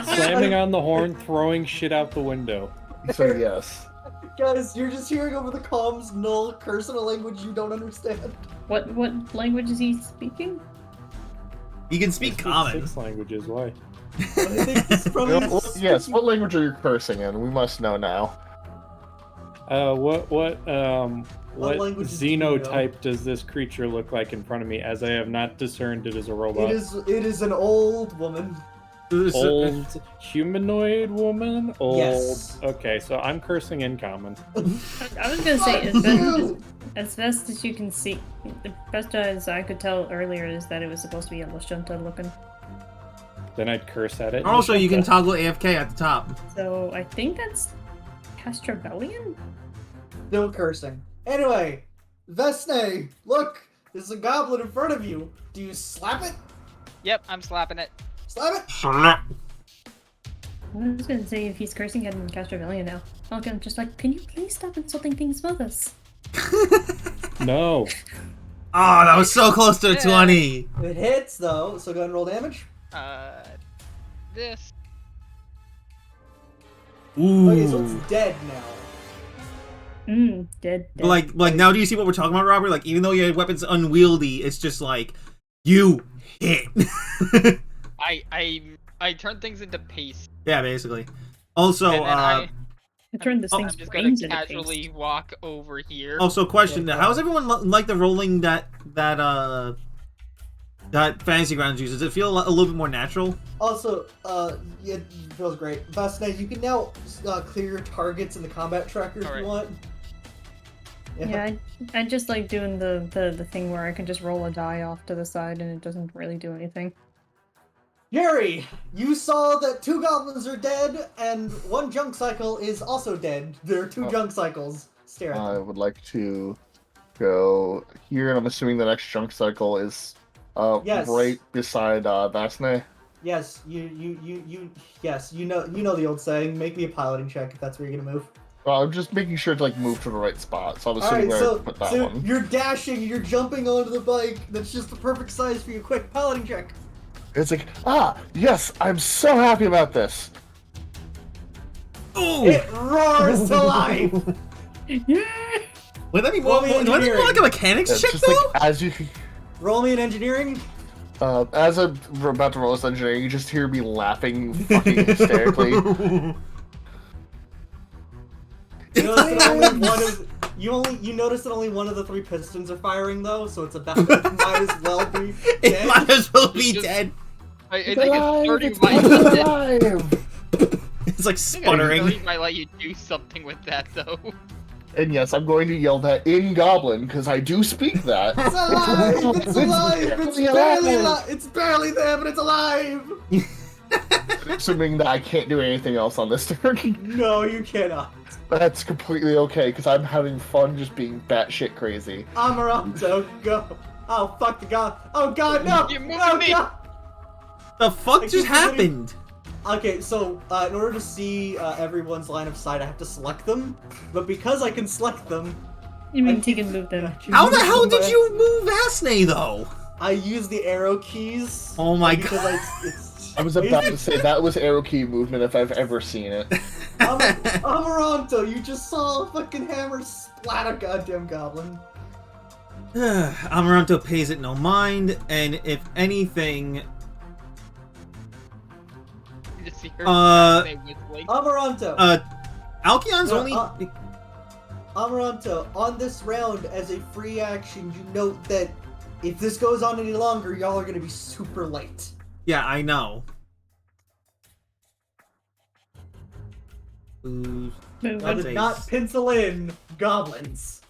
Slamming on the horn, throwing shit out the window. So yes. Guys, you're just hearing over the comms null curse in a language you don't understand. What language is he speaking? You can I speak speak common. 6 languages, why? I think he's probably Yes. What language are you cursing in? We must know now. What language do you know? xenotype does this creature look like in front of me, as I have not discerned it as a robot? It is an old woman. Old humanoid woman? Old. Yes. Okay, so I'm cursing in common. I was gonna say, Fuck you! as best as you can see, the best as I could tell earlier is that it was supposed to be a Lashunta looking. Then I'd curse at it. in Also, you can Lashunta. toggle AFK at the top. So I think that's Castrobellian? No cursing. Anyway, Vesne, look, There's a goblin in front of you. Do you slap it? Yep, I'm slapping it. Slap it? I was gonna say if he's cursing at him in Cast Rebellion now. Falcon just like, can you please stop insulting things above us? No. Oh, that was so close to a 20. It hits though, so go ahead and roll damage. This. Ooh. Okay, so it's dead now. Dead. But like now do you see what we're talking about, Robert? Like, even though your weapon's unwieldy, it's just like, you hit. I turn things into paste. Yeah, basically. Also, And then I turned this I'm thing's just gonna brains into casually paste. walk over here. also question, Yeah, how's everyone like the rolling that Fantasy Grounds uses? Does it feel a little bit more natural? Also, yeah, it feels great. Vasna, you can now clear your targets in the combat tracker if you want. Yeah, I just like doing the thing where I can just roll a die off to the side and it doesn't really do anything. Jerry, you saw that 2 goblins are dead and 1 junk cycle is also dead. There are 2 junk cycles. Stare at I them. would like to go here, and I'm assuming the next junk cycle is Yes. right beside Vasne. Yes, yes, you know the old saying. Make me a piloting check if that's where you're gonna move. Well, I'm just making sure to like move to the right spot, so I'm assuming Alright, where so, I put that so one. you're dashing, you're jumping onto the bike. That's just the perfect size for you. Quick piloting check. It's like, yes, I'm so happy about this. Ooh! It roars to life. Yeah! Would that be Roll more, me would that be more like a mechanics It's check just though? like as you Roll me an engineering. as I'm about to roll this engineering, you just hear me laughing fucking hysterically. You notice that only one of you notice that only one of the 3 pistons are firing though, so it's about it might as well be It dead. might as well be Just- dead. I think Alive, it's 30 it's might alive! It's like I think sputtering. 30 might let you do something with that though. And yes, I'm going to yell that in Goblin, because I do speak that. It's alive! It's alive! It's barely barely alive. alive! It's barely there, but it's alive! Assuming that I can't do anything else on this turn. No, you cannot. That's completely okay, because I'm having fun just being batshit crazy. Amaranto, go. Oh, fuck the god. Oh god, no! You're moving Oh me. god! The fuck I just keep moving. happened? Okay, so in order to see everyone's line of sight, I have to select them. But because I can select them, You mean I he keep- can move them? I keep How the moving hell them did by- you move Asne though? I use the arrow keys. Oh my because god. I was about to say that was arrow key movement if I've ever seen it. Amaranto, you just saw a fucking hammer splat a goddamn goblin. Amaranto pays it no mind, and if anything, You just see her say whistling. Amaranto, Alkion's No, only. Amaranto, on this round, as a free action, you note that if this goes on any longer, y'all are gonna be super late. Yeah, I know. Ooh. Move I That's did a- not pencil in goblins.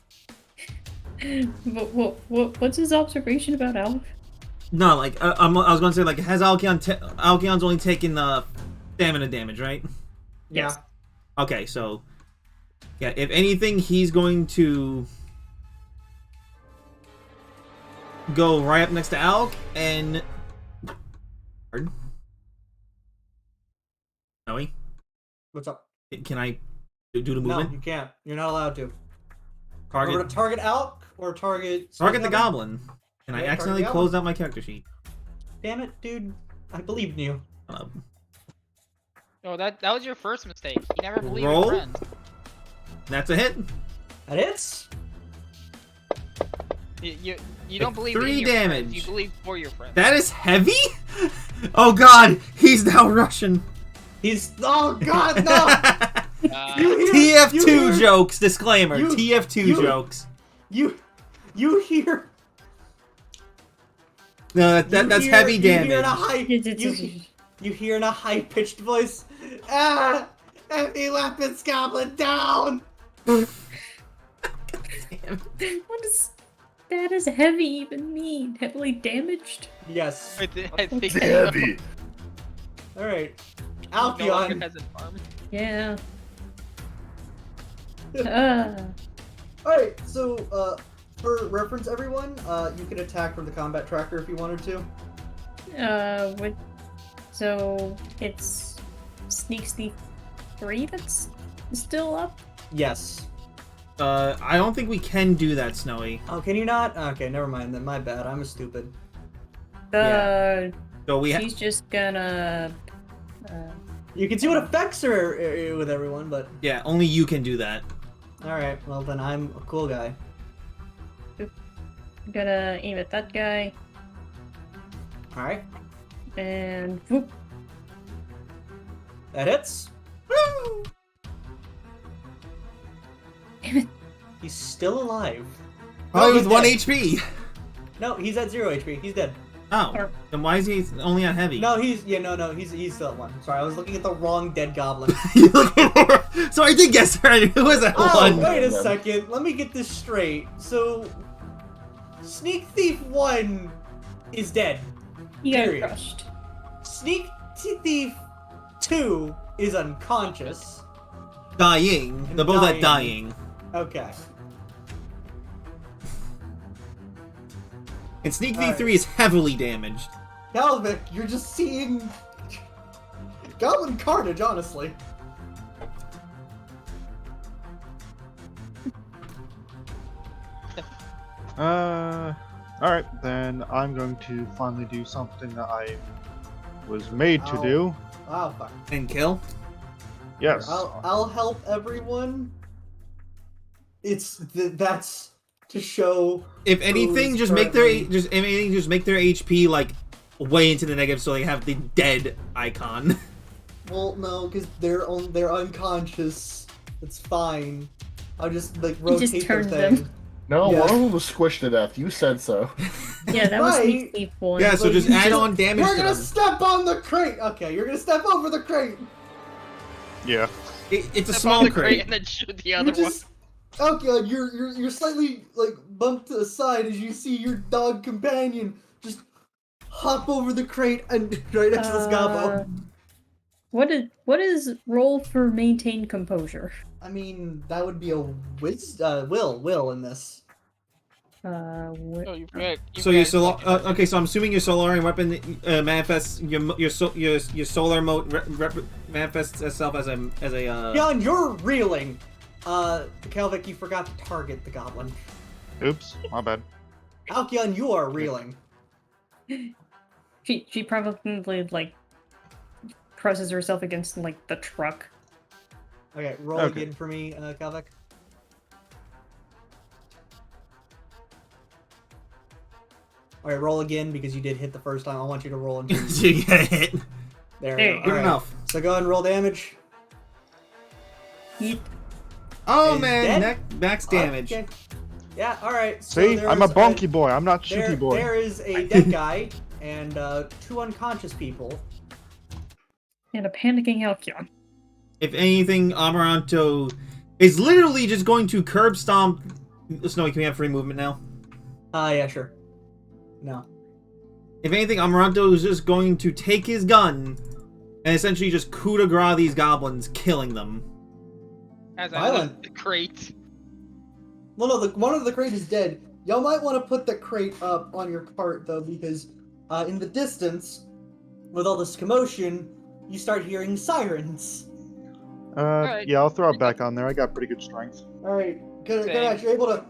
What's his observation about Alf? No, like I was gonna say, like, has Alkion's only taken stamina damage, right? Yes. Okay, so yeah, if anything, he's going to go right up next to Alk and. Pardon? Noe, What's up? can I do the No, movement? you can't. You're not allowed to. Target. Or to target Alk or target. Target the goblin. And I Yeah, target accidentally the goblin. closed out my character sheet. Damn it, dude! I believed in you. Oh, that was your first mistake. You never believe Roll. in friends. That's a hit. That hits. You don't believe 3 in your damage. friends. You believe for your friends. That is heavy? Oh god, he's now Russian. He's. Oh god, no! You TF2 hear- jokes, disclaimer. you- TF2 you- jokes. You hear. No, that's heavy You hear in a damage. high. You hear in a high pitched voice. Heavy weapons, goblin down. What does that as heavy even mean? Heavily damaged? Yes. I think Heavy. All right. no longer Alkion. has an arm. Yeah. All right. So for reference, everyone, you can attack from the combat tracker if you wanted to. So it's Sneak Thief 3 that's still up? Yes. I don't think we can do that, Snowy. Oh, can you not? Okay, never mind then. My bad. I'm a stupid. So She's just gonna. You can see what effects are with everyone, but yeah, only you can do that. all right. Well, then I'm a cool guy. Gonna aim at that guy, All right, and whoop. that hits. Woo! Damn it. He's still alive. Oh, he was he's 1 dead. HP. No, he's at 0 HP. He's dead. Oh, then why is he only on heavy? No, he's still at 1. Sorry, I was looking at the wrong dead goblin. So I did guess right. Who was at Oh, 1? wait a second. Let me get this straight. So, Sneak Thief 1 is dead. He got Period. crushed. Sneak Thief 2 is unconscious. Dying. They're both at dying. Okay. And Sneak Thief Alright. 3 is heavily damaged. Galvic, you're just seeing goblin carnage, honestly. Alright, then I'm going to finally do something that I was made to Ow. do. Wow, fuck. And kill? Yes. I'll help everyone. That's to show. If anything, who's just make currently- their HP like way into the negative, so they have the dead icon. Well, no, because they're unconscious. It's fine. I'll just like He rotate just their turned thing. them. No, Yeah. one of them was squished to death. You said so. Yeah, that was Right. Sneak Thief 1. Yeah, so Like, just you add on damage We're to gonna them. step on the crate. Okay, you're gonna step over the crate. Yeah. It's a Step small on the crate crate. and then shoot the You other just okay. Like, you're slightly like bumped to the side as you see your dog companion just hop over the crate and right next to this gobbo. What is roll for maintain composure? I mean, that would be a will in this. What? Oh, you forgot. So your solar, okay. So I'm assuming your Solarian weapon manifests your solar mode manifests itself as a Jan, you're reeling. Kalvik, you forgot to target the goblin. Oops, my bad. Alkion, you are reeling. She probably like presses herself against like the truck. Okay, roll Okay. again for me, Kalvik. Alright, roll again because you did hit the first time. I want you to roll until so you get hit. there. There We you go. Good Alright, enough. so go ahead and roll damage. Yeet. Oh Is man, dead? max damage. Okay. Yeah, alright. So See, there I'm a is bonky boy. I'm not There, shitty boy. there is a dead guy and 2 unconscious people. And a panicking Alkion. If anything, Amaranto is literally just going to curb stomp. Snowy, can we have free movement now? Yeah, sure. No. If anything, Amaranto is just going to take his gun and essentially just coup de grace these goblins, killing them. As I Violent. lift the crate. Well, no, one of the crate is dead. Y'all might want to put the crate up on your cart, though, because in the distance, with all this commotion, you start hearing sirens. Alright. Yeah, I'll throw it back on there. I got pretty good strength. Alright, Dang. Karnash, you're able to...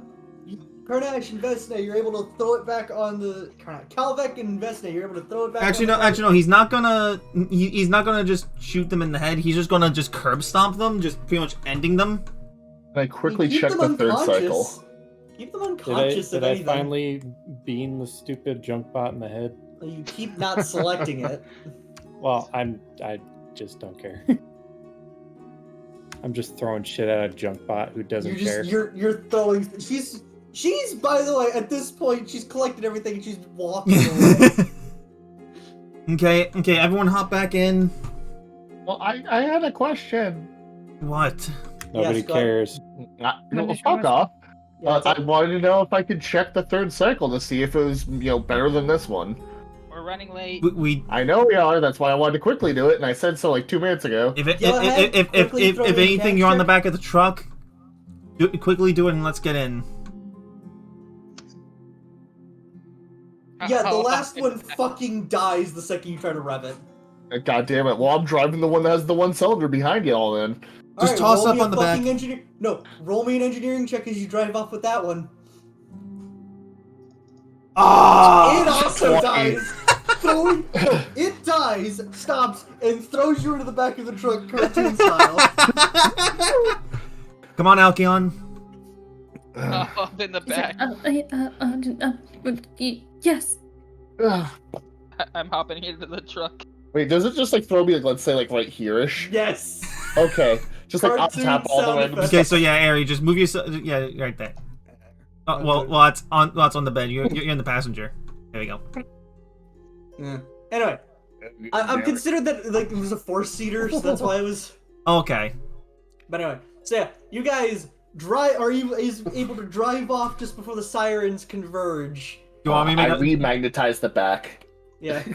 Karnash and Vesna, you're able to throw it back on the... Kalvek and Vesna, you're able to throw it back Actually, on no. He's not gonna. He's not gonna just shoot them in the head. He's just gonna just curb stomp them, just pretty much ending them. And I quickly Keep check them the third cycle. unconscious. Keep them unconscious Did if I anything. finally bean the stupid junk bot in the head? You keep not selecting it. Well, I just don't care. I'm just throwing shit at a junk bot who doesn't care. You're throwing... She's, by the way, at this point, she's collected everything and she's walking away. Okay, everyone hop back in. Well, I had a question. What? Nobody Yes, go ahead. cares. No, fuck off. Yeah, it's I wanted to know if I could check the third cycle to see if it was, better than this one. We're running late. We I know we are. That's why I wanted to quickly do it, and I said so like 2 minutes ago. if Go ahead, quickly throw if in anything, you're on the capture. back of the truck. Quickly do it and let's get in. Yeah, the I'll last hop in one the back. fucking dies the second you try to rev it. God damn it. Well, I'm driving the one that has the one cylinder behind y'all then. Just Alright, toss roll up me a on the back. fucking roll me an engineering check as you drive off with that one. It Ah! also 20. dies. It dies, stops, and throws you into the back of the truck, cartoon style. Come on, Alkion. I'll hop in the back. Yes. I'm hopping into the truck. Wait, does it just like throw me like, let's say like right here-ish? Yes. Okay. Just like up Cartoon tap all the sound way. effects. Okay, so yeah, Ari, just move yourself. Yeah, right there. Well, it's on the bed. You're in the passenger. There we go. Yeah. Anyway, I'm considered that like it was a 4-seater, so that's why it was. Okay. But anyway, so yeah, you guys are you able to drive off just before the sirens converge? Do you want me to I make remagnetized the back. Yeah. do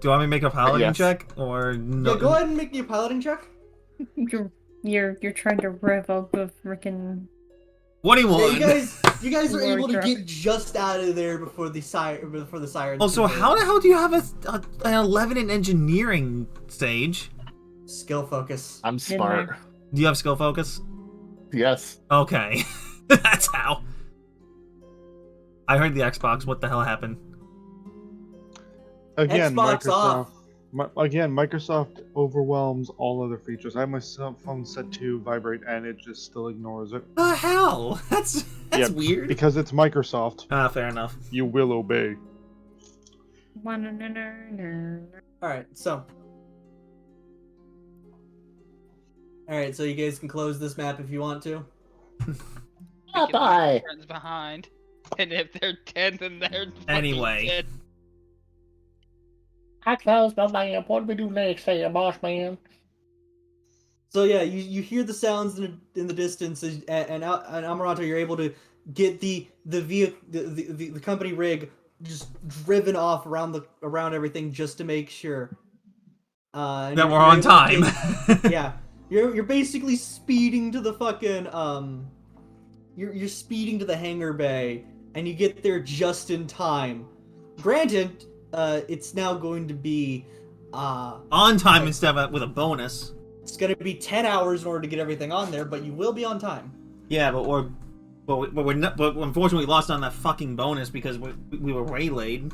you want me to make a piloting Yes. check or no? Yeah, go ahead and make me a piloting check. You're trying to rev up a freaking. 21. Yeah, you guys are Lord able to truck. get just out of there before the sirens. Oh, so how the hell do you have an 11 in engineering, Sage? Skill focus. I'm smart. Do you have skill focus? Yes. Okay. That's how. I heard the Xbox. What the hell happened? Again, Xbox off. Microsoft overwhelms all other features. I have my cell phone set to vibrate, and it just still ignores it. The hell? That's Yeah, weird. Because it's Microsoft. Ah, fair enough. You will obey. Alright, so. Alright, so you guys can close this map if you want to. Bye. Friends behind. And if they're dead, then they're fucking Anyway. dead. I closed my lamp. What do we do next here, boss man? So yeah, you hear the sounds in the distance, and Amaranto, you're able to get the company rig just driven off around everything just to make sure That you're we're on able to time. yeah, you're basically speeding to the fucking you're speeding to the hangar bay, and you get there just in time. Granted, it's now going to be On time instead of with a bonus. it's going to be 10 hours in order to get everything on there, but you will be on time. Yeah, but we're not. But unfortunately, we lost on that fucking bonus because we were waylaid.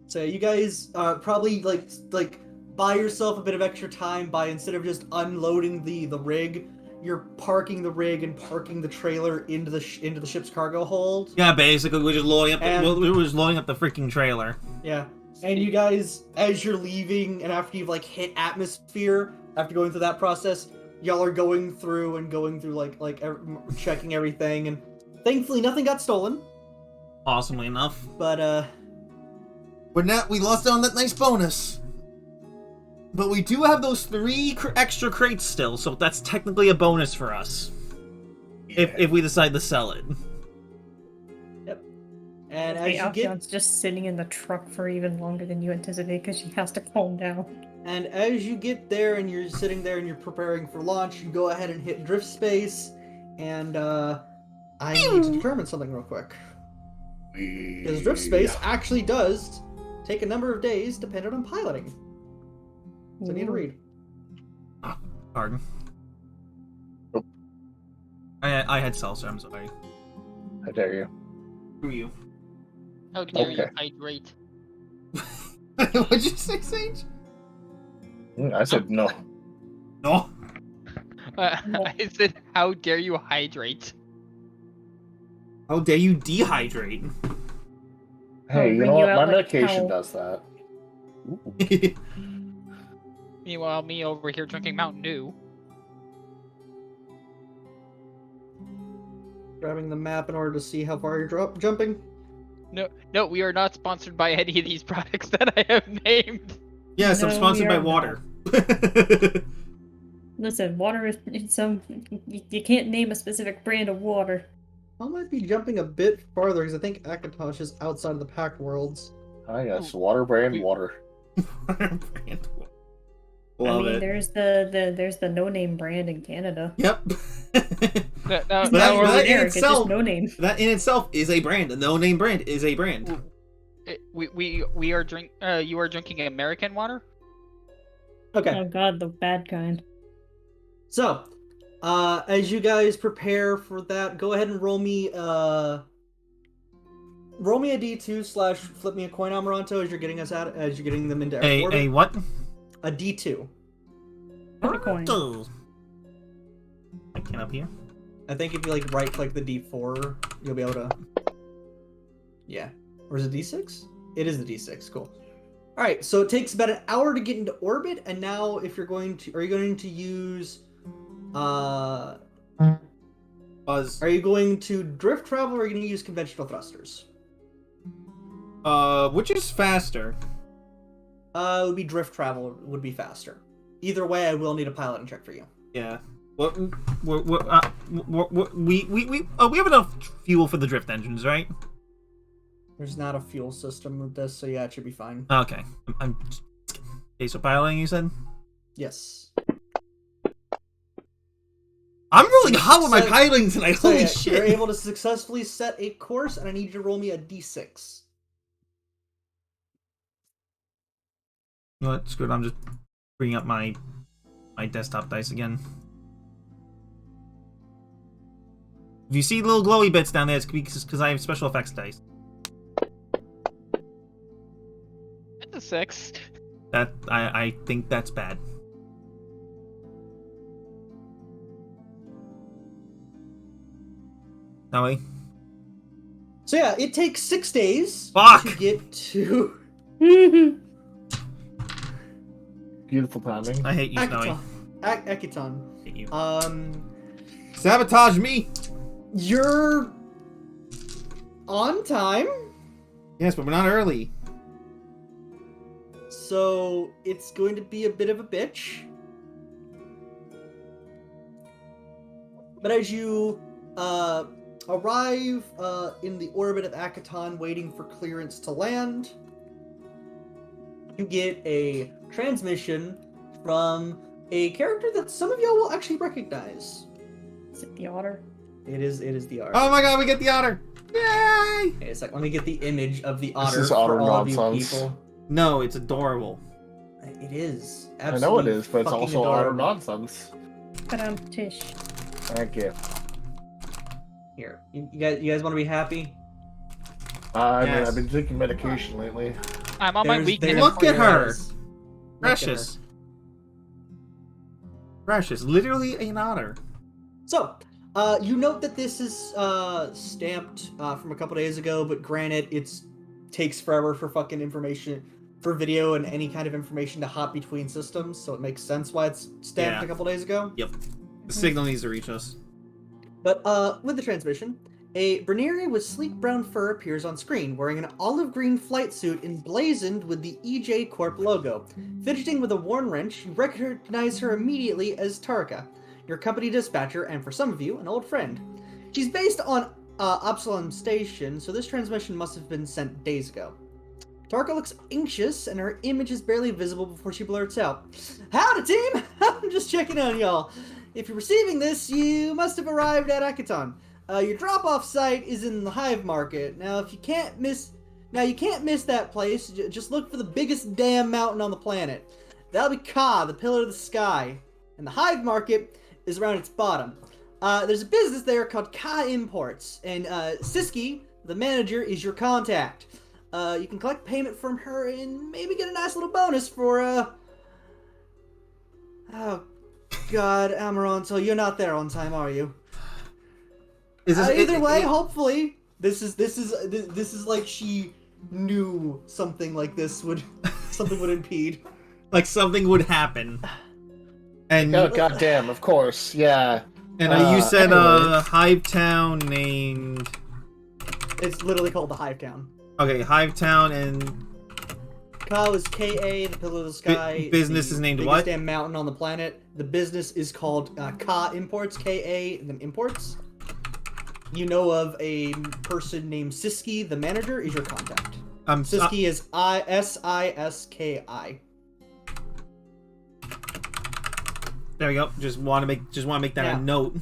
So you guys probably like buy yourself a bit of extra time by, instead of just unloading the rig, you're parking the rig and parking the trailer into the ship's cargo hold. Yeah, basically we're just loading up. And- We were just loading up the freaking trailer. Yeah. And you guys, as you're leaving and after you've like hit atmosphere, after going through that process, y'all are going through checking everything, and thankfully nothing got stolen. Awesomely enough. But We lost on that nice bonus. But we do have those 3 extra crates still, so that's technically a bonus for us. If we decide to sell it. and as The you get Alpion's just sitting in the truck for even longer than you anticipate because she has to calm down. And as you get there and you're sitting there and you're preparing for launch, you go ahead and hit drift space, and I need to determine something real quick. Because drift space actually does take a number of days dependent on piloting. So I need to read. Pardon. Nope. I had seltzer, I'm sorry. How dare you? Who are you? How dare you Okay. hydrate? What'd you say, Sage? I said no. No. I said, how dare you hydrate? How dare you dehydrate? Hey, you bring know you what? out My like medication how- does that. Meanwhile, me over here drinking Mountain Dew. Grabbing the map in order to see how far you're jumping. No, we are not sponsored by any of these products that I have named. Yes, I'm No, sponsored we by are water. Listen, water is you can't name a specific brand of water. I might be jumping a bit farther because I think Akatosh is outside of the packed worlds. Ah, yes, water brand water. Love I mean, it. there's the no name brand in Canada. Yep. Now, That- now Or that in generic, it's itself- just no name. That in itself is a brand. A no-name brand is a brand. we are drink. You are drinking American water. Okay. Oh god, the bad kind. So, as you guys prepare for that, go ahead and roll me a D2 slash flip me a coin, Amaranto, as you're getting them into orbit. A what? A D2. Flip a coin. I can up here. I think if you like right click the D4, you'll be able to. Yeah. Or is it D6? It is the D6. Cool. All right. So it takes about an hour to get into orbit, and now if you're going to, are you going to use, Buzz. are you going to drift travel, or are you going to use conventional thrusters? Which is faster? It would be drift travel would be faster. Either way, I will need a piloting check for you. Yeah. We have enough fuel for the drift engines, right? There's not a fuel system with this, so yeah, it should be fine. Okay. Okay, so piloting, you said? Yes. I'm really hot with my piloting tonight. So, Holy yeah, shit! You're able to successfully set a course, and I need you to roll me a D6. You know what? Screw it. I'm just bringing up my desktop dice again. If you see little glowy bits down there, it's because I have special effects dice. That's a 6. That I think that's bad. Ellie? So yeah, it takes 6 days Fuck! to get to Beautiful timing. I hate you, Snowy. Akiton. I hate you. Sabotage me! You're on time, Yes, but we're not early. so it's going to be a bit of a bitch. But as you arrive in the orbit of Akaton, waiting for clearance to land, you get a transmission from a character that some of y'all will actually recognize. Is it the otter? It is the otter. Oh my god, we get the otter! Yay! Okay, so let me get the image of the This otter is for otter all of you nonsense. people. No, it's adorable. It is. I know it is, but it's fucking also utter adorable. nonsense. Tish. Thank you. Here, you guys want to be happy? I mean, Yes. I've been taking medication lately. I'm on my There's- weekend. there's- Look at her! Look at Precious. Precious. Literally an otter. So, you note that this is stamped from a couple days ago, but granted, it takes forever for fucking information, for video and any kind of information to hop between systems, so it makes sense why it's stamped Yeah. a couple days ago. Yep. The signal needs to reach us. But with the transmission, a Berneri with sleek brown fur appears on screen, wearing an olive green flight suit emblazoned with the EJ Corp logo. Fidgeting with a worn wrench, you recognize her immediately as Tarka, your company dispatcher, and for some of you, an old friend. She's based on Absalom Station, so this transmission must have been sent days ago. Tarka looks anxious, and her image is barely visible before she blurts out, "Howdy, team! I'm just checking on y'all. If you're receiving this, you must have arrived at Akaton. Your drop-off site is in the Hive Market. Now, you can't miss that place. Just look for the biggest damn mountain on the planet. That'll be Ka, the pillar of the sky. And the Hive Market is around its bottom. There's a business there called Ka Imports, and Siski, the manager, is your contact. You can collect payment from her and maybe get a nice little bonus for, oh, God, Amaranto, you're not there on time, are you? Either way, hopefully, this is like she knew something like this would impede. Like something would happen. And Oh, goddamn, of course, yeah. and you said anyway. Hive Town named. It's literally called the Hive Town. Okay, Hive Town and Ka is KA, the pillar of the sky. business the is named biggest what? damn mountain on the planet. The business is called Ka Imports, KA, and then Imports. You know of a person named Siski, the manager, is your contact. Siski is Siski. There we go. Just want to make that Yeah. a note.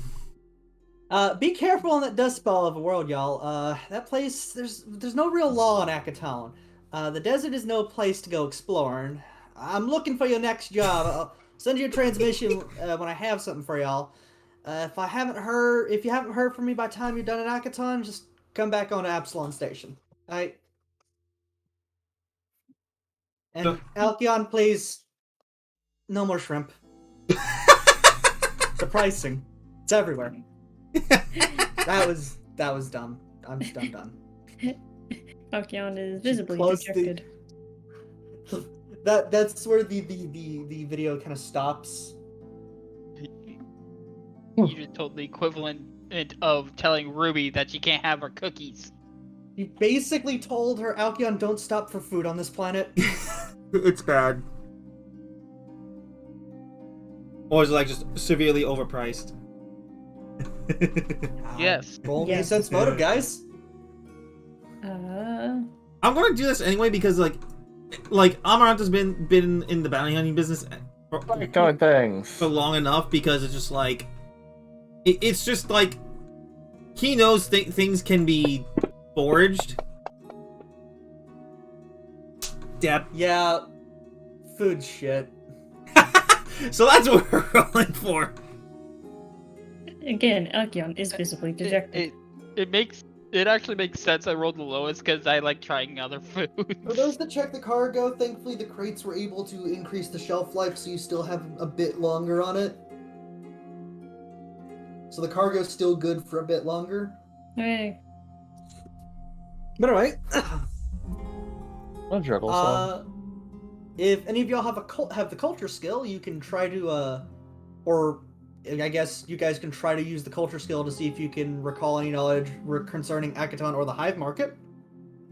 Be careful on that dust ball of a world, y'all. That place, there's no real law in Akaton. The desert is no place to go exploring. I'm looking for your next job. I'll send you a transmission when I have something for y'all. If you haven't heard from me by the time you're done at Akaton, just come back on to Absalon Station. Alright? And Alkion, please, no more shrimp. The pricing, it's everywhere. That was dumb. I'm done. Alkion is visibly closed dejected. That's where the video kind of stops. You just told the equivalent of telling Ruby that she can't have her cookies. You basically told her, Alkion, don't stop for food on this planet. It's bad. Or is it like just severely overpriced? Yes. Roll me a Yes. sense motive, guys. I'm gonna do this anyway because like Amaranth's been in the bounty hunting business Doing things. for long enough because it's just like it's just like he knows things can be foraged. Yep. Yeah, food shit. So that's what we're rolling for. Again, Alkion is visibly dejected. It actually makes sense I rolled the lowest because I like trying other foods. For those that check the cargo, thankfully the crates were able to increase the shelf life so you still have a bit longer on it. So the cargo's still good for a bit longer. Hey. But alright. I'll juggle some. If any of y'all have the culture skill, you can try to or I guess you guys can try to use the culture skill to see if you can recall any knowledge concerning Akaton or the Hive Market.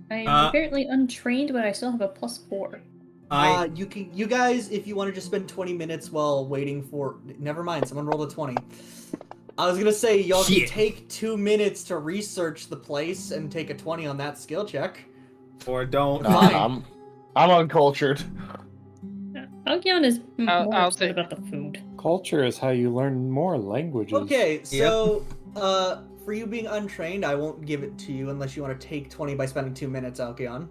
I am apparently untrained, but I still have a +4. You guys, if you want to just spend 20 minutes while waiting for... Never mind, someone rolled a 20. I was gonna say, y'all can take 2 minutes to research the place and take a 20 on that skill check. Or don't. I'm uncultured. Alkion is more I'll upset take- about the food. Culture is how you learn more languages. Okay, so, for you being untrained, I won't give it to you unless you want to take 20 by spending 2 minutes, Alkion.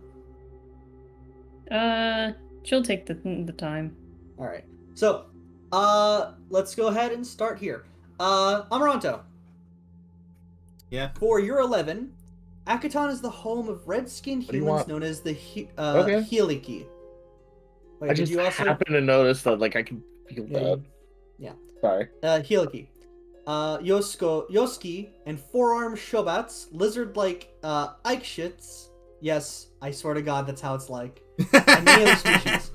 She'll take the time. Alright. So, let's go ahead and start here. Amaranto. Yeah. For your 11, Akaton is the home of red-skinned do you humans want? known as the Okay. Heliki. Wait, I did just you also... happened to notice that, like, I can feel Yeah, that. yeah. Sorry. Heliki. Yoski, and four-armed Shobats, lizard-like Aikshits. Yes, I swear to God, that's how it's like. And many other species.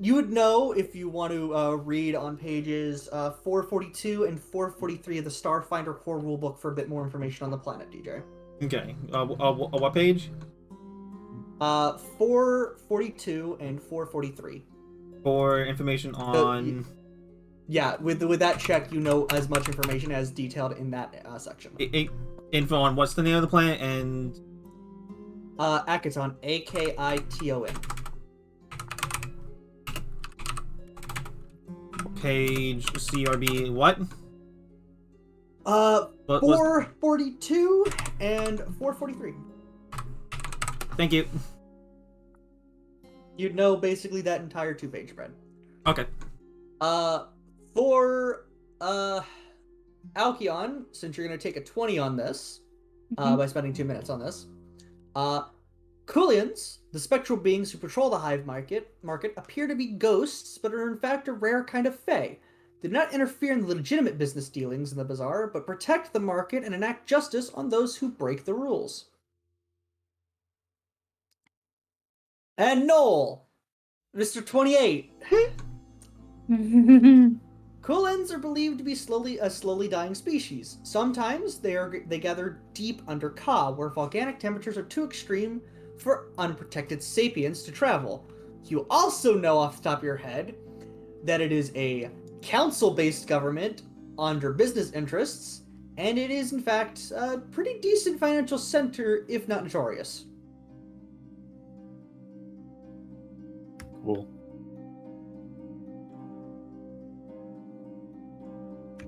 You would know if you want to read on pages 442 and 443 of the Starfinder core rulebook for a bit more information on the planet, DJ. Okay. What page? 442 and 443. For information on... Yeah, with that check, you know as much information as detailed in that section. Info on what's the name of the planet and... Akaton, Akiton. Page CRB what? 442 and 443. Thank you. You'd know basically that entire 2-page spread. Okay. For Alkion, since you're gonna take a 20 on this, by spending 2 minutes on this, Kulians, the spectral beings who patrol the Hive market, appear to be ghosts, but are in fact a rare kind of fae. They do not interfere in the legitimate business dealings in the bazaar, but protect the market and enact justice on those who break the rules. And Noel, Mr. 28. Kulens are believed to be a slowly dying species. Sometimes they gather deep under Ka, where volcanic temperatures are too extreme for unprotected sapiens to travel. You also know off the top of your head that it is a council-based government under business interests, and it is in fact a pretty decent financial center, if not notorious. Cool.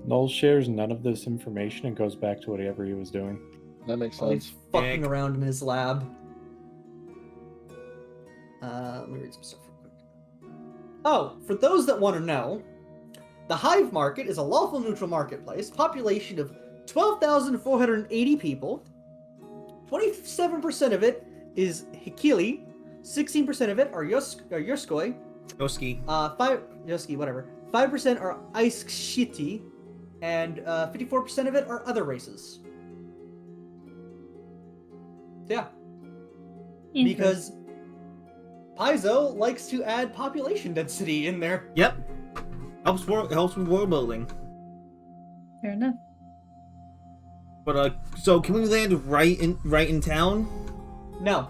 Noel shares none of this information and goes back to whatever he was doing. That makes While he's sense. fucking around in his lab. Let me read some stuff real quick. Oh, for those that want to know, the Hive Market is a lawful neutral marketplace, population of 12,480 people. 27% of it is Hikili, 16% of it are Yoskoi, Yoski. 5% are Aiskshiti, and 54% of it are other races. Yeah. Because Paizo likes to add population density in there. Yep. Helps with world building. Fair enough. But so can we land right in town? No.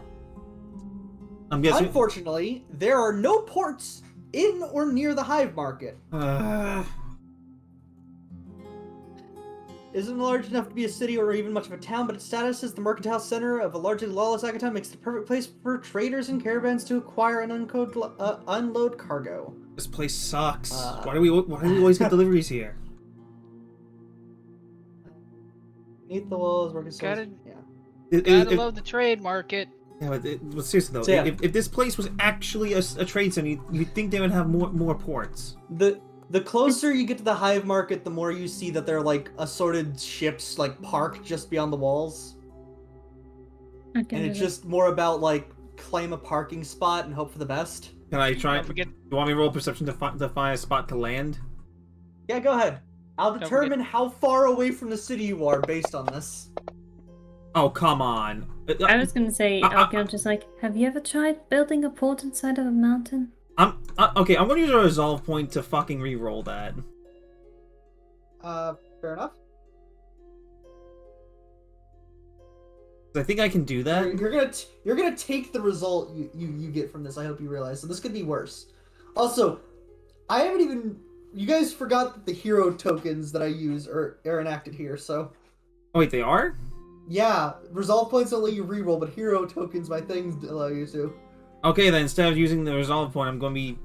I'm guessing. Unfortunately, there are no ports in or near the Hive Market. Isn't large enough to be a city or even much of a town, but its status as the mercantile center of a largely lawless Agaton makes it the perfect place for traders and caravans to acquire and unload cargo. This place sucks. Why do we always get deliveries here? Beneath the walls, working Gotta- yeah. Gotta love the trade market. Yeah, but seriously though, So, yeah. if this place was actually a trade center, you'd think they would have more ports. The closer you get to the Hive Market, the more you see that there are like assorted ships like parked just beyond the walls. Okay, And it's just more about like claim a parking spot and hope for the best. Can I try? Don't forget- You want me to roll perception to find a spot to land? Yeah, go ahead. I'll Don't determine how far away from the city you are based on this. Oh come on! I was gonna say, Alcyon just like, have you ever tried building a port inside of a mountain? Okay. I'm gonna use a resolve point to fucking re-roll that. Fair enough. I think I can do that. You're gonna take the result you get from this. I hope you realize. So this could be worse. Also, I haven't even. You guys forgot that the hero tokens that I use are enacted here. So Oh wait, they are? yeah, resolve points don't let you reroll, but hero tokens, my things allow you to. Okay, then instead of using the resolve point, I'm going to be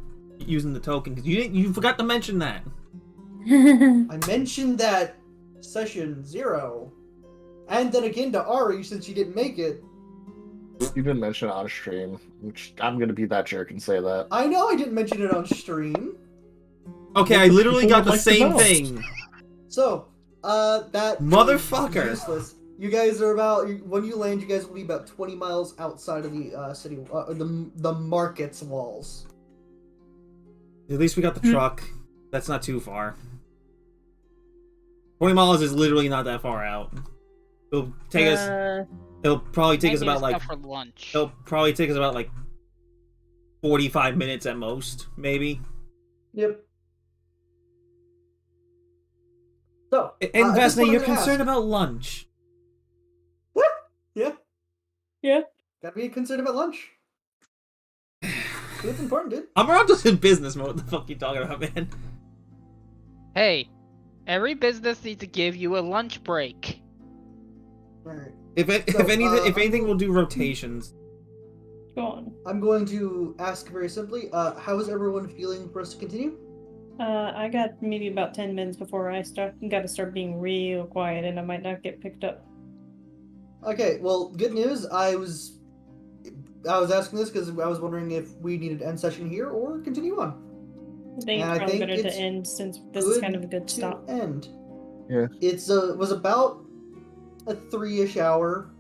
using the token because you forgot to mention that. I mentioned that session 0, and then again to Ari since she didn't make it. You didn't mention it on stream, which I'm gonna be that jerk and say that. I know I didn't mention it on stream. Okay, I literally got the same thing. So, that Motherfucker. is useless. You guys are when you land, you guys will be about 20 miles outside of the city, the market's walls. At least we got the truck. That's not too far. 20 miles is literally not that far out. It'll take us. It'll probably take us about like. for lunch. It'll probably take us about like 45 minutes at most, maybe. Yep. So, And at this Vesna, point, you're I'm gonna concerned ask- about lunch. Yeah. Yeah. Gotta be concerned about lunch. It's important, dude. I'm around just in business mode. What the fuck are you talking about, man? Hey, every business needs to give you a lunch break. Alright. If anything, we'll do rotations. Go on. I'm going to ask very simply, how is everyone feeling for us to continue? I got maybe about 10 minutes before I gotta start being real quiet and I might not get picked up. Okay, well, good news. I was asking this because I was wondering if we needed to end session here or continue on. I think And it's I probably think better to it's end since this is kind of a good to stop. End. Yeah. It's was about a 3-ish hour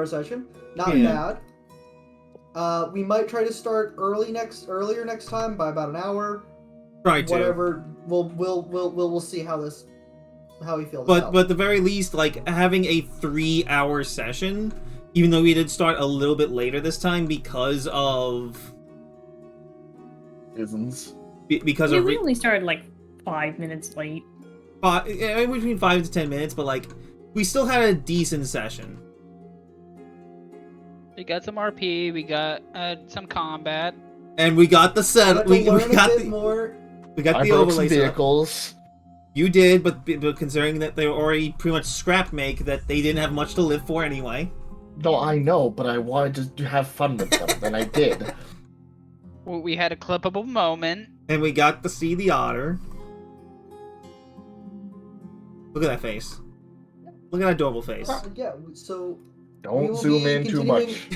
session. Not Yeah. bad. We might try to start earlier next time by about an hour. Try to. Whatever. We'll see how we feel. But at the very least, like having a 3-hour session, even though we did start a little bit later this time because of Isn't. because Yeah, of we only started like 5 minutes late. between 5 to 10 minutes, but like we still had a decent session. We got some RP, we got some combat. And we got the set. We got the more. we got I the broke some overlay set up. vehicles. You did, but considering that they were already pretty much scrap make, that they didn't have much to live for anyway. No, I know, but I wanted to have fun with them, and I did. We had a clippable moment. And we got to see the otter. Look at that face. Look at that adorable face. Yeah. So. we Don't will zoom be in too continuing- much.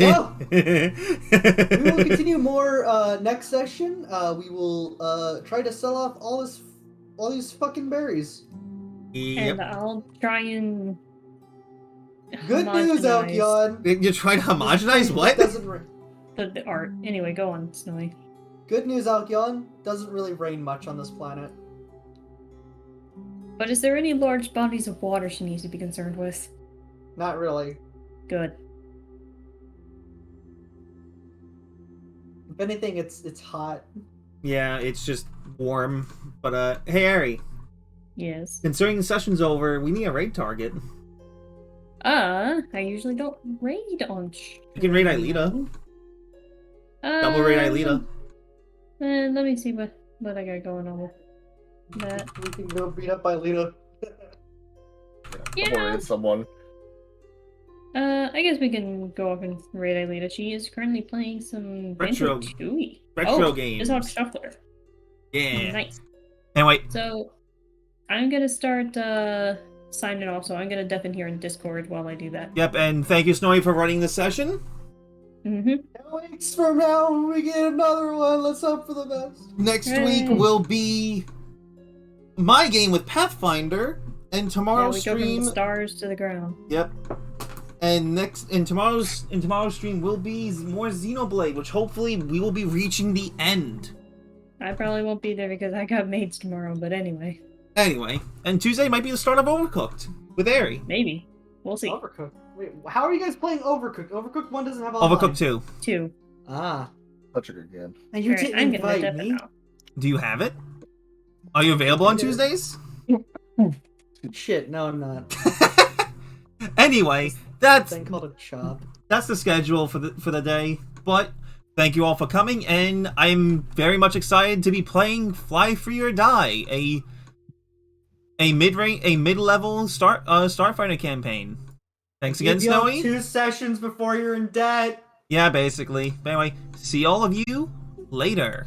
Well, we will continue more next session. We will try to sell off all these fucking berries. And I'll try and Good news, homogenize Alkion. You're trying to homogenize what? the art. Anyway, go on, Snowy. Good news, Alkion. Doesn't really rain much on this planet. But is there any large bodies of water she needs to be concerned with? Not really. Good. If anything, it's hot. Yeah, it's just warm. But hey, Ari. Yes. Considering the session's over, we need a raid target. I usually don't raid on. You can raid Aelita. Double raid Aelita. Let me see what I got going on with that. We can go beat up Aelita. Yeah. Don't worry, it's someone. I guess we can go up and raid Aelita. She is currently playing some Retro Banjo-Tooie. games. It's on Shuffler. Yeah. Nice. Anyway, So, I'm gonna start signing off. So I'm gonna deafen here in Discord while I do that. yep, and thank you, Snowy, for running the session. Mm-hmm. Weeks from now, when we get another one, let's hope for the best. Next Hooray. week will be my game with Pathfinder, and Yeah, tomorrow's we go from stream. the stars to the ground. Yep. And in tomorrow's stream will be more Xenoblade, which hopefully we will be reaching the end. I probably won't be there because I got maids tomorrow. But anyway, Anyway, and Tuesday might be the start of Overcooked with Ari. maybe we'll see. Overcooked. Wait, how are you guys playing Overcooked? Overcooked 1 doesn't have online. Overcooked 2. 2. Ah. Such a good game. And you Alright, didn't I'm gonna invite deafen me? now. Do you have it? Are you available on Yeah. Tuesdays? Shit, no, I'm not. Anyway, A that's thing called a chop. the schedule for the day. But thank you all for coming, and I'm very much excited to be playing Fly Free or Die, a mid-level Starfinder campaign. Thanks again, Give you all Snowy. 2 sessions before you're in debt. Yeah, basically. But anyway, see all of you later.